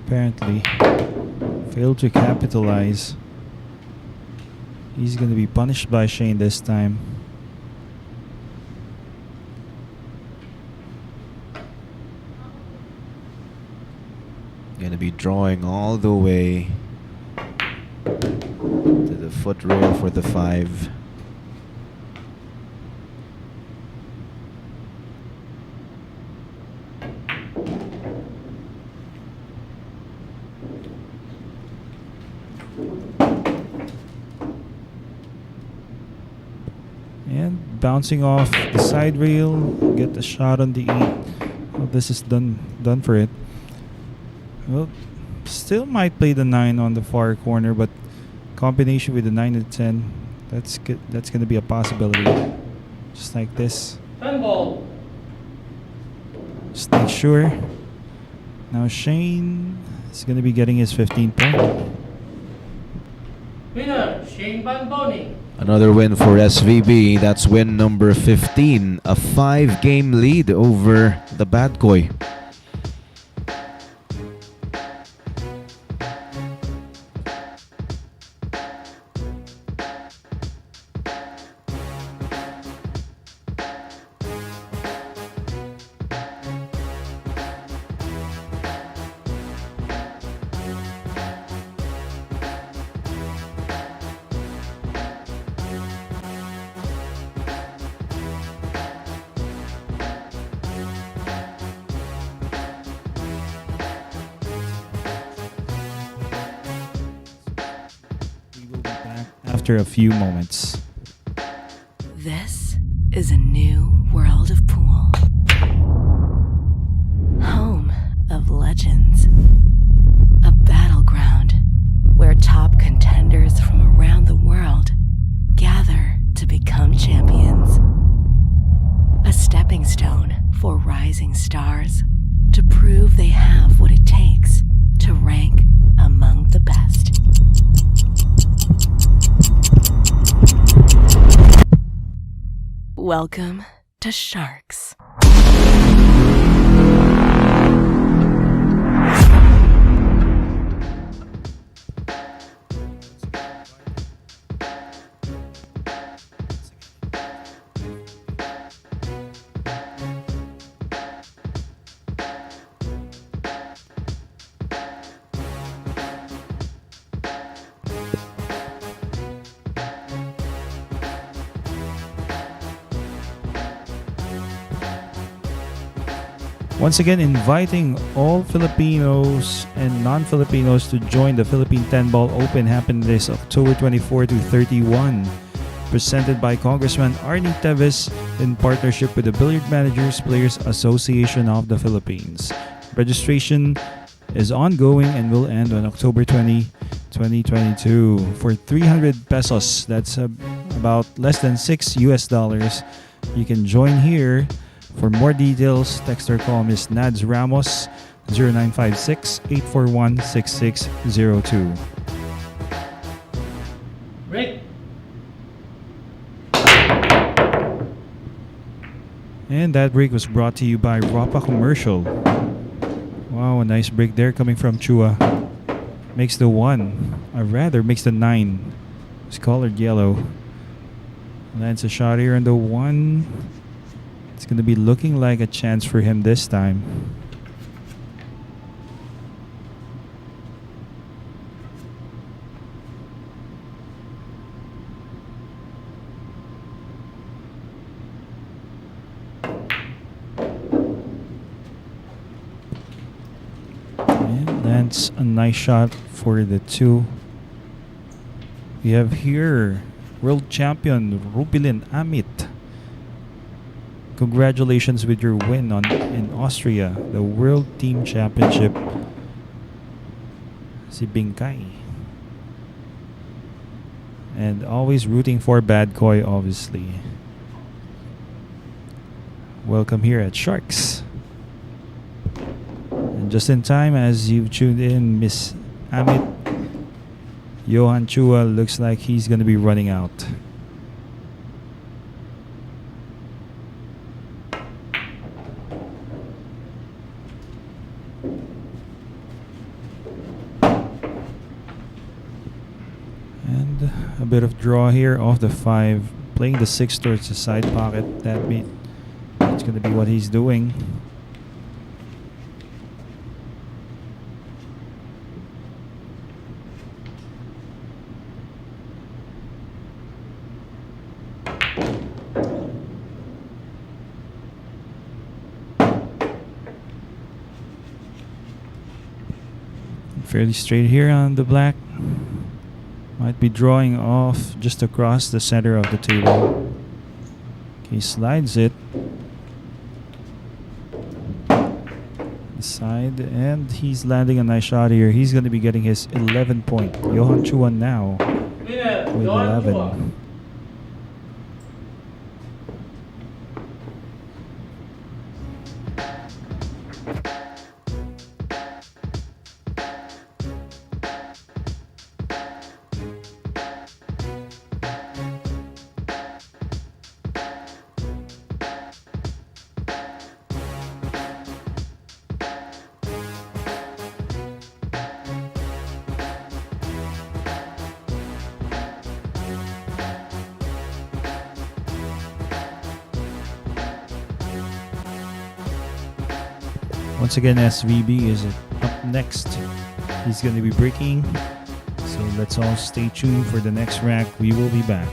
Speaker 7: apparently failed to capitalize. He's going to be punished by Shane this time.
Speaker 1: Gonna be drawing all the way to the foot rail for the 5.
Speaker 7: And bouncing off the side rail, get the shot on the 8. Well, this is done for it. Well, still might play the 9 on the far corner, but combination with the 9 and 10, that's good. That's going to be a possibility. Just like this.
Speaker 6: 10 ball.
Speaker 7: Just make sure. Now Shane is going to be getting his 15th point.
Speaker 6: Winner, Shane Van Boening.
Speaker 1: Another win for SVB. That's win number 15. A 5-game lead over the Bad Boy.
Speaker 7: After a few moments.
Speaker 2: This is a new world of pool. Home of legends. A battleground where top contenders from around the world gather to become champions. A stepping stone for rising stars to prove they have what it takes to rank among the best. Welcome to Sharks.
Speaker 7: Once again, inviting all Filipinos and non-Filipinos to join the Philippine 10-Ball Open happened this October 24 to 31. Presented by Congressman Arnie Teves in partnership with the Billiard Managers Players Association of the Philippines. Registration is ongoing and will end on October 20, 2022. For 300 pesos, that's about less than $6, you can join here. For more details, text or call Ms. Nads Ramos 0956-841-6602.
Speaker 6: Break.
Speaker 7: And that break was brought to you by Rapa Commercial. Wow, a nice break there coming from Chua. Makes the 1, or rather makes the 9. It's colored yellow. Lands a shot here on the 1. It's going to be looking like a chance for him this time. And that's a nice shot for the 2. We have here world champion Rubilin Amit. Congratulations with your win in Austria, the World Team Championship. Si Bingkai. And always rooting for Bad Koi, obviously. Welcome here at Sharks. And just in time, as you've tuned in, Miss Amit, Johann Chua looks like he's going to be running out. A bit of draw here off the 5, playing the 6 towards the side pocket. That's going to be what he's doing. Fairly straight here on the black. Might be drawing off just across the center of the table. He slides it. Side, and he's landing a nice shot here. He's going to be getting his 11 point. Johann Chua now
Speaker 6: Winner,
Speaker 7: with
Speaker 6: Johann
Speaker 7: 11.
Speaker 6: Chua.
Speaker 7: Once again, SVB is up next. He's going to be breaking. So let's all stay tuned for the next rack. We will be back.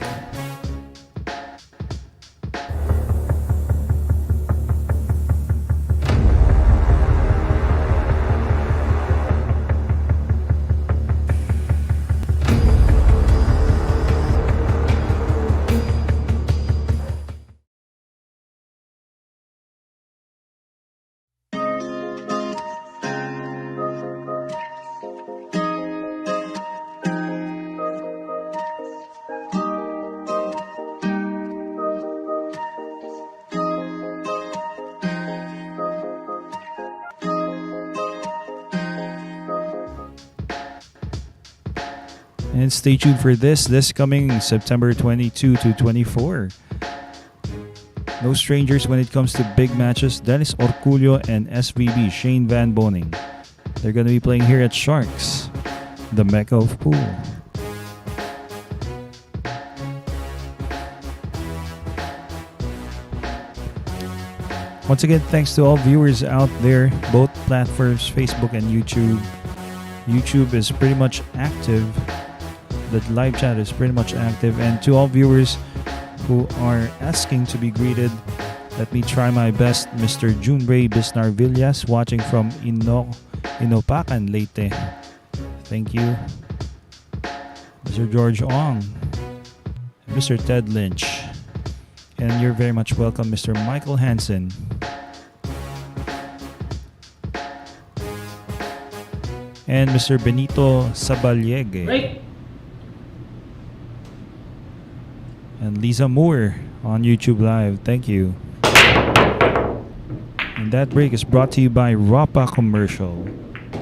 Speaker 7: And stay tuned for this coming September 22 to 24. No strangers when it comes to big matches. Dennis Orculio and SVB Shane Van Boening. They're going to be playing here at Sharks, the Mecca of Pool. Once again, thanks to all viewers out there, both platforms, Facebook and YouTube. YouTube is pretty much active. The live chat is pretty much active. And to all viewers who are asking to be greeted, let me try my best. Mr. Junray Bisnar Villas, watching from Inopacan, Leyte. Thank you. Mr. George Ong. Mr. Ted Lynch. And you're very much welcome, Mr. Michael Hansen. And Mr. Benito Sabaliegue.
Speaker 6: Break.
Speaker 7: And Lisa Moore on YouTube Live. Thank you. And that break is brought to you by Rapa Commercial.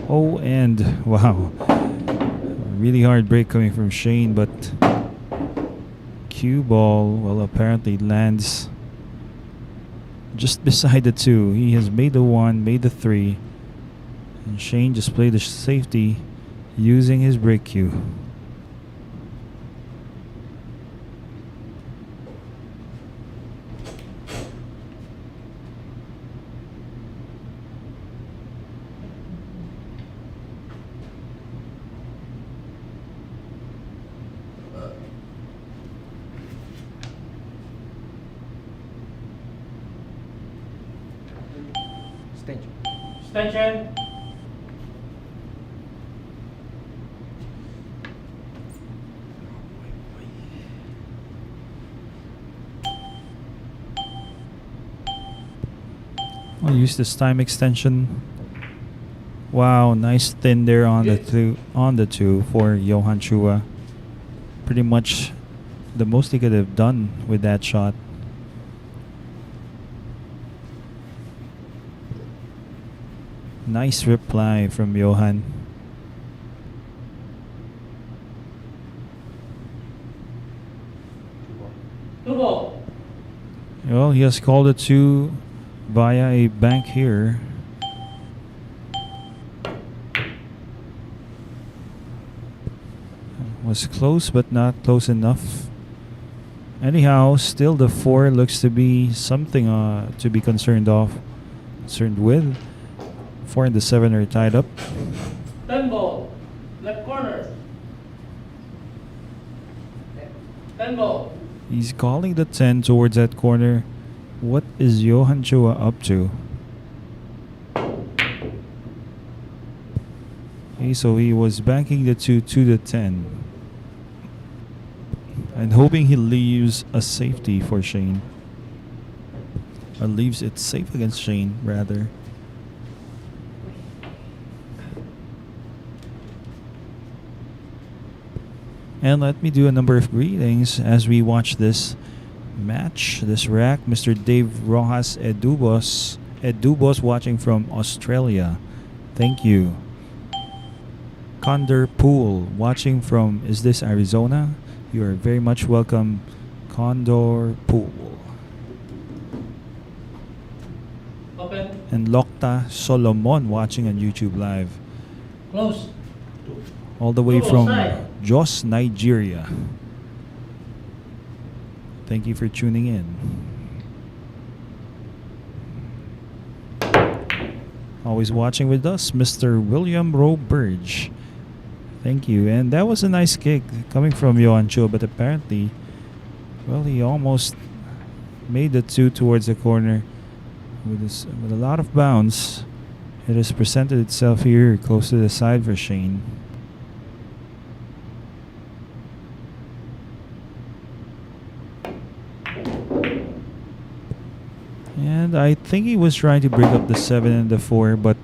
Speaker 7: Oh, and wow. Really hard break coming from Shane, but cue ball, well, apparently lands just beside the 2. He has made the 1, made the 3. And Shane just played the safety using his break cue.
Speaker 6: Extension.
Speaker 7: I'll use this time extension. Wow, nice thin there on the two for Johann Chua. Pretty much the most he could have done with that shot. Nice reply from Johann.
Speaker 6: Two ball.
Speaker 7: Well, he has called it 2 via a bank here. Was close, but not close enough. Anyhow, still the 4 looks to be something to be concerned with. 4 and the 7 are tied up.
Speaker 6: 10 ball. Left corner. 10 ball.
Speaker 7: He's calling the 10 towards that corner. What is Johann Chua up to? Okay, so he was banking the 2 to the 10. And hoping he leaves a safety for Shane. Or leaves it safe against Shane, rather. And let me do a number of greetings as we watch this match, this rack. Mr. Dave Rojas Edubos watching from Australia. Thank you. Condor Pool watching from, is this Arizona? You are very much welcome, Condor Pool.
Speaker 6: Open.
Speaker 7: And Lokta Solomon watching on YouTube Live.
Speaker 6: Close.
Speaker 7: All the way
Speaker 6: Two
Speaker 7: from
Speaker 6: side.
Speaker 7: Jos, Nigeria. Thank you for tuning in. Always watching with us, Mr. William Rowe Burge. Thank you. And that was a nice kick coming from Johann Chua, but apparently, well, he almost made the 2 towards the corner with a lot of bounce. It has presented itself here close to the side for Shane. And I think he was trying to break up the 7 and the 4, but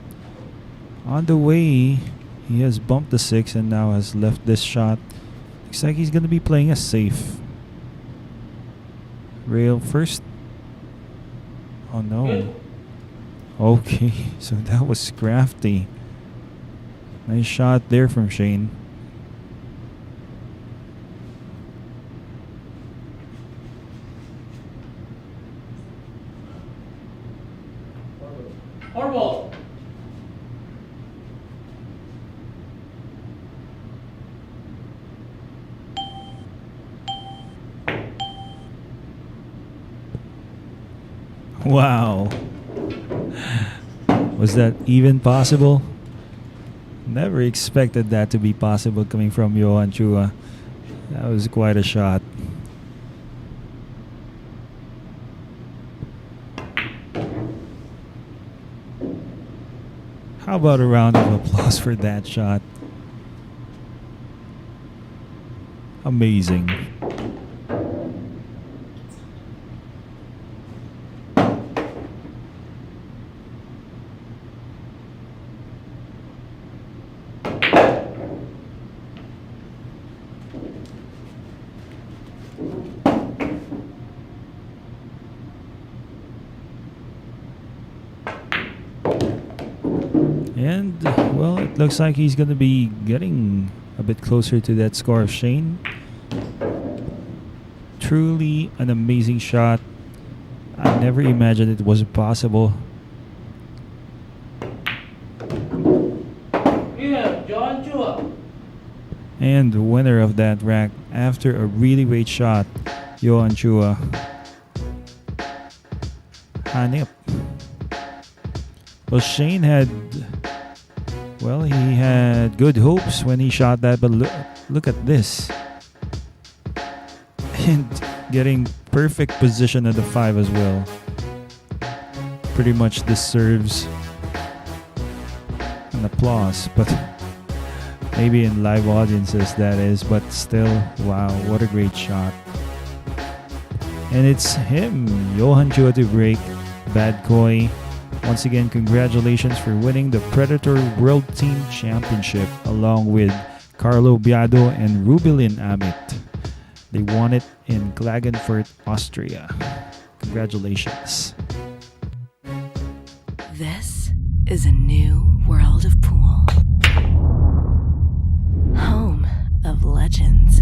Speaker 7: on the way, he has bumped the 6 and now has left this shot. Looks like he's going to be playing a safe. Rail first. Oh no.
Speaker 6: Good.
Speaker 7: Okay, so that was crafty. Nice shot there from Shane.
Speaker 6: Four ball.
Speaker 7: Wow. Was that even possible? Never expected that to be possible coming from Johann Chua. That was quite a shot. How about a round of applause for that shot? Amazing. And, well, it looks like he's going to be getting a bit closer to that score of Shane. Truly an amazing shot. I never imagined it was possible.
Speaker 6: We have Johann Chua.
Speaker 7: And the winner of that rack after a really great shot, Johann Chua. Hanip. Well, Shane had, well, he had good hopes when he shot that, but look at this. And getting perfect position at the 5 as well. Pretty much deserves an applause, but maybe in live audiences that is, but still, wow, what a great shot. And it's him, Johann Chua, to break Bad Koi. Once again, congratulations for winning the Predator World Team Championship along with Carlo Biado and Rubilin Amit. They won it in Klagenfurt, Austria. Congratulations.
Speaker 2: This is a new world of pool. Home of legends.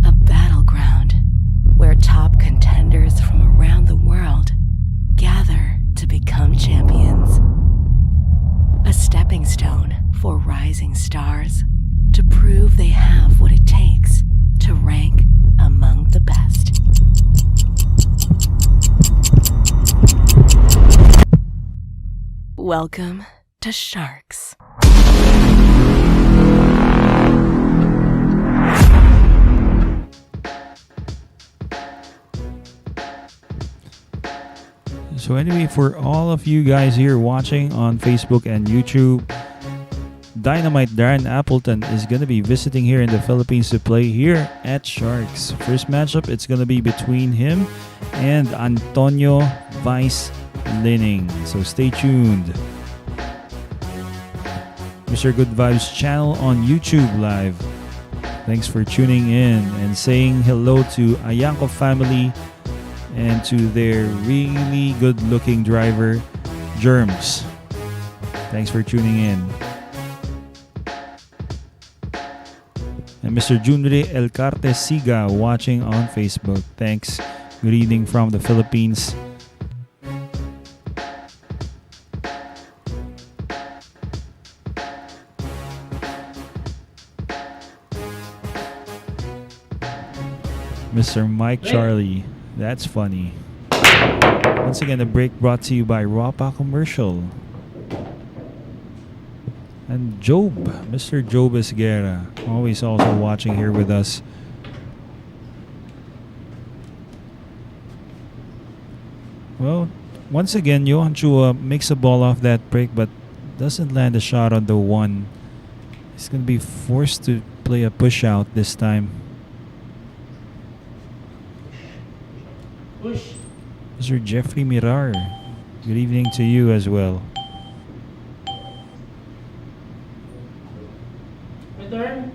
Speaker 2: A battleground where top contenders from around the world gather to become champions. A stepping stone for rising stars to prove they have what it takes to rank among the best. Welcome to Sharks.
Speaker 7: So anyway, for all of you guys here watching on Facebook and YouTube, Dynamite Darren Appleton is going to be visiting here in the Philippines to play here at Sharks. First matchup, it's going to be between him and Antonio Vice Lining. So stay tuned. Mr. Good Vibes channel on YouTube Live. Thanks for tuning in and saying hello to Ayanko family and to their really good-looking driver, Germs. Thanks for tuning in. And Mr. Junri Elcarte Siga watching on Facebook. Thanks. Good evening from the Philippines. Mr. Mike Charlie. That's funny. Once again, the break brought to you by Rapa Commercial. And Job, Mr. Job Esguerra, always also watching here with us. Well, once again, Johann Chua makes a ball off that break but doesn't land a shot on the 1. He's going to be forced to play a push out this time.
Speaker 6: Push.
Speaker 7: Mr. Jeffrey Mirar, good evening to you as well.
Speaker 6: Return.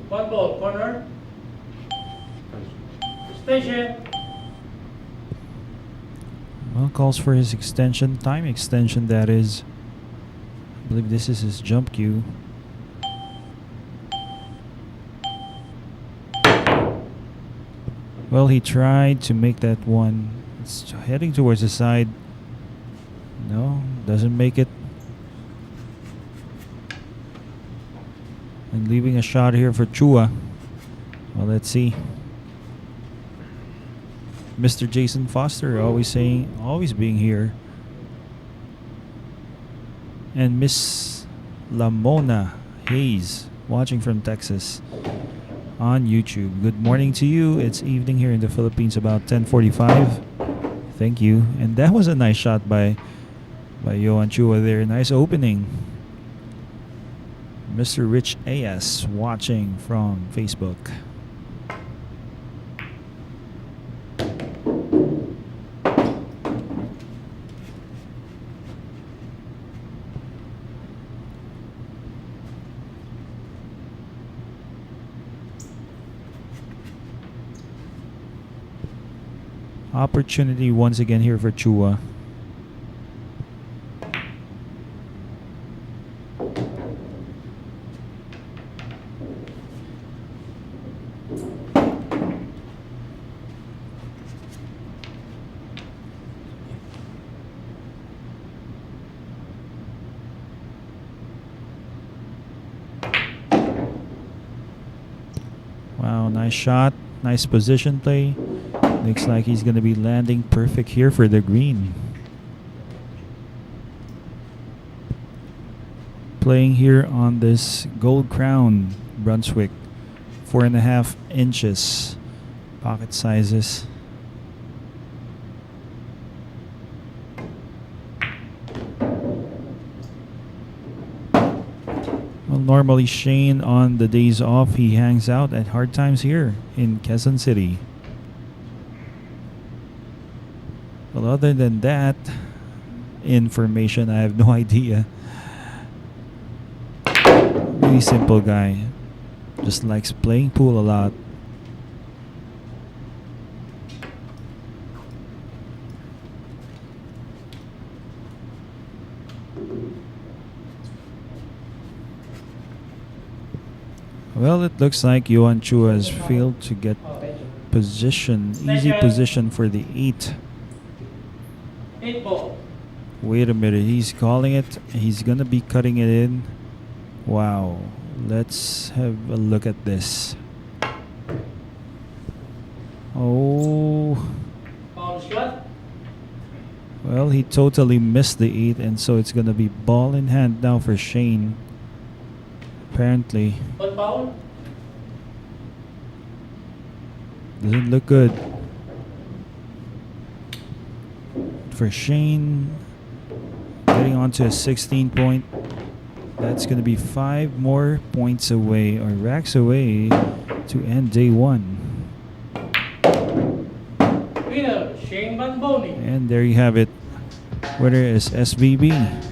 Speaker 6: One ball, corner. Station.
Speaker 7: Well, calls for his extension, time extension that is. I believe this is his jump cue. Well, he tried to make that one. It's heading towards the side. No, doesn't make it. And leaving a shot here for Chua. Well, let's see. Mr. Jason Foster always being here. And Miss Lamona Hayes watching from Texas on YouTube. Good morning to you. It's evening here in the Philippines, about 10:45. Thank you. And that was a nice shot by Johann Chua there. Nice opening. Mr. Rich AS watching from Facebook. Opportunity once again here for Chua. Wow, nice shot. Nice position play. Looks like he's going to be landing perfect here for the green. Playing here on this Gold Crown Brunswick. 4.5 inches pocket sizes. Well, normally Shane on the days off, he hangs out at Hard Times here in Quezon City. Well, other than that information, I have no idea. Really simple guy. Just likes playing pool a lot. Well, it looks like Johann Chua has failed to get easy position for the 8.
Speaker 6: 8 ball.
Speaker 7: Wait a minute, he's calling it. He's gonna be cutting it in. Wow, let's have a look at this. Oh,
Speaker 6: Foul shot.
Speaker 7: well, he totally missed the 8, and so it's gonna be ball in hand now for Shane. Apparently,
Speaker 6: One foul.
Speaker 7: doesn't look good for Shane. Getting onto a 16 point. That's going to be 5 more points away, or racks away, to end day 1.
Speaker 6: Winner, Shane Van Boening.
Speaker 7: And there you have it. Winner is SVB.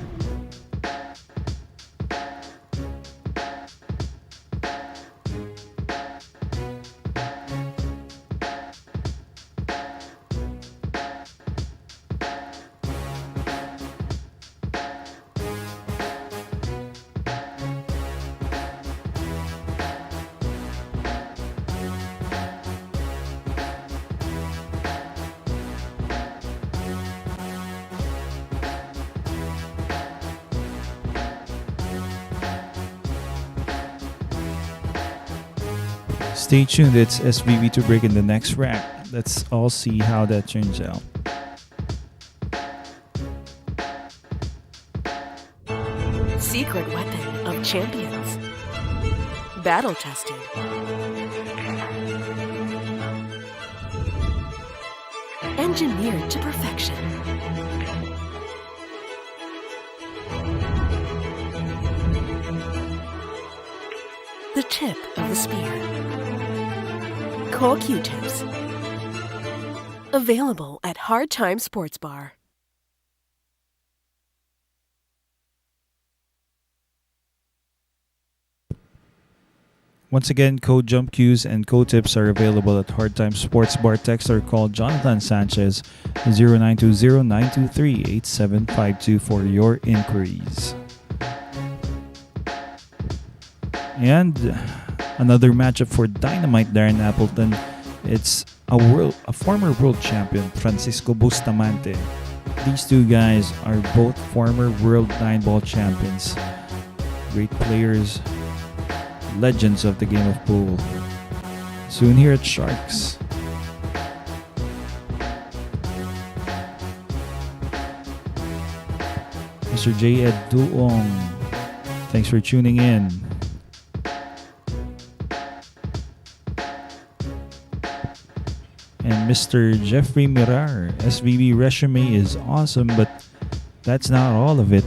Speaker 7: Stay tuned, it's SVB to break in the next rack. Let's all see how that turns out.
Speaker 2: Secret weapon of champions. Battle tested. Engineered to perfection. The tip of the spear. Core Q-tips. Available at Hard Time Sports Bar.
Speaker 7: Once again, code jump cues and code tips are available at Hard Time Sports Bar. Text or call Jonathan Sanchez 0920-923-8752 for your inquiries. And another matchup for Dynamite Darren Appleton. It's a former world champion, Francisco Bustamante. These two guys are both former world 9-ball champions. Great players, legends of the game of pool. Soon here at Sharks. Mr. J. Ed Duong, thanks for tuning in. And Mr. Jeffrey Mirar, SVB resume is awesome, but that's not all of it.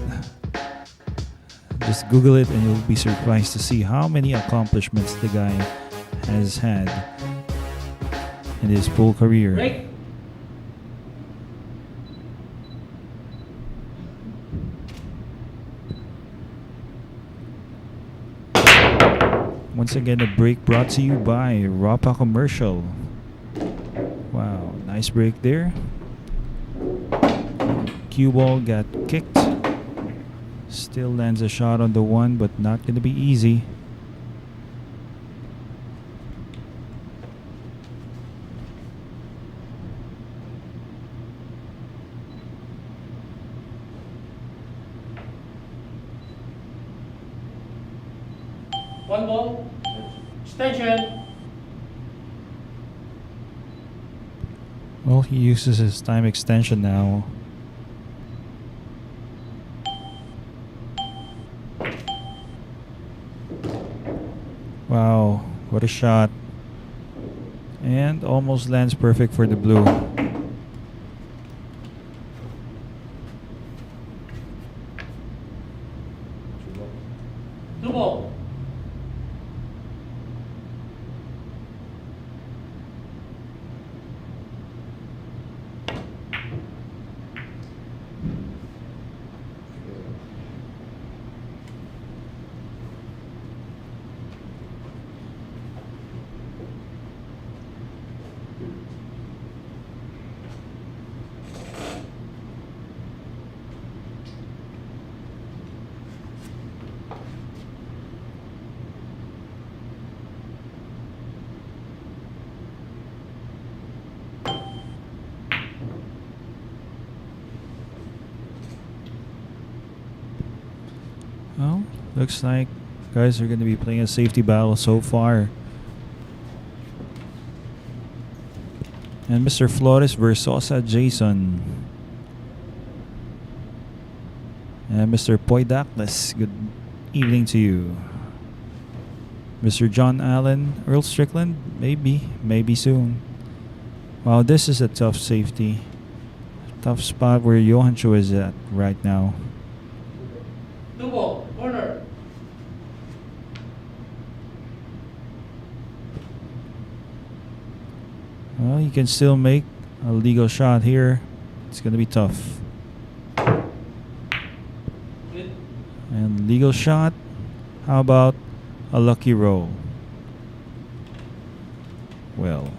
Speaker 7: Just Google it and you'll be surprised to see how many accomplishments the guy has had in his pool career.
Speaker 6: Break.
Speaker 7: Once again, a break brought to you by Rapa Commercial. Wow, nice break there. Cue ball got kicked. Still lands a shot on the one, but not going to be easy.
Speaker 6: One ball. Extension.
Speaker 7: Well, he uses his time extension now. Wow, what a shot. And almost lands perfect for the blue.
Speaker 6: Two ball.
Speaker 7: Well, looks like guys are going to be playing a safety battle so far. And Mr. Flores Versosa Jason. And Mr. Poydakles, good evening to you. Mr. John Allen, Earl Strickland, maybe soon. Wow, this is a tough safety. Tough spot where Johann Chua is at right now.
Speaker 6: Two ball. Corner.
Speaker 7: Well, you can still make a legal shot here. It's going to be tough.
Speaker 6: Good.
Speaker 7: And legal shot. How about a lucky roll? Well.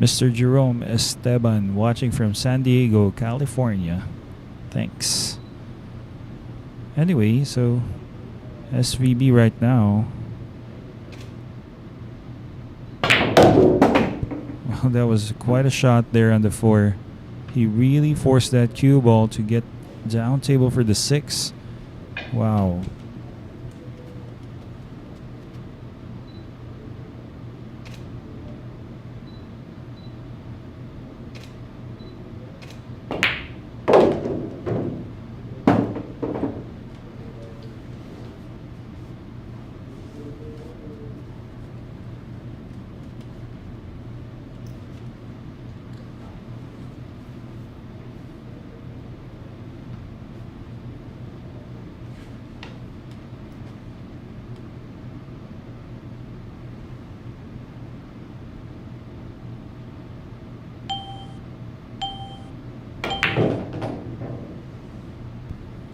Speaker 7: Mr. Jerome Esteban watching from San Diego, California. Thanks. Anyway, so SVB right now. Well, that was quite a shot there on the 4. He really forced that cue ball to get down table for the 6. Wow.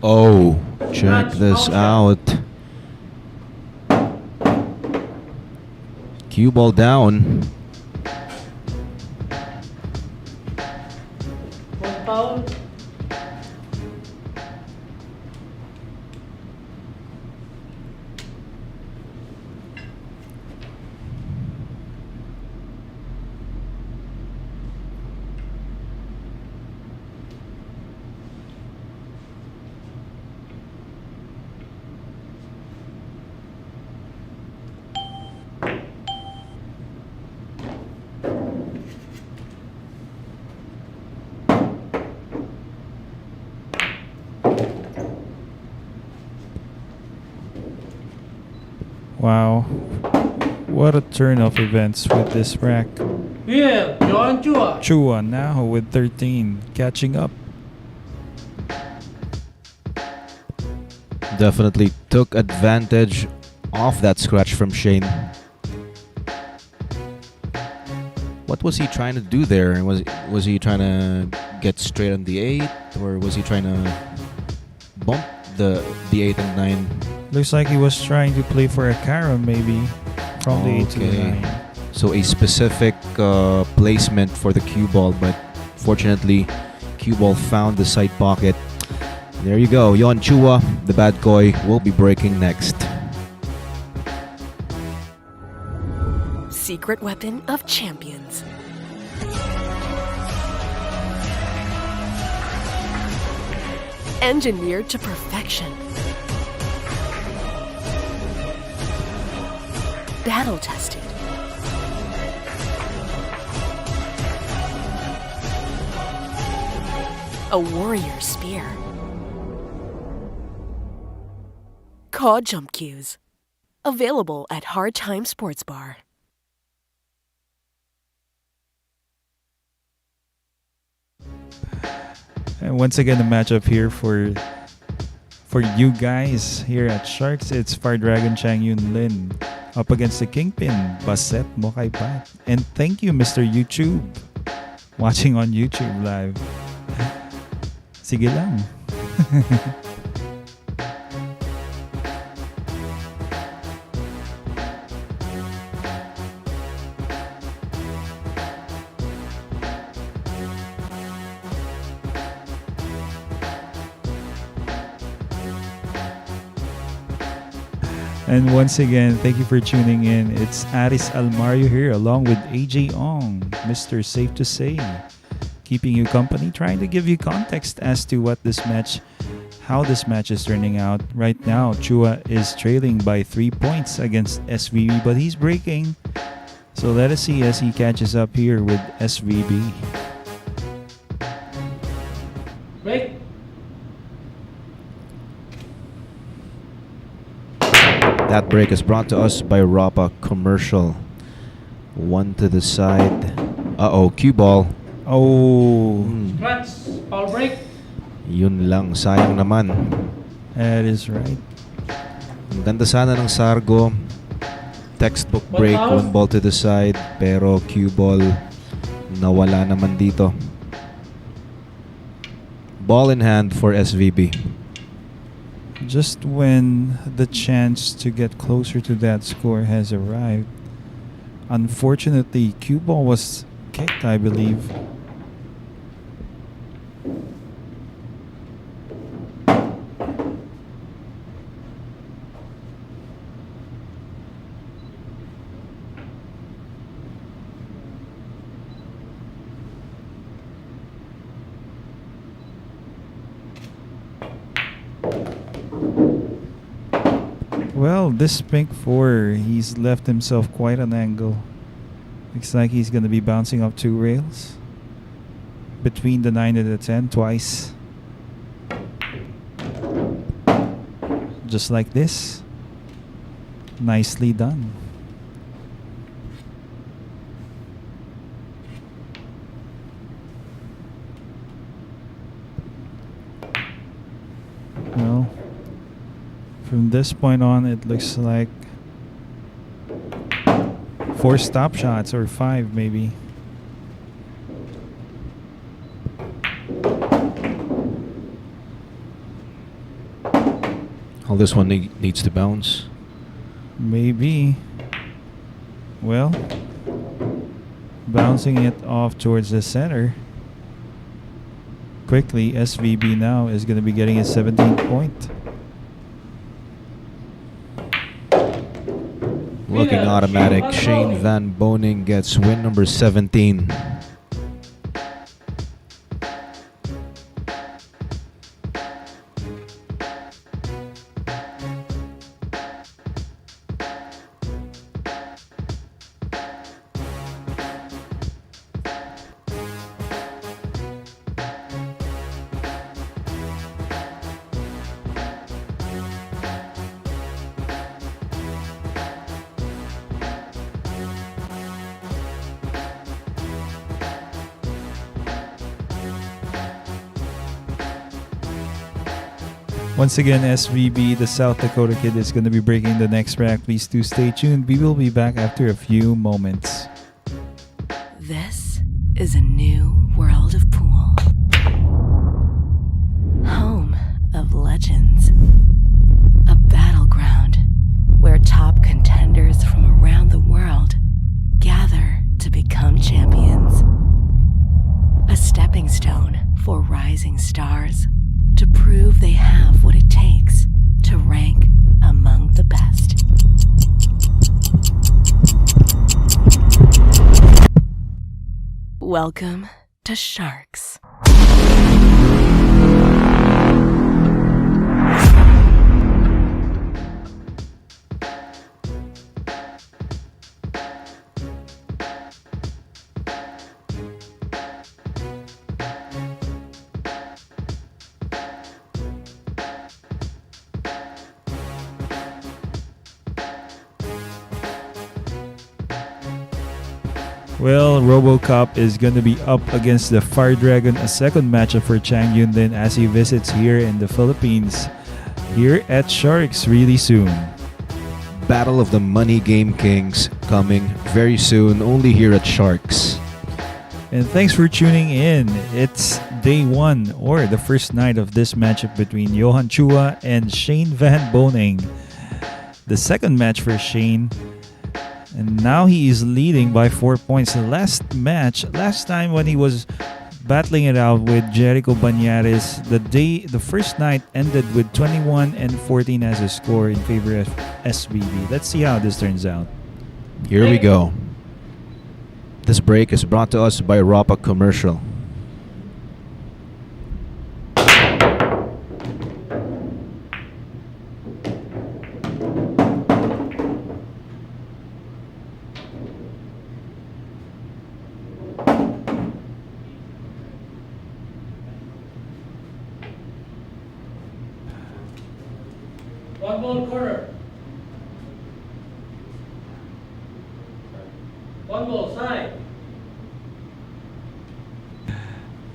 Speaker 1: Oh, check
Speaker 6: That's
Speaker 1: this
Speaker 6: foul
Speaker 1: out. Cue ball down.
Speaker 6: One foul.
Speaker 7: Wow. What a turn of events with this rack.
Speaker 6: Yeah, Johann Chua.
Speaker 7: Chua now with 13, catching up.
Speaker 1: Definitely took advantage of that scratch from Shane. What was he trying to do there? Was he trying to get straight on the 8, or was he trying to bump the 8 and 9?
Speaker 7: Looks like he was trying to play for a carom maybe from the 8 to the
Speaker 1: Okay.
Speaker 7: 9.
Speaker 1: So a specific placement for the cue ball, but fortunately, cue ball found the side pocket. There you go. Johann Chua, the bad boy, will be breaking next.
Speaker 2: Secret weapon of champions. Engineered to perfection. Battle tested. A warrior spear. Caw jump cues. Available at Hard Time Sports Bar.
Speaker 7: And once again, the matchup here for you guys here at Sharks. It's Fire Dragon Chang Yun Lin up against the Kingpin, Baset Mokaipat. And thank you, Mr. YouTube, watching on YouTube live. Sige lang. And once again, thank you for tuning in. It's Aris Almario here along with AJ Ong, Mr. Safe to Say, keeping you company, trying to give you context as to how this match is turning out. Right now, Chua is trailing by 3 points against SVB, but he's breaking. So let us see as he catches up here with SVB.
Speaker 6: Break.
Speaker 1: That break is brought to us by Rapa Commercial. One to the side. Uh-oh, cue ball.
Speaker 7: Oh,
Speaker 6: Scratch. Foul break.
Speaker 1: Yun lang, sayang naman.
Speaker 7: that is right.
Speaker 1: Ang ganda sana ng Sargo. Textbook
Speaker 6: One
Speaker 1: break,
Speaker 6: foul.
Speaker 1: one ball to the side. Pero cue ball, nawala naman dito. Ball in hand for SVB.
Speaker 7: Just when the chance to get closer to that score has arrived, unfortunately, cue ball was kicked, I believe. Well, this pink 4, he's left himself quite an angle. Looks like he's going to be bouncing up 2 rails between the 9 and the 10 twice. Just like this. Nicely done. Well, from this point on, it looks like 4 stop shots or 5 maybe.
Speaker 1: Well, this one needs to bounce.
Speaker 7: Maybe. Well, bouncing it off towards the center. Quickly, SVB now is going to be getting a 17th point.
Speaker 1: Looking automatic. Shane Van Boening gets win number 17.
Speaker 7: Once again, SVB, the South Dakota kid, is going to be breaking the next rack. Please do stay tuned. We will be back after a few moments.
Speaker 2: This is a new world of pool. Home of legends. A battleground where top contenders from around the world gather to become champions. A stepping stone for rising stars to prove they have what it takes to rank among the best. Welcome to Sharks.
Speaker 7: Well, RoboCop is going to be up against the Fire Dragon, a second matchup for Chang Yundin as he visits here in the Philippines, here at Sharks really soon.
Speaker 1: Battle of the Money Game Kings coming very soon, only here at Sharks.
Speaker 7: And thanks for tuning in. It's day one, or the first night of this matchup between Johann Chua and Shane Van Boening. The second match for Shane. And now he is leading by 4 points. The last time when he was battling it out with Jericho Banyares, the first night ended with 21 and 14 as a score in favor of SVB. Let's see how this turns out.
Speaker 1: Here we go. This break is brought to us by Rapa Commercial.
Speaker 6: One ball corner. One ball side.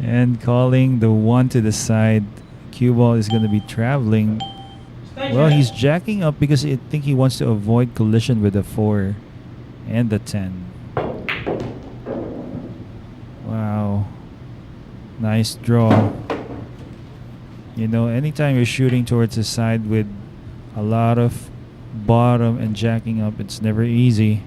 Speaker 7: And calling the one to the side. Cue ball is going to be traveling. Well, he's jacking up because I think he wants to avoid collision with the 4 and the 10. Wow. Nice draw. You know, anytime you're shooting towards the side with a lot of bottom and jacking up, it's never easy.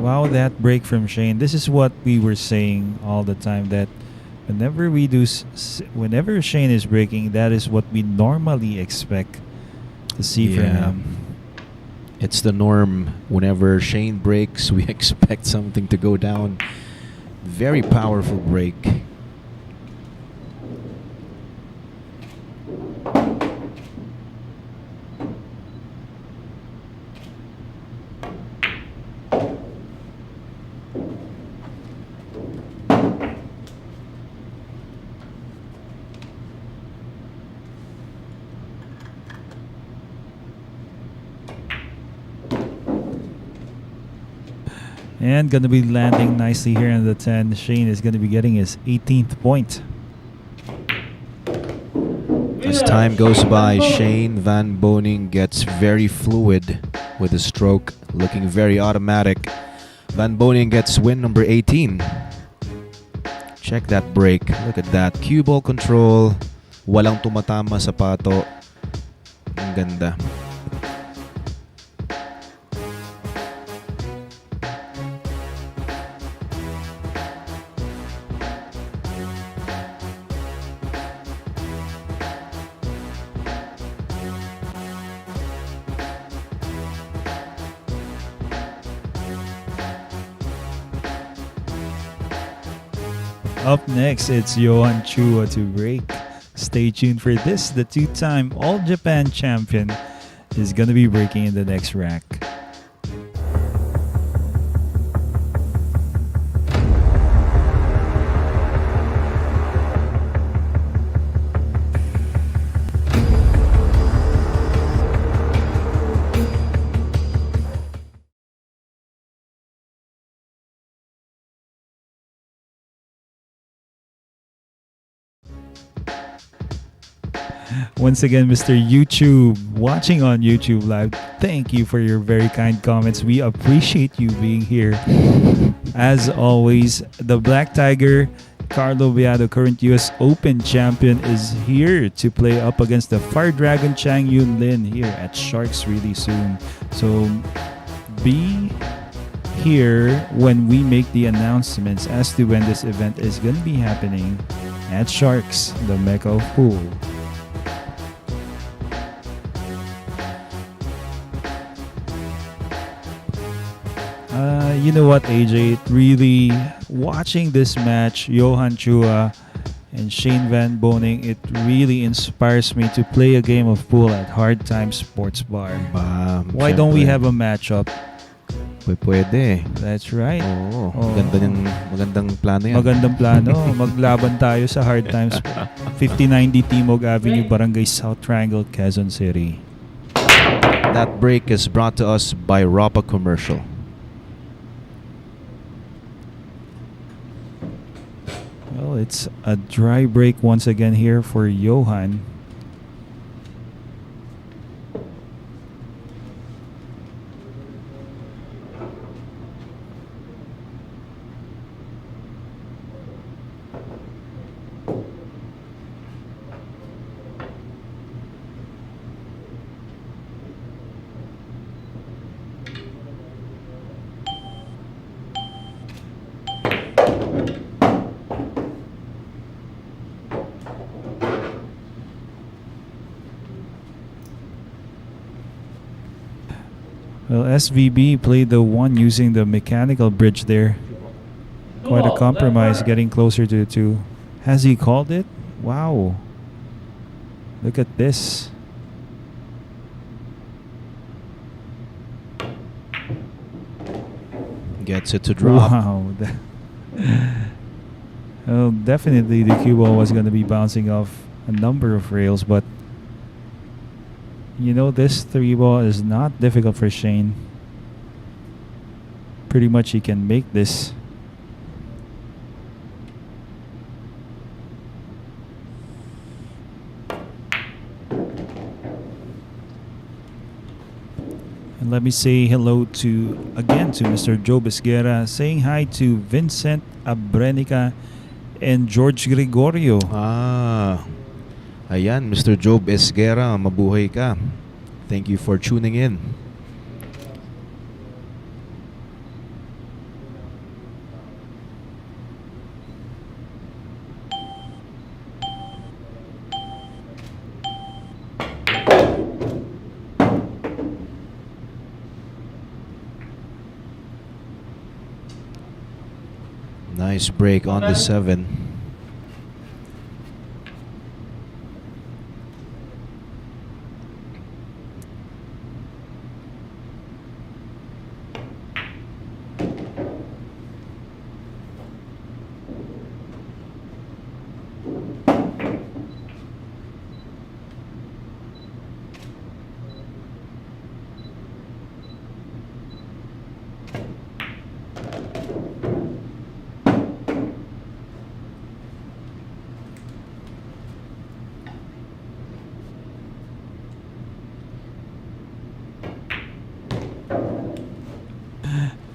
Speaker 7: Wow, that break from Shane. This is what we were saying all the time, that whenever we do, whenever Shane is breaking, that is what we normally expect to see from him.
Speaker 1: It's the norm. Whenever Shane breaks, we expect something to go down. Very powerful break.
Speaker 7: And going to be landing nicely here in the 10. Shane is going to be getting his 18th point.
Speaker 1: As time goes by, Shane Van Boening gets very fluid with his stroke, looking very automatic. Van Boening gets win number 18. Check that break. Look at that. Cue ball control. Walang tumatama sa pato. Ang ganda.
Speaker 7: Up next, it's Johann Chua to break. Stay tuned for this. The two-time All Japan champion is going to be breaking in the next rack. Once again, Mr. YouTube, watching on YouTube Live, thank you for your very kind comments. We appreciate you being here. As always, the Black Tiger, Carlo Beato, current US Open champion, is here to play up against the Fire Dragon Chang Yun Lin here at Sharks really soon. So be here when we make the announcements as to when this event is going to be happening at Sharks, the Mecca of Pool. You know what, AJ? Really, watching this match, Johann Chua and Shane Van Boening, it really inspires me to play a game of pool at Hard Times Sports Bar. Why don't we have a matchup?
Speaker 1: Pwede.
Speaker 7: That's right.
Speaker 1: Oo. Magandang plano yan.
Speaker 7: Magandang plano. Maglaban tayo sa Hard Times 5090 Timog Avenue, Barangay South Triangle, Quezon City.
Speaker 1: That break is brought to us by Rapa Commercial.
Speaker 7: Well, it's a dry break once again here for Johann. Well, SVB played the one using the mechanical bridge there. Quite a compromise, getting closer to the two. Has he called it? Wow. Look at this.
Speaker 1: Gets it to drop.
Speaker 7: Wow. Well, definitely the cue ball was going to be bouncing off a number of rails, but you know, this three ball is not difficult for Shane. Pretty much he can make this. And let me say hello to Mr. Joe Besguera, saying hi to Vincent Abrenica and George Gregorio.
Speaker 1: Ayan, Mr. Job Esguera, mabuhay ka. Thank you for tuning in. Nice break on the 7.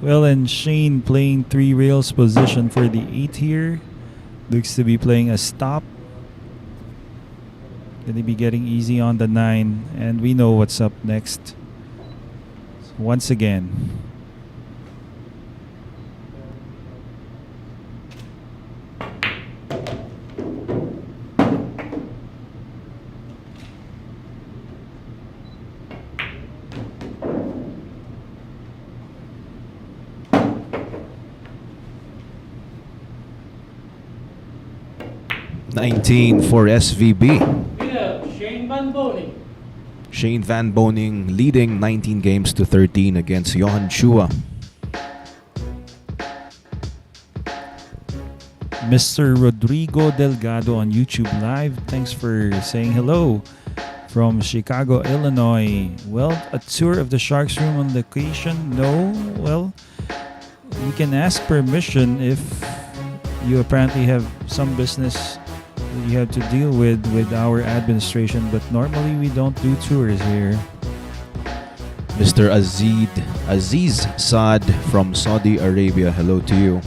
Speaker 7: Well, and Shane playing three rails position for the 8 here. Looks to be playing a stop. Gonna be getting easy on the 9, and we know what's up next. Once again.
Speaker 1: $19 for SVB.
Speaker 6: Winner, Shane Van Boening.
Speaker 1: Shane Van Boening leading 19 games to 13 against Johann Chua.
Speaker 7: Mr. Rodrigo Delgado on YouTube Live. Thanks for saying hello from Chicago, Illinois. Well, a tour of the Sharks room on location? No. Well, you can ask permission if you apparently have some business that you have to deal with our administration, but normally we don't do tours here.
Speaker 1: Mr. Aziz Saad from Saudi Arabia. Hello to you.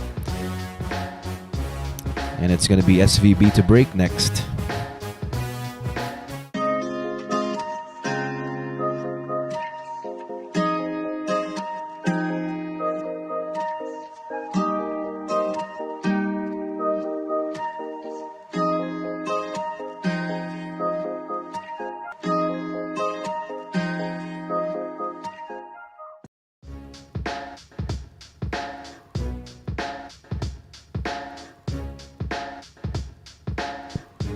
Speaker 1: And it's going to be SVB to break next.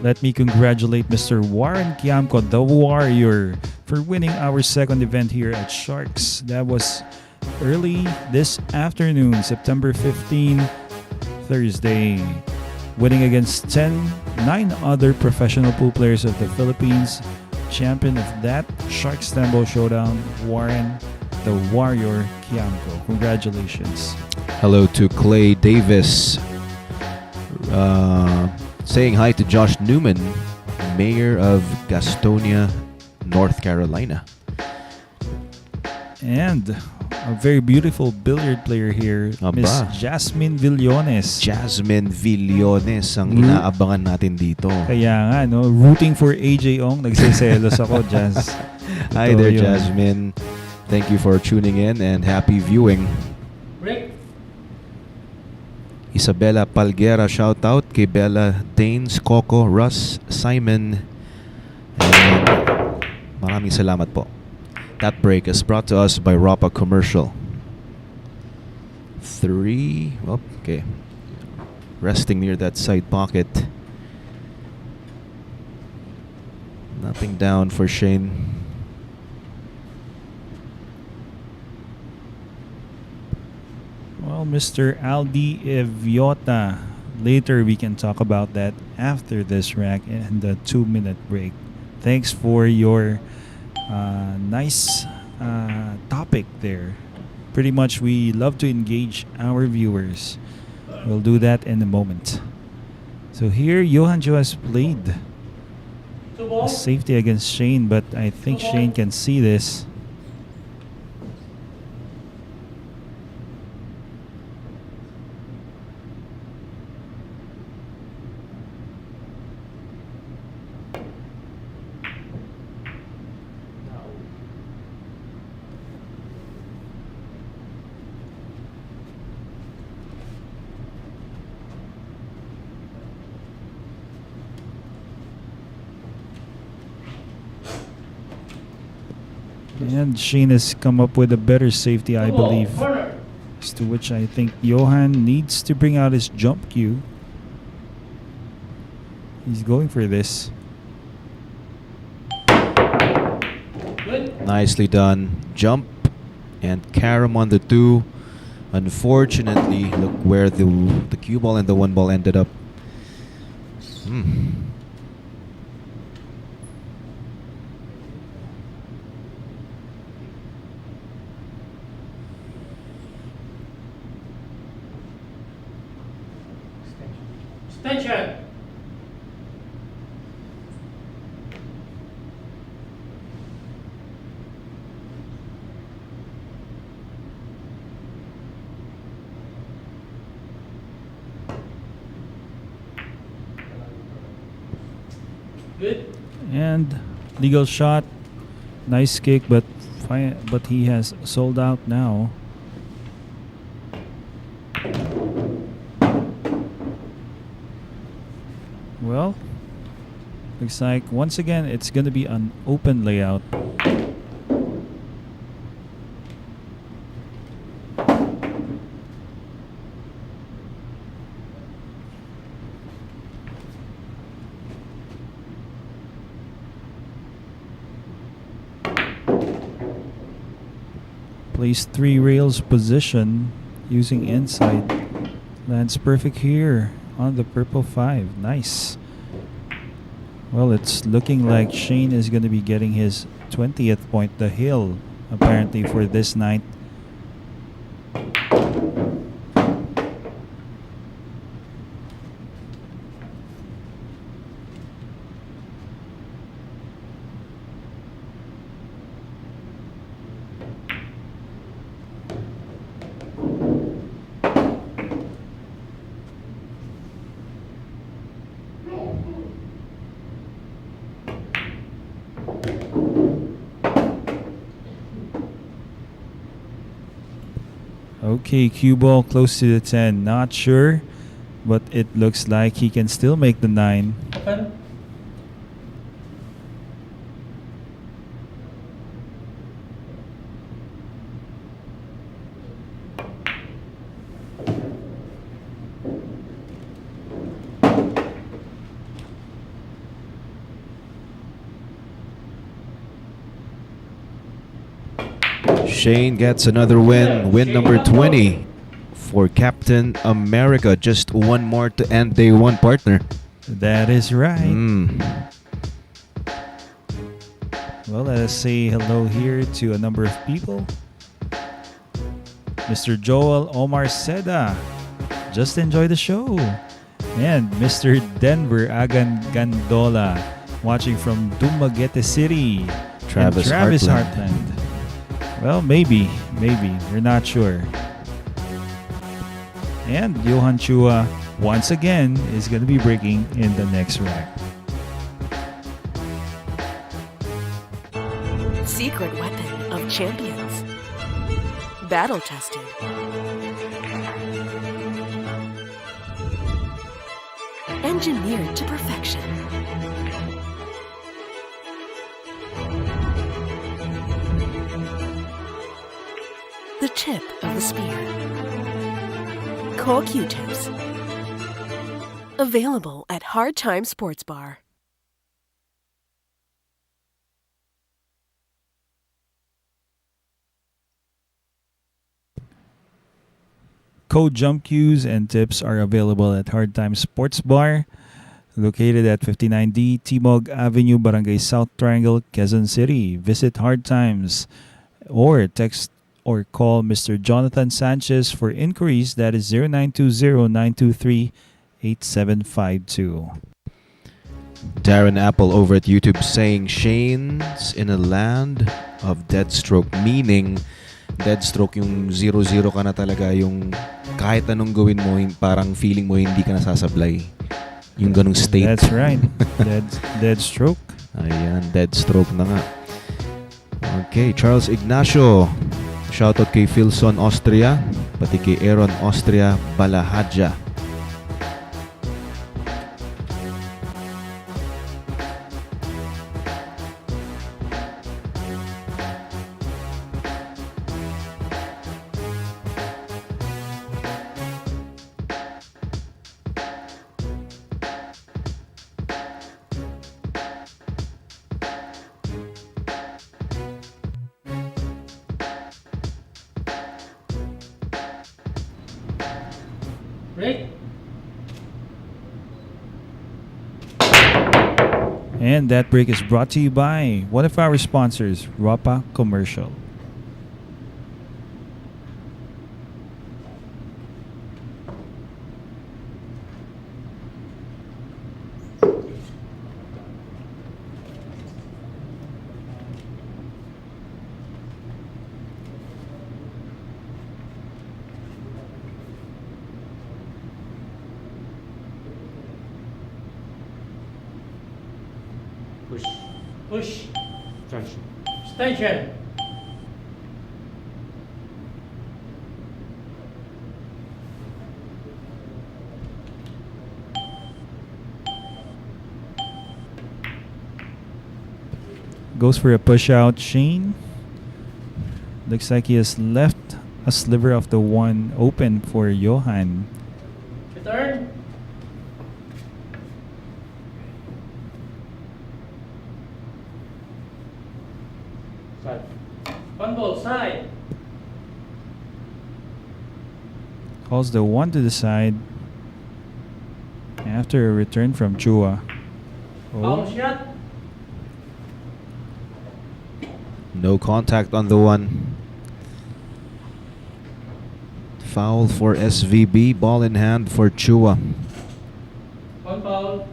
Speaker 7: Let me congratulate Mr. Warren Kiamko, the Warrior, for winning our second event here at Sharks. That was early this afternoon, September 15, Thursday. Winning against 9 other professional pool players of the Philippines. Champion of that Sharks Tembo Showdown, Warren, the Warrior Kiamko. Congratulations.
Speaker 1: Hello to Clay Davis. Saying hi to Josh Newman, Mayor of Gastonia, North Carolina.
Speaker 7: And a very beautiful billiard player here, Miss Jasmine Villones.
Speaker 1: Jasmine Villones ang inaabangan natin dito.
Speaker 7: Kaya nga, no? Rooting for AJ Ong. Nagsiselos ako, Jazz.
Speaker 1: Hi there, Jasmine. Thank you for tuning in and happy viewing.
Speaker 6: Break.
Speaker 1: Isabella Palguera, shout out kay Bella, Danes, Coco, Russ, Simon, and maraming salamat po. That break is brought to us by Rapa Commercial. 3, okay. Resting near that side pocket. Nothing down for Shane.
Speaker 7: Well, Mr. Aldi Eviota. Later we can talk about that after this rack and the 2-minute break. Thanks for your nice topic there. Pretty much we love to engage our viewers. We'll do that in a moment. So here Johann Chua has played a safety against Shane, but I think Shane can see this. And Shane has come up with a better safety, I believe. As to which I think Johann needs to bring out his jump cue. He's going for this.
Speaker 6: Good.
Speaker 1: Nicely done. Jump and carom on the 2. Unfortunately, look where the cue ball and the 1 ball ended up.
Speaker 6: Extension. Good.
Speaker 7: And legal shot. Nice kick, but he has sold out now. Well, looks like once again it's going to be an open layout. Plays 3 rails position using inside. Lands perfect here on the purple 5. Nice. Well, it's looking like Shane is going to be getting his 20th point, the hill, apparently, for this night. Okay, cue ball close to the 10. Not sure, but it looks like he can still make the 9.
Speaker 6: Open.
Speaker 1: Shane gets another win. Win number 20 for Captain America. Just one more to end day 1, partner.
Speaker 7: That is right.
Speaker 1: Mm.
Speaker 7: Well, let us say hello here to a number of people. Mr. Joel Omar Seda, just enjoy the show. And Mr. Denver Agan Gandola, watching from Dumaguete City.
Speaker 1: Travis Heartland.
Speaker 7: Well, maybe. We're not sure. And Johann Chua, once again, is going to be breaking in the next rack.
Speaker 2: Secret weapon of champions. Battle tested. Engineered to perfection. The tip of the spear. Core Q-tips. Available at Hard Time Sports Bar.
Speaker 7: Code jump cues and tips are available at Hard Time Sports Bar, located at 59D Timog Avenue, Barangay South Triangle, Quezon City. Visit Hard Times or text or call Mr. Jonathan Sanchez for inquiries. That is 0920-923-8752.
Speaker 1: Darren Apple over at YouTube saying Shane's in a land of dead stroke, meaning dead stroke yung 0-0 ka na talaga, yung kahit anong gawin mo, parang feeling mo hindi ka nasasablay. Yung ganung state.
Speaker 7: That's right. dead stroke.
Speaker 1: Ayan, dead stroke na nga. Okay, Charles Ignacio. Shoutout kay Philson Austria, pati kay Aaron Austria Balahadja.
Speaker 6: Break.
Speaker 7: And that break is brought to you by one of our sponsors, Rapa Commercial.
Speaker 4: Push.
Speaker 6: Push.
Speaker 4: Attention.
Speaker 6: Extension.
Speaker 7: Goes for a push out, Shane. Looks like he has left a sliver of the one open for Johann.
Speaker 6: Return.
Speaker 4: Side.
Speaker 6: One ball side.
Speaker 7: Calls the one to the side after a return from Chua.
Speaker 6: Foul shot.
Speaker 1: No contact on the one. Foul for SVB. Ball in hand for Chua.
Speaker 6: One foul.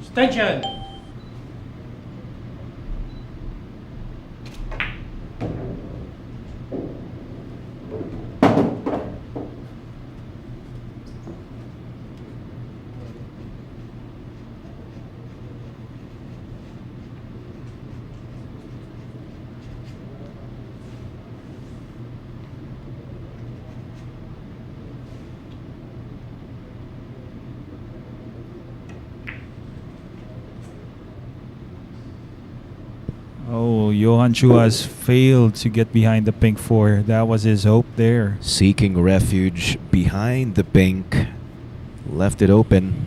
Speaker 6: Extension.
Speaker 7: Oh, Johann Chua has failed to get behind the pink four. That was his hope there.
Speaker 1: Seeking refuge behind the pink. Left it open.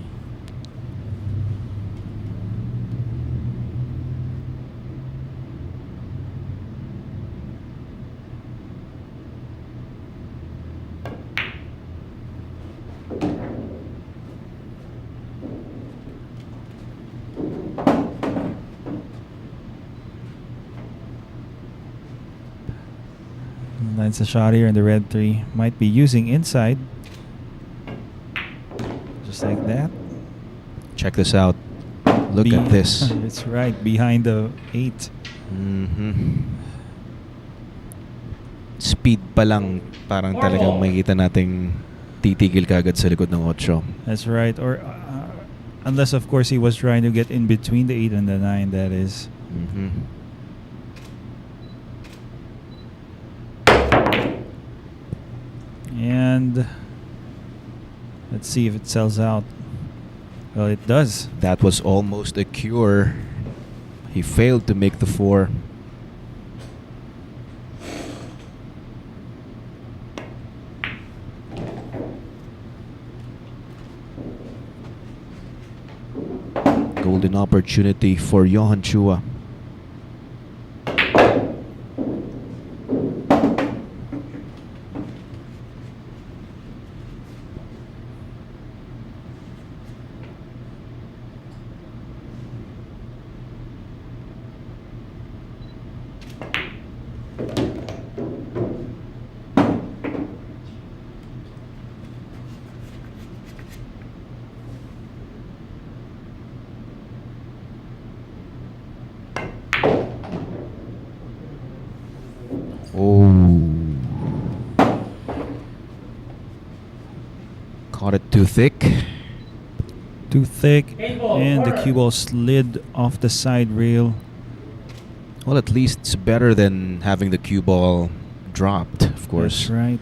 Speaker 7: Lands a shot here in the red three. Might be using inside. Just like that.
Speaker 1: Check this out. Look at this.
Speaker 7: It's right behind the 8.
Speaker 1: Speed pa lang, parang talagang makikita nating titigil kagad sa likod ng 8.
Speaker 7: That's right. Or unless of course he was trying to get in between the 8 and the 9, that is. And let's see if it sells out. Well, it does.
Speaker 1: That was almost a cure. He failed to make the 4. Golden opportunity for Johann Chua. Caught it too thick.
Speaker 7: Too thick.
Speaker 6: Table,
Speaker 7: And the
Speaker 6: corner.
Speaker 7: cue ball slid off the side rail.
Speaker 1: Well, at least it's better than having the cue ball dropped, of course.
Speaker 7: That's right.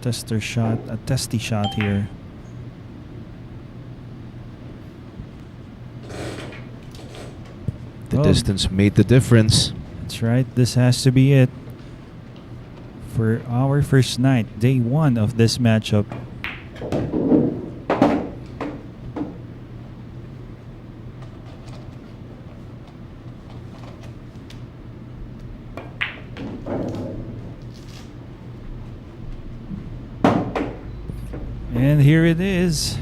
Speaker 7: Tester shot, a testy shot here.
Speaker 1: The
Speaker 7: Oh.
Speaker 1: distance made the difference.
Speaker 7: That's right. This has to be it for our first night, day 1 of this matchup. And here it is.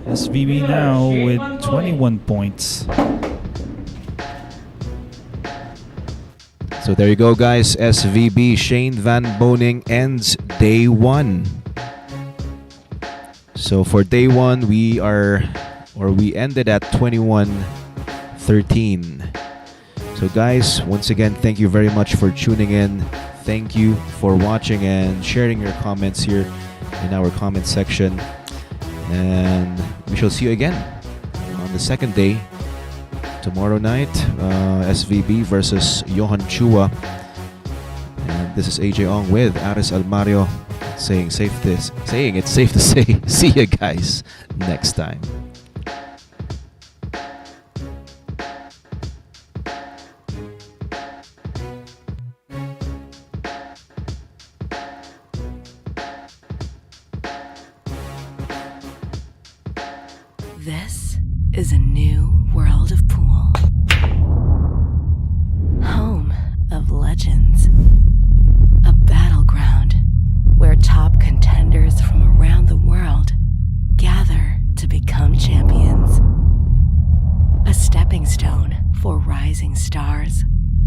Speaker 7: SVB now with 21 points.
Speaker 1: So there you go, guys. SVB Shane Van Boening ends day 1. So for day 1, we ended at 21-13. So guys, once again, thank you very much for tuning in. Thank you for watching and sharing your comments here in our comment section. And we shall see you again on the second day. Tomorrow night, SVB versus Johann Chua. And this is AJ Ong with Aris Almario saying it's safe to say see you guys next time.
Speaker 2: This is a new world of pool. Home of legends. A battleground where top contenders from around the world gather to become champions. A stepping stone for rising stars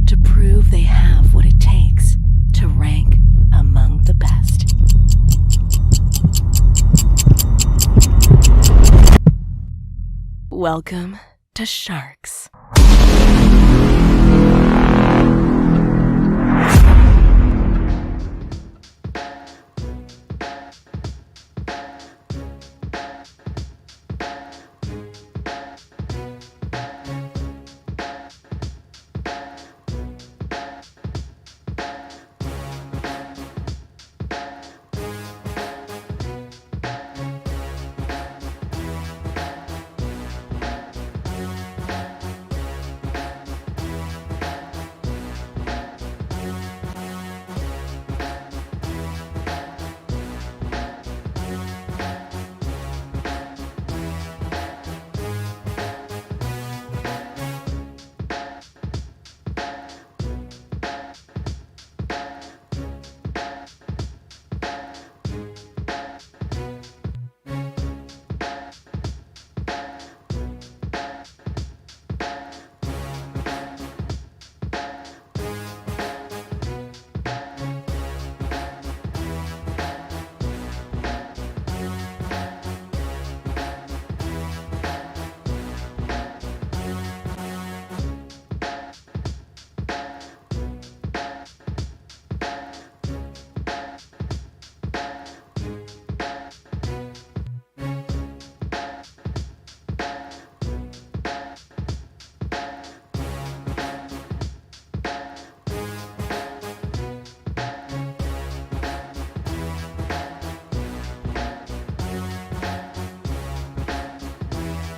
Speaker 2: to prove they have what it takes to rank among the best. Welcome to Sharks.